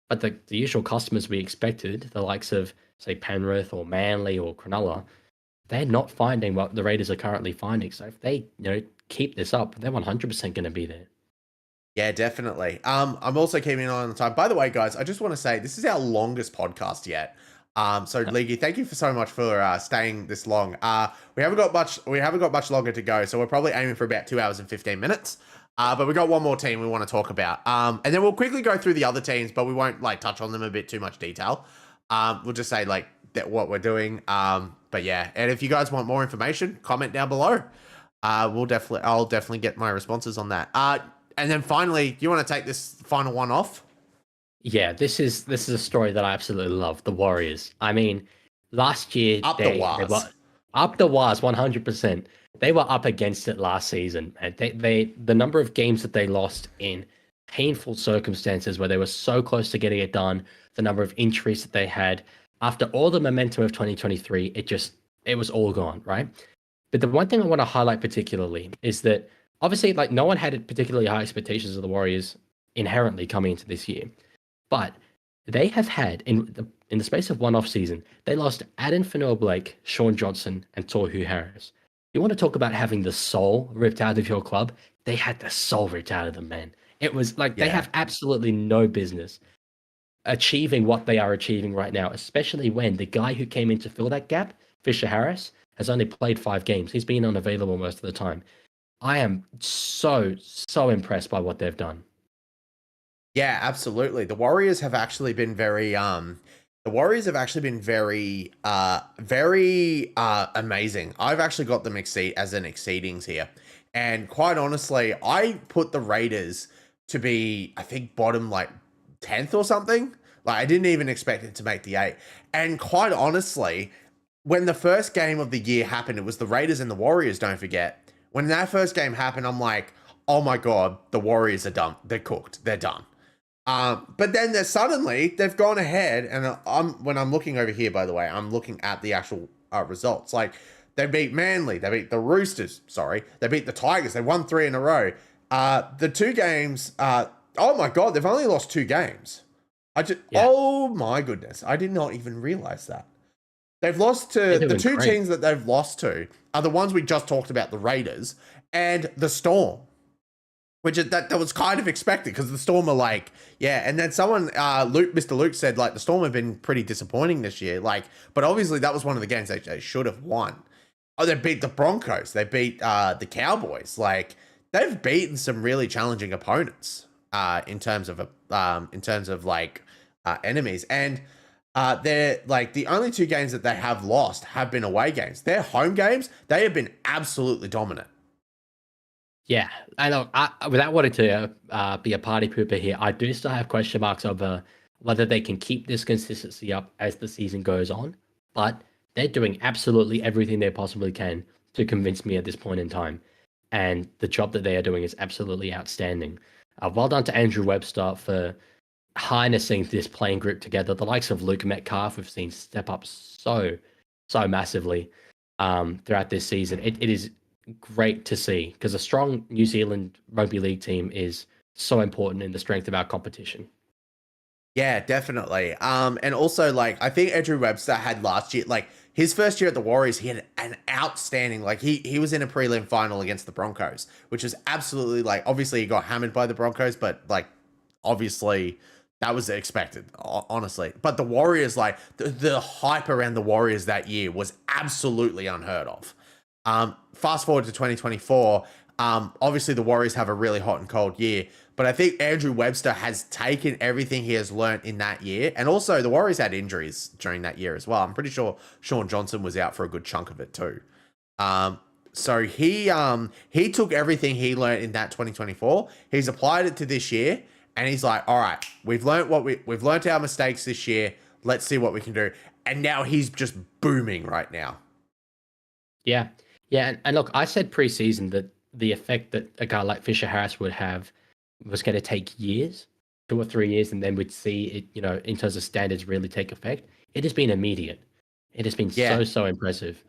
but the usual customers we expected, the likes of say Penrith or Manly or Cronulla, they're not finding what the Raiders are currently finding. So if they keep this up, they're 100% going to be there. Yeah, definitely. I'm also keeping an eye on the time. By the way, guys, I just want to say this is our longest podcast yet. So Leagy, thank you so much for staying this long. We haven't got much longer to go, so we're probably aiming for about 2 hours and 15 minutes. But we got one more team we want to talk about. And then we'll quickly go through the other teams, but we won't like touch on them a bit too much detail. We'll just say like what we're doing. But yeah, and if you guys want more information, comment down below. I'll definitely get my responses on that. And then finally, you want to take this final one off? Yeah, this is a story that I absolutely love. The Warriors. I mean, last year they were up the wires 100%. They were up against it last season, and the number of games that they lost in painful circumstances where they were so close to getting it done, the number of injuries that they had after all the momentum of 2023, it was all gone, right? But the one thing I want to highlight particularly is that obviously, like, no one had particularly high expectations of the Warriors inherently coming into this year. But they have had, in the space of one off season, they lost Adam Fanua-Blake, Sean Johnson, and Tohu Harris. You want to talk about having the soul ripped out of your club? They had the soul ripped out of them, man. It was like they have absolutely no business achieving what they are achieving right now, especially when the guy who came in to fill that gap, Fisher Harris, has only played 5 games. He's been unavailable most of the time. I am so impressed by what they've done. Yeah, absolutely. The Warriors have actually been very The Warriors have actually been very amazing. I've actually got them as an exceedings here. And quite honestly, I put the Raiders to be, I think, bottom like 10th or something. Like, I didn't even expect it to make the 8. And quite honestly, when the first game of the year happened, it was the Raiders and the Warriors, don't forget. When that first game happened, I'm like, oh my God, the Warriors are done. They're cooked. They're done. But then suddenly they've gone ahead, and when I'm looking over here, by the way, I'm looking at the actual results. Like, they beat Manly, they beat the Roosters. Sorry, they beat the Tigers. They won 3 in a row. The 2 games. Oh my God, they've only lost 2 games. Oh my goodness, I did not even realize that. They've lost to the 2 teams that they've lost to are the ones we just talked about, the Raiders and the Storm. Which that was kind of expected, because the Storm are like, yeah. And then someone, Mr. Luke said, like, the Storm have been pretty disappointing this year. Like, but obviously that was one of the games they should have won. Oh, they beat the Broncos. They beat the Cowboys. Like, they've beaten some really challenging opponents in terms of enemies. And they're like, the only 2 games that they have lost have been away games. Their home games, they have been absolutely dominant. Yeah, I know. Without wanting to be a party pooper here, I do still have question marks over whether they can keep this consistency up as the season goes on. But they're doing absolutely everything they possibly can to convince me at this point in time. And the job that they are doing is absolutely outstanding. Well done to Andrew Webster for harnessing this playing group together. The likes of Luke Metcalf, we've seen step up so massively throughout this season. It is great to see, because a strong New Zealand rugby league team is so important in the strength of our competition. Yeah, definitely. And also, like, I think Andrew Webster had last year, like, his first year at the Warriors, he had an outstanding, like, he was in a prelim final against the Broncos, which is absolutely, like, obviously he got hammered by the Broncos, but, like, obviously that was expected, honestly. But the Warriors, like, the hype around the Warriors that year was absolutely unheard of. Fast forward to 2024, obviously the Warriors have a really hot and cold year, but I think Andrew Webster has taken everything he has learned in that year. And also the Warriors had injuries during that year as well. I'm pretty sure Sean Johnson was out for a good chunk of it too. So he took everything he learned in that 2024, he's applied it to this year, and he's like, all right, we've learned our mistakes this year. Let's see what we can do. And now he's just booming right now. Yeah. Yeah, and look, I said preseason that the effect that a guy like Fisher Harris would have was going to take years, 2 or 3 years, and then we'd see it, in terms of standards, really take effect. It has been immediate. It has been so impressive.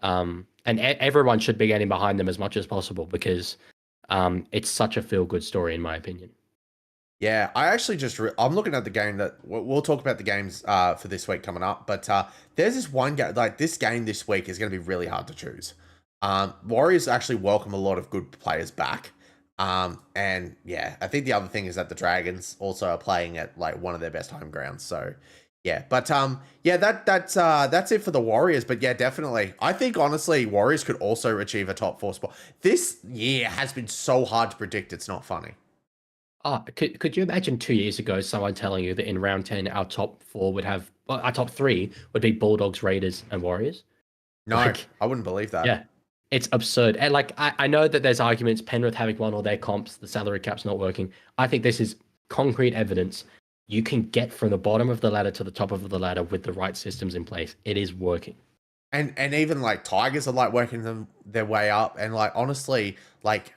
And everyone should be getting behind them as much as possible, because it's such a feel-good story, in my opinion. Yeah, I actually I'm looking at the game that we'll talk about the games for this week coming up, but there's this one game, like, this game this week is going to be really hard to choose. Warriors actually welcome a lot of good players back. And yeah, I think the other thing is that the Dragons also are playing at, like, one of their best home grounds. So yeah, but yeah, that's it for the Warriors. But yeah, definitely, I think honestly, Warriors could also achieve a top 4 spot. This year has been so hard to predict, it's not funny. Oh, could you imagine 2 years ago someone telling you that in round 10 our top 4 would have, well, our top 3 would be Bulldogs, Raiders, and Warriors? No, I wouldn't believe that. Yeah, it's absurd. And, like, I know that there's arguments, Penrith having won all their comps, the salary cap's not working. I think this is concrete evidence. You can get from the bottom of the ladder to the top of the ladder with the right systems in place. It is working. And even, like, Tigers are, like, working their way up. And, like, honestly, like,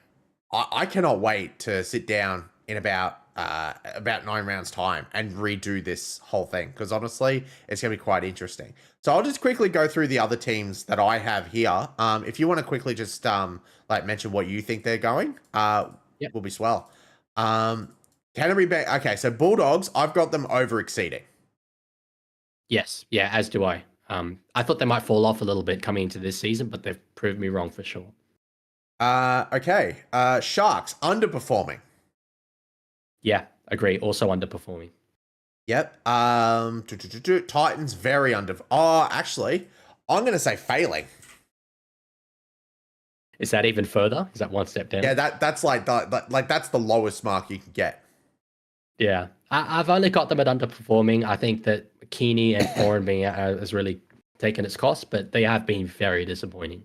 I cannot wait to sit down in about 9 rounds time and redo this whole thing, because honestly it's gonna be quite interesting. So I'll just quickly go through the other teams that I have here. If you want to quickly just like, mention what you think they're going, will be swell. Canterbury Bay. Okay, so Bulldogs, I've got them over exceeding. Yes, yeah, as do I. I thought they might fall off a little bit coming into this season, but they've proved me wrong for sure. Okay, Sharks underperforming. Yeah, agree. Also underperforming. Yep. Titans very under. Oh, actually, I'm going to say failing. Is that even further? Is that one step down? Yeah, that's like that's the lowest mark you can get. Yeah, I've only got them at underperforming. I think that Keeney and Foran being out has really taken its cost, but they have been very disappointing.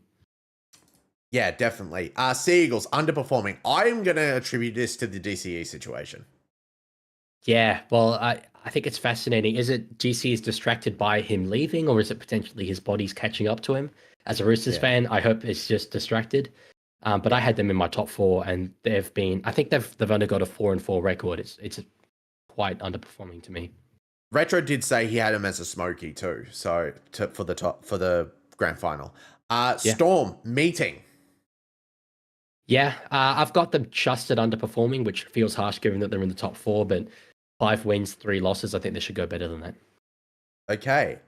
Yeah, definitely. Sea Eagles underperforming. I'm going to attribute this to the DCE situation. Yeah, well, I think it's fascinating. Is it GC is distracted by him leaving, or is it potentially his body's catching up to him? As a Roosters fan, I hope it's just distracted. But I had them in my top 4, and I think they've only got a 4-4 record. It's quite underperforming to me. Retro did say he had him as a smoky too, so for the grand final. Storm meeting. Yeah, I've got them just at underperforming, which feels harsh given that they're in the top 4, but 5 wins, 3 losses. I think they should go better than that. Okay.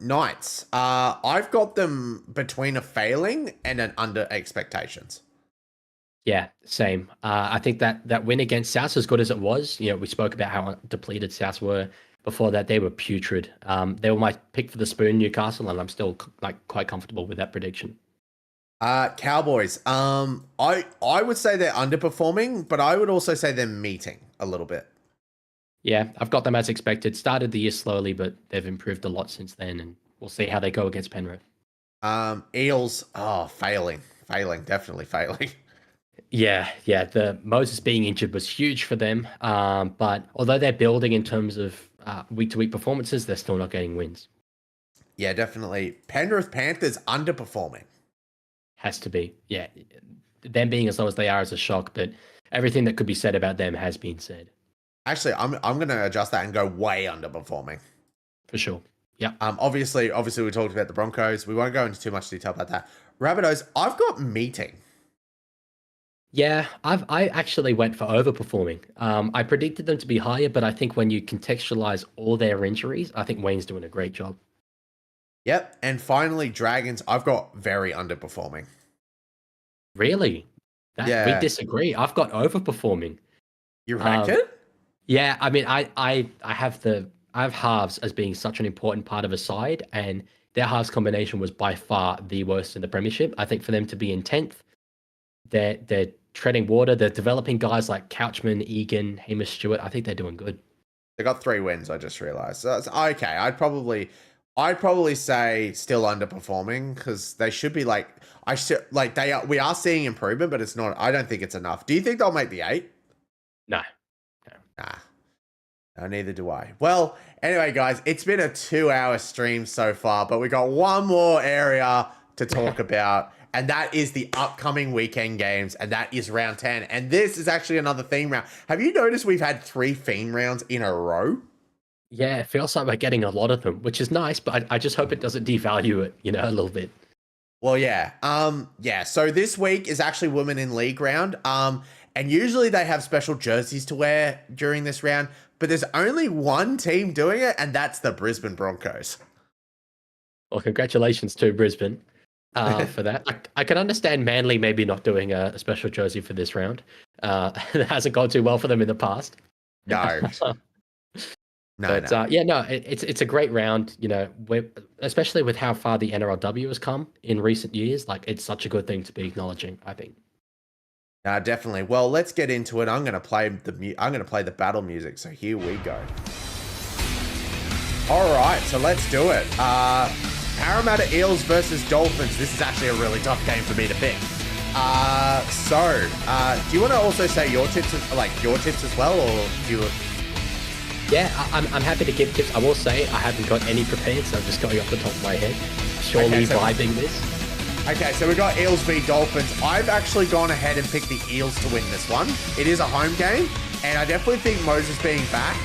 Knights. I've got them between a failing and an under expectations. Yeah, same. I think that win against South, as good as it was, we spoke about how depleted South were. Before that, they were putrid. They were my pick for the spoon, Newcastle, and I'm still quite comfortable with that prediction. Cowboys. I would say they're underperforming, but I would also say they're meeting a little bit. Yeah, I've got them as expected. Started the year slowly, but they've improved a lot since then, and we'll see how they go against Penrith. Eels. Oh, failing, definitely failing. Yeah. The Moses being injured was huge for them. But although they're building in terms of week-to-week performances, they're still not getting wins. Yeah, definitely. Penrith Panthers underperforming. Has to be. Yeah, them being as low as they are is a shock, but everything that could be said about them has been said. Actually, I'm going to adjust that and go way underperforming. For sure. Yeah. Obviously, we talked about the Broncos. We won't go into too much detail about that. Rabbitohs, I've got meeting. Yeah, I actually went for overperforming. I predicted them to be higher, but I think when you contextualize all their injuries, I think Wayne's doing a great job. Yep. And finally, Dragons, I've got very underperforming. Really? We disagree. I've got overperforming. You ranked it? Yeah, I mean, I have halves as being such an important part of a side, and their halves combination was by far the worst in the Premiership. I think for them to be in 10th, they're treading water. They're developing guys like Couchman, Egan, Hamish Stewart. I think they're doing good. They got 3 wins. I just realized. So okay. I'd probably say still underperforming because they should be we are seeing improvement, but it's not. I don't think it's enough. Do you think they'll make the 8? No. No, neither do I. Well, anyway, guys, it's been a 2-hour stream so far, but we got one more area to talk about, and that is the upcoming weekend games, and that is round 10. And this is actually another theme round. Have you noticed we've had 3 theme rounds in a row? Yeah, it feels like we're getting a lot of them, which is nice, but I just hope it doesn't devalue it, a little bit. Well, yeah. So this week is actually Women in League round. And usually they have special jerseys to wear during this round, but there's only one team doing it, and that's the Brisbane Broncos. Well, congratulations to Brisbane for that. I can understand Manly maybe not doing a special jersey for this round. It hasn't gone too well for them in the past. No. It's a great round, especially with how far the NRLW has come in recent years. It's such a good thing to be acknowledging, I think. Definitely. Well, let's get into it. I'm going to play the battle music. So here we go. All right, so let's do it. Parramatta Eels versus Dolphins. This is actually a really tough game for me to pick. Do you want to also say your tips as well, or do you? Yeah, I'm happy to give tips. I will say I haven't got any prepared, so I'm just going off the top of my head. Vibing this. Okay, so we got Eels v Dolphins. I've actually gone ahead and picked the Eels to win this one. It is a home game, and I definitely think Moses being back,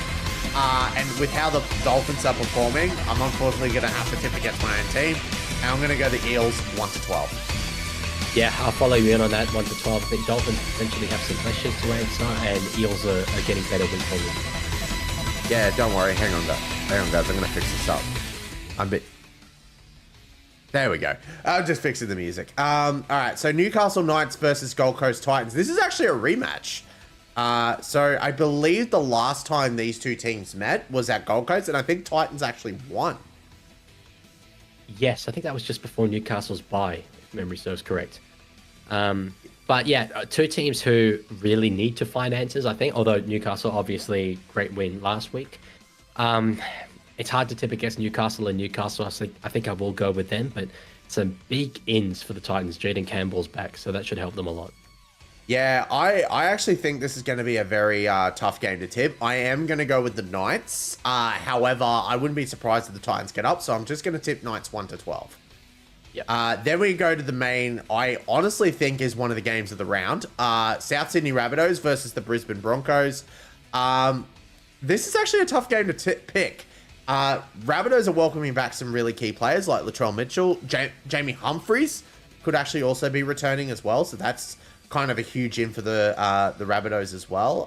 and with how the Dolphins are performing, I'm unfortunately going to have to tip against my own team, and I'm going to go the Eels 1-12. Yeah, I'll follow you in on that 1-12. I think Dolphins potentially have some questions to answer, and Eels are getting better week on week. Yeah, don't worry. Hang on, guys. I'm going to fix this up. There we go. I'm just fixing the music. All right, so Newcastle Knights versus Gold Coast Titans. This is actually a rematch. So I believe the last time these two teams met was at Gold Coast, and I think Titans actually won. Yes, I think that was just before Newcastle's bye, if memory serves correct. But yeah, two teams who really need to find answers, I think, although Newcastle, obviously, great win last week. Um, it's hard to tip against Newcastle, and Newcastle, I think I will go with them, but some big ins for the Titans. Jaden Campbell's back, so that should help them a lot. Yeah, I actually think this is going to be a very tough game to tip. I am going to go with the Knights. However, I wouldn't be surprised if the Titans get up, so I'm just going to tip Knights 1-12. Yeah. Then we go to the main, I honestly think is one of the games of the round. South Sydney Rabbitohs versus the Brisbane Broncos. This is actually a tough game to pick. Rabbitohs are welcoming back some really key players like Latrell Mitchell. Jamie Humphries could actually also be returning as well, so that's kind of a huge in for the Rabbitohs as well.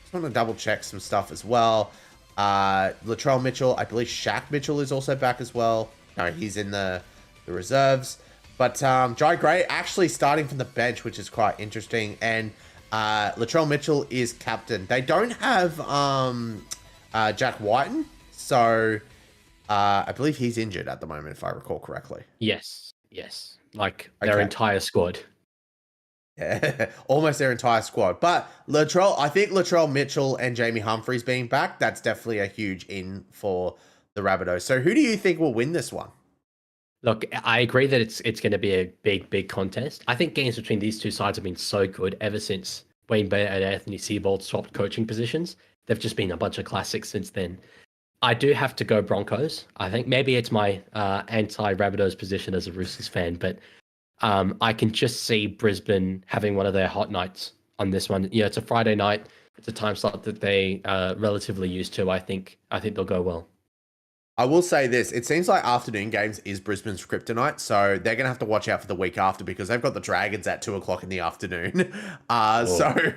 Just want to double check some stuff as well. Latrell Mitchell, I believe Shaq Mitchell is also back as well. No, he's in the reserves. But Jai Gray actually starting from the bench, which is quite interesting. And Latrell Mitchell is captain. They don't have Jack Whiten, so I believe he's injured at the moment, if I recall correctly. Yes. Like their entire squad. Yeah, almost their entire squad. But I think Latrell Mitchell and Jamie Humphries being back, that's definitely a huge in for the Rabbitohs. So who do you think will win this one? Look, I agree that it's going to be a big contest. I think games between these two sides have been so good ever since Wayne Bennett and Anthony Seibold swapped coaching positions. They've just been a bunch of classics since then. I do have to go Broncos. I think maybe it's my anti-Rabbitohs position as a Roosters fan, but I can just see Brisbane having one of their hot nights on this one. You know, it's a Friday night. It's a time slot that they relatively used to. I think they'll go well. I will say this. It seems like afternoon games is Brisbane's kryptonite, so they're going to have to watch out for the week after because they've got the Dragons at 2 o'clock in the afternoon. So,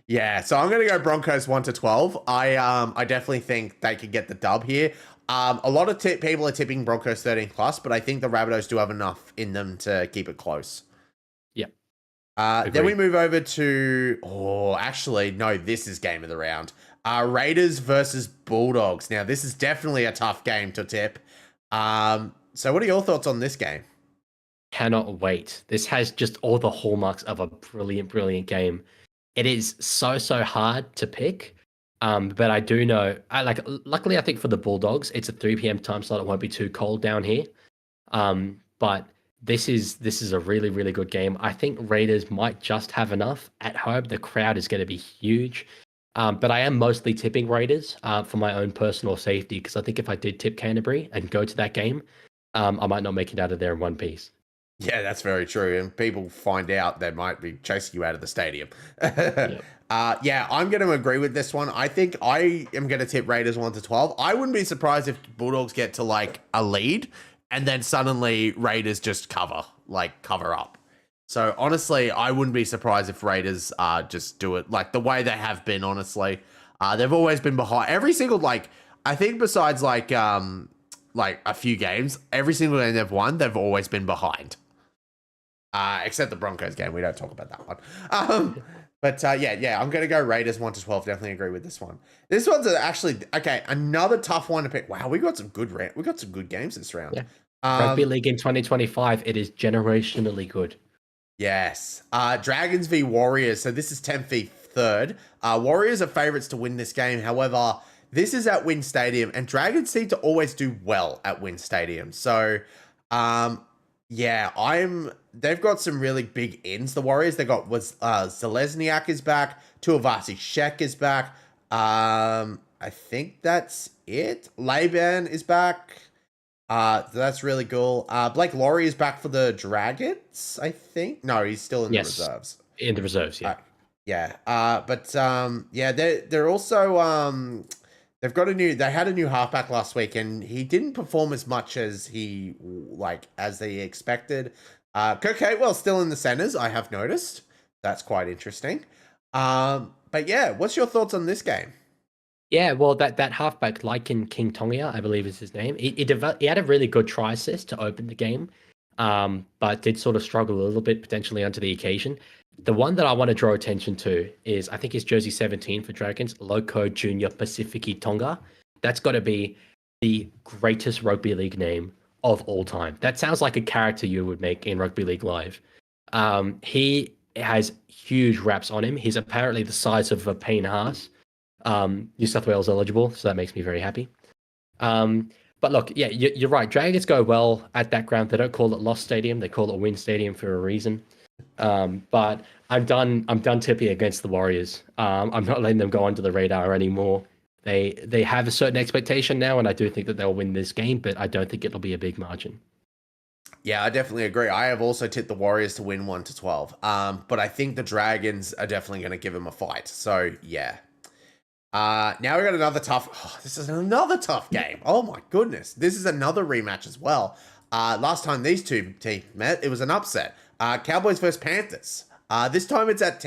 yeah. So I'm going to go Broncos 1-12. I definitely think they could get the dub here. A lot of people are tipping Broncos 13+, but I think the Rabbitohs do have enough in them to keep it close. Yep. Then we move over to... actually, no, this is game of the round. Raiders versus Bulldogs. Now, this is definitely a tough game to tip. So what are your thoughts on this game? Cannot wait. This has just all the hallmarks of a brilliant game. It is so hard to pick. But I do know, luckily I think for the Bulldogs, it's a 3 p.m. time slot. It won't be too cold down here. But this is a really good game. I think Raiders might just have enough at home. The crowd is going to be huge. But I am mostly tipping Raiders for my own personal safety, because I think if I did tip Canterbury and go to that game, I might not make it out of there in one piece. Yeah, that's very true. And people find out, they might be chasing you out of the stadium. Yep. Yeah, I'm going to agree with this one. I think I am going to tip Raiders 1-12. I wouldn't be surprised if Bulldogs get to like a lead and then suddenly Raiders just cover up. So honestly, I wouldn't be surprised if Raiders just do it like the way they have been, honestly. They've always been behind. Every single, I think besides like a few games, every single game they've won, they've always been behind. Except the Broncos game. We don't talk about that one. But yeah, I'm going to go Raiders 1-12. Definitely agree with this one. This one's actually, okay, another tough one to pick. Wow, we got some good games this round. Yeah. Rugby League in 2025, it is generationally good. Yes. Dragons v Warriors. So this is 10th v 3rd. Warriors are favourites to win this game. However, this is at WIN Stadium, and Dragons seem to always do well at WIN Stadium. So, yeah, they've got some really big ins, the Warriors. They got Zalesniak is back. Tuivasi Sheck is back. I think that's it. Laban is back. That's really cool. Blake Laurie is back for the Dragons, I think. No, he's still in the reserves. In the reserves, yeah. They're also they had a new halfback last week, and he didn't perform as much as they expected. Kirk Catewell's still in the centers, I have noticed. That's quite interesting. But yeah, what's your thoughts on this game? Yeah, well, that halfback, Lycan King Tongia, I believe is his name. He had a really good try assist to open the game, but did sort of struggle a little bit potentially onto the occasion. The one that I want to draw attention to is, I think it's jersey 17 for Dragons, Loco Junior Pacifici Tonga. That's got to be the greatest rugby league name of all time. That sounds like a character you would make in Rugby League Live. He has huge wraps on him. He's apparently the size of a Payne Haas. New South Wales eligible, so that makes me very happy. But look, yeah, you're right. Dragons go well at that ground. They don't call it Lost Stadium; they call it Win Stadium for a reason. But I'm done. I'm done tipping against the Warriors. I'm not letting them go under the radar anymore. They have a certain expectation now, and I do think that they'll win this game, but I don't think it'll be a big margin. Yeah, I definitely agree. I have also tipped the Warriors to win 1-12. But I think the Dragons are definitely going to give them a fight. So yeah. Now we got another tough. Oh, this is another tough game. Oh my goodness, this is another rematch as well. Last time these two teams met, it was an upset. Cowboys versus Panthers. This time it's at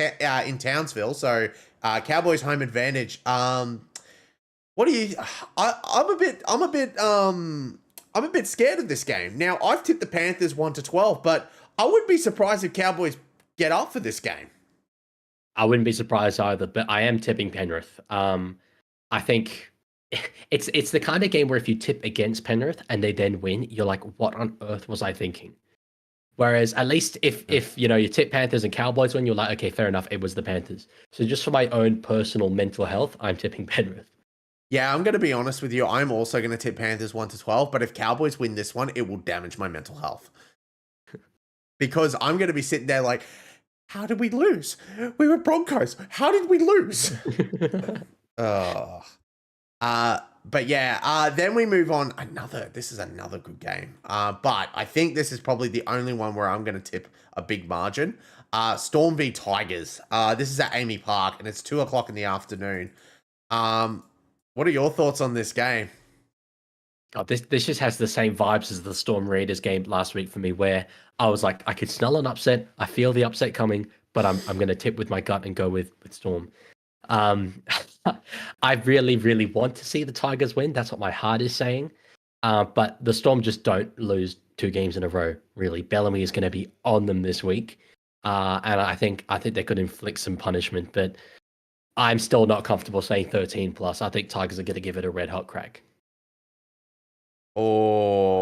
in Townsville, so Cowboys home advantage. What do you? I'm a bit scared of this game. Now I've tipped the Panthers 1-12, but I wouldn't be surprised if Cowboys get up for this game. I wouldn't be surprised either, but I am tipping Penrith. I think it's the kind of game where if you tip against Penrith and they then win, you're like, what on earth was I thinking? Whereas at least if you know you tip Panthers and Cowboys win, you're like, okay, fair enough, it was the Panthers. So just for my own personal mental health, I'm tipping Penrith. Yeah, I'm going to be honest with you. I'm also going to tip Panthers 1-12, but if Cowboys win this one, it will damage my mental health. Because I'm going to be sitting there like, how did we lose? We were Broncos. How did we lose? But yeah, then we move on. This is another good game. But I think this is probably the only one where I'm going to tip a big margin. Storm v Tigers. This is at Amy Park, and it's 2:00 in the afternoon. What are your thoughts on this game? Oh, this just has the same vibes as the Storm Raiders game last week for me, where I was like, I could smell an upset. I feel the upset coming, but I'm going to tip with my gut and go with Storm. I really, really want to see the Tigers win. That's what my heart is saying. But the Storm just don't lose 2 games in a row. Really, Bellamy is going to be on them this week, and I think they could inflict some punishment. But I'm still not comfortable saying 13+. I think Tigers are going to give it a red hot crack. Oh,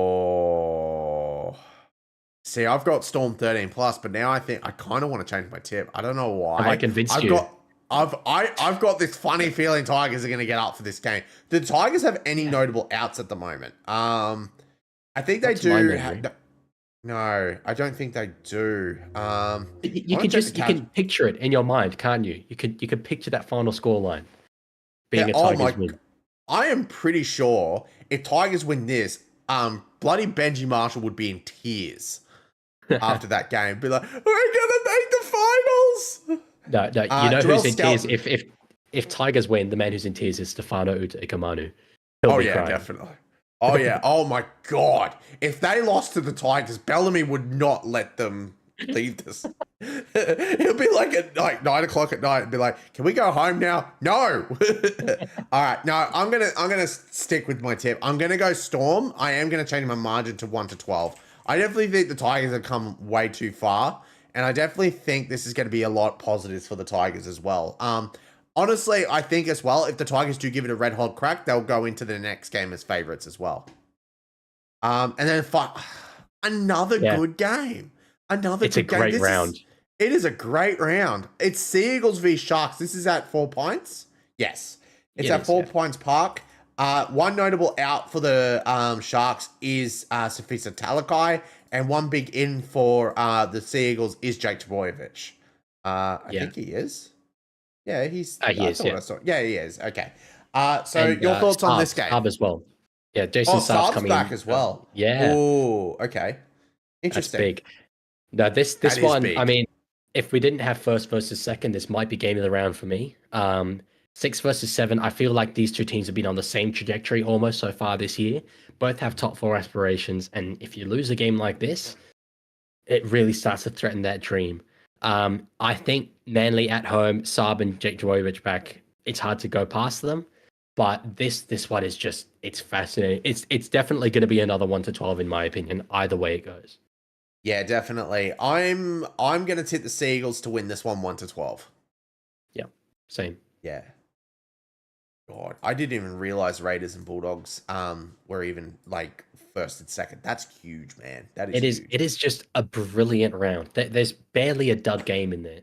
see, I've got Storm 13+, but now I think I kind of want to change my tip. I don't know why. Have I convinced you? I've got this funny feeling Tigers are going to get up for this game. Do the Tigers have any notable outs at the moment? I think they do. No, I don't think they do. You can picture it in your mind, can't you? You could picture that final scoreline being a Tigers win. I am pretty sure if Tigers win this, bloody Benji Marshall would be in tears after that game. Be like, we're gonna make the finals. No, you know who's in tears? If Tigers win, the man who's in tears is Stefano Utoikamanu. Oh yeah, definitely. Oh yeah. Oh my God. If they lost to the Tigers, Bellamy would not let them leave this. He'll be like at 9:00 at night and be like, "Can we go home now?" No. All right. No, I'm gonna stick with my tip. I'm gonna go Storm. I am gonna change my margin to 1-12. I definitely think the Tigers have come way too far, and I definitely think this is going to be a lot positives for the Tigers as well. Honestly, I think as well, if the Tigers do give it a red hot crack, they'll go into the next game as favorites as well. And then another good game. It's a great round. It is a great round. It's Sea Eagles v Sharks. This is at 4 points. Yes. It's at 4 Points Park. One notable out for the Sharks is Safisa Talakai, and one big in for the Sea Eagles is Jake Trbojevic. I think he is. Yeah, he's. He is. Yeah, he is. Okay. So your thoughts on this game? Saab as well. Yeah, Jason Saab's coming back as well. Yeah. Oh, okay. Interesting. That's big. No, this one. I mean, if we didn't have first versus second, this might be game of the round for me. 6 versus 7. I feel like these two teams have been on the same trajectory almost so far this year. Both have top 4 aspirations, and if you lose a game like this, it really starts to threaten that dream. I think Manly at home, Saab and Jake Trbojevic back, it's hard to go past them. But this one is just, it's fascinating. It's definitely going to be another 1-12 in my opinion, either way it goes. Yeah, definitely. I'm going to tip the Sea Eagles to win this one 1-12. Yeah, same. Yeah. God, I didn't even realize Raiders and Bulldogs were even like first and second. That's huge, man. That is huge. It is just a brilliant round. There's barely a dud game in there.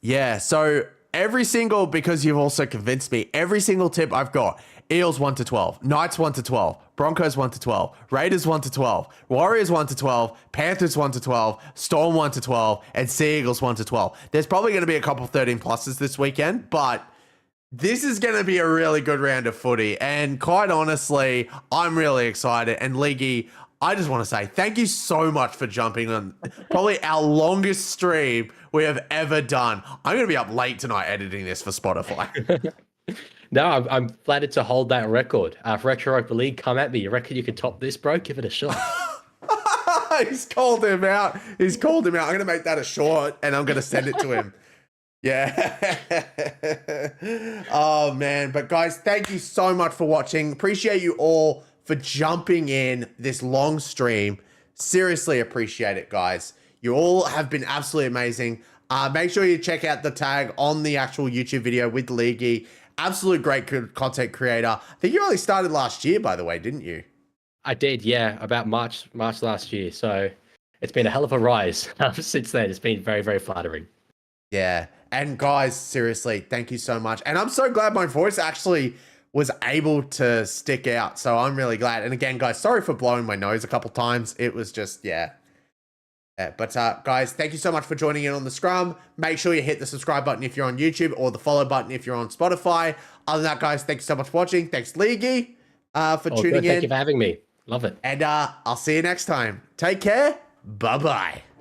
Yeah, so because you've also convinced me, every single tip I've got, Eels 1 to 12, Knights 1 to 12, Broncos 1 to 12, Raiders 1 to 12, Warriors 1 to 12, Panthers 1 to 12, Storm 1 to 12, and Sea Eagles 1 to 12. There's probably going to be a couple 13 pluses this weekend, but this is going to be a really good round of footy. And quite honestly, I'm really excited. And Leaguey, I just want to say thank you so much for jumping on probably our longest stream we have ever done. I'm going to be up late tonight editing this for Spotify. No, I'm flattered to hold that record. For Retro Rugby League, come at me. You reckon you could top this, bro? Give it a shot. He's called him out. I'm going to make that a short and I'm going to send it to him. Yeah. Oh, man. But guys, thank you so much for watching. Appreciate you all for jumping in this long stream. Seriously appreciate it, guys. You all have been absolutely amazing. Make sure you check out the tag on the actual YouTube video with Leaguey. Absolute great content creator. I think you only started last year, by the way, didn't you? I did, yeah, about March last year. So it's been a hell of a rise since then. It's been very, very flattering. Yeah. And guys, seriously, thank you so much. And I'm so glad my voice actually was able to stick out. So I'm really glad. And again, guys, sorry for blowing my nose a couple times. It was just, yeah. But guys, thank you so much for joining in on the Scrum. Make sure you hit the subscribe button if you're on YouTube or the follow button if you're on Spotify. Other than that, guys, thank you so much for watching. Thanks, Leaguey, for tuning in. Thank you for having me. Love it. And I'll see you next time. Take care. Bye-bye.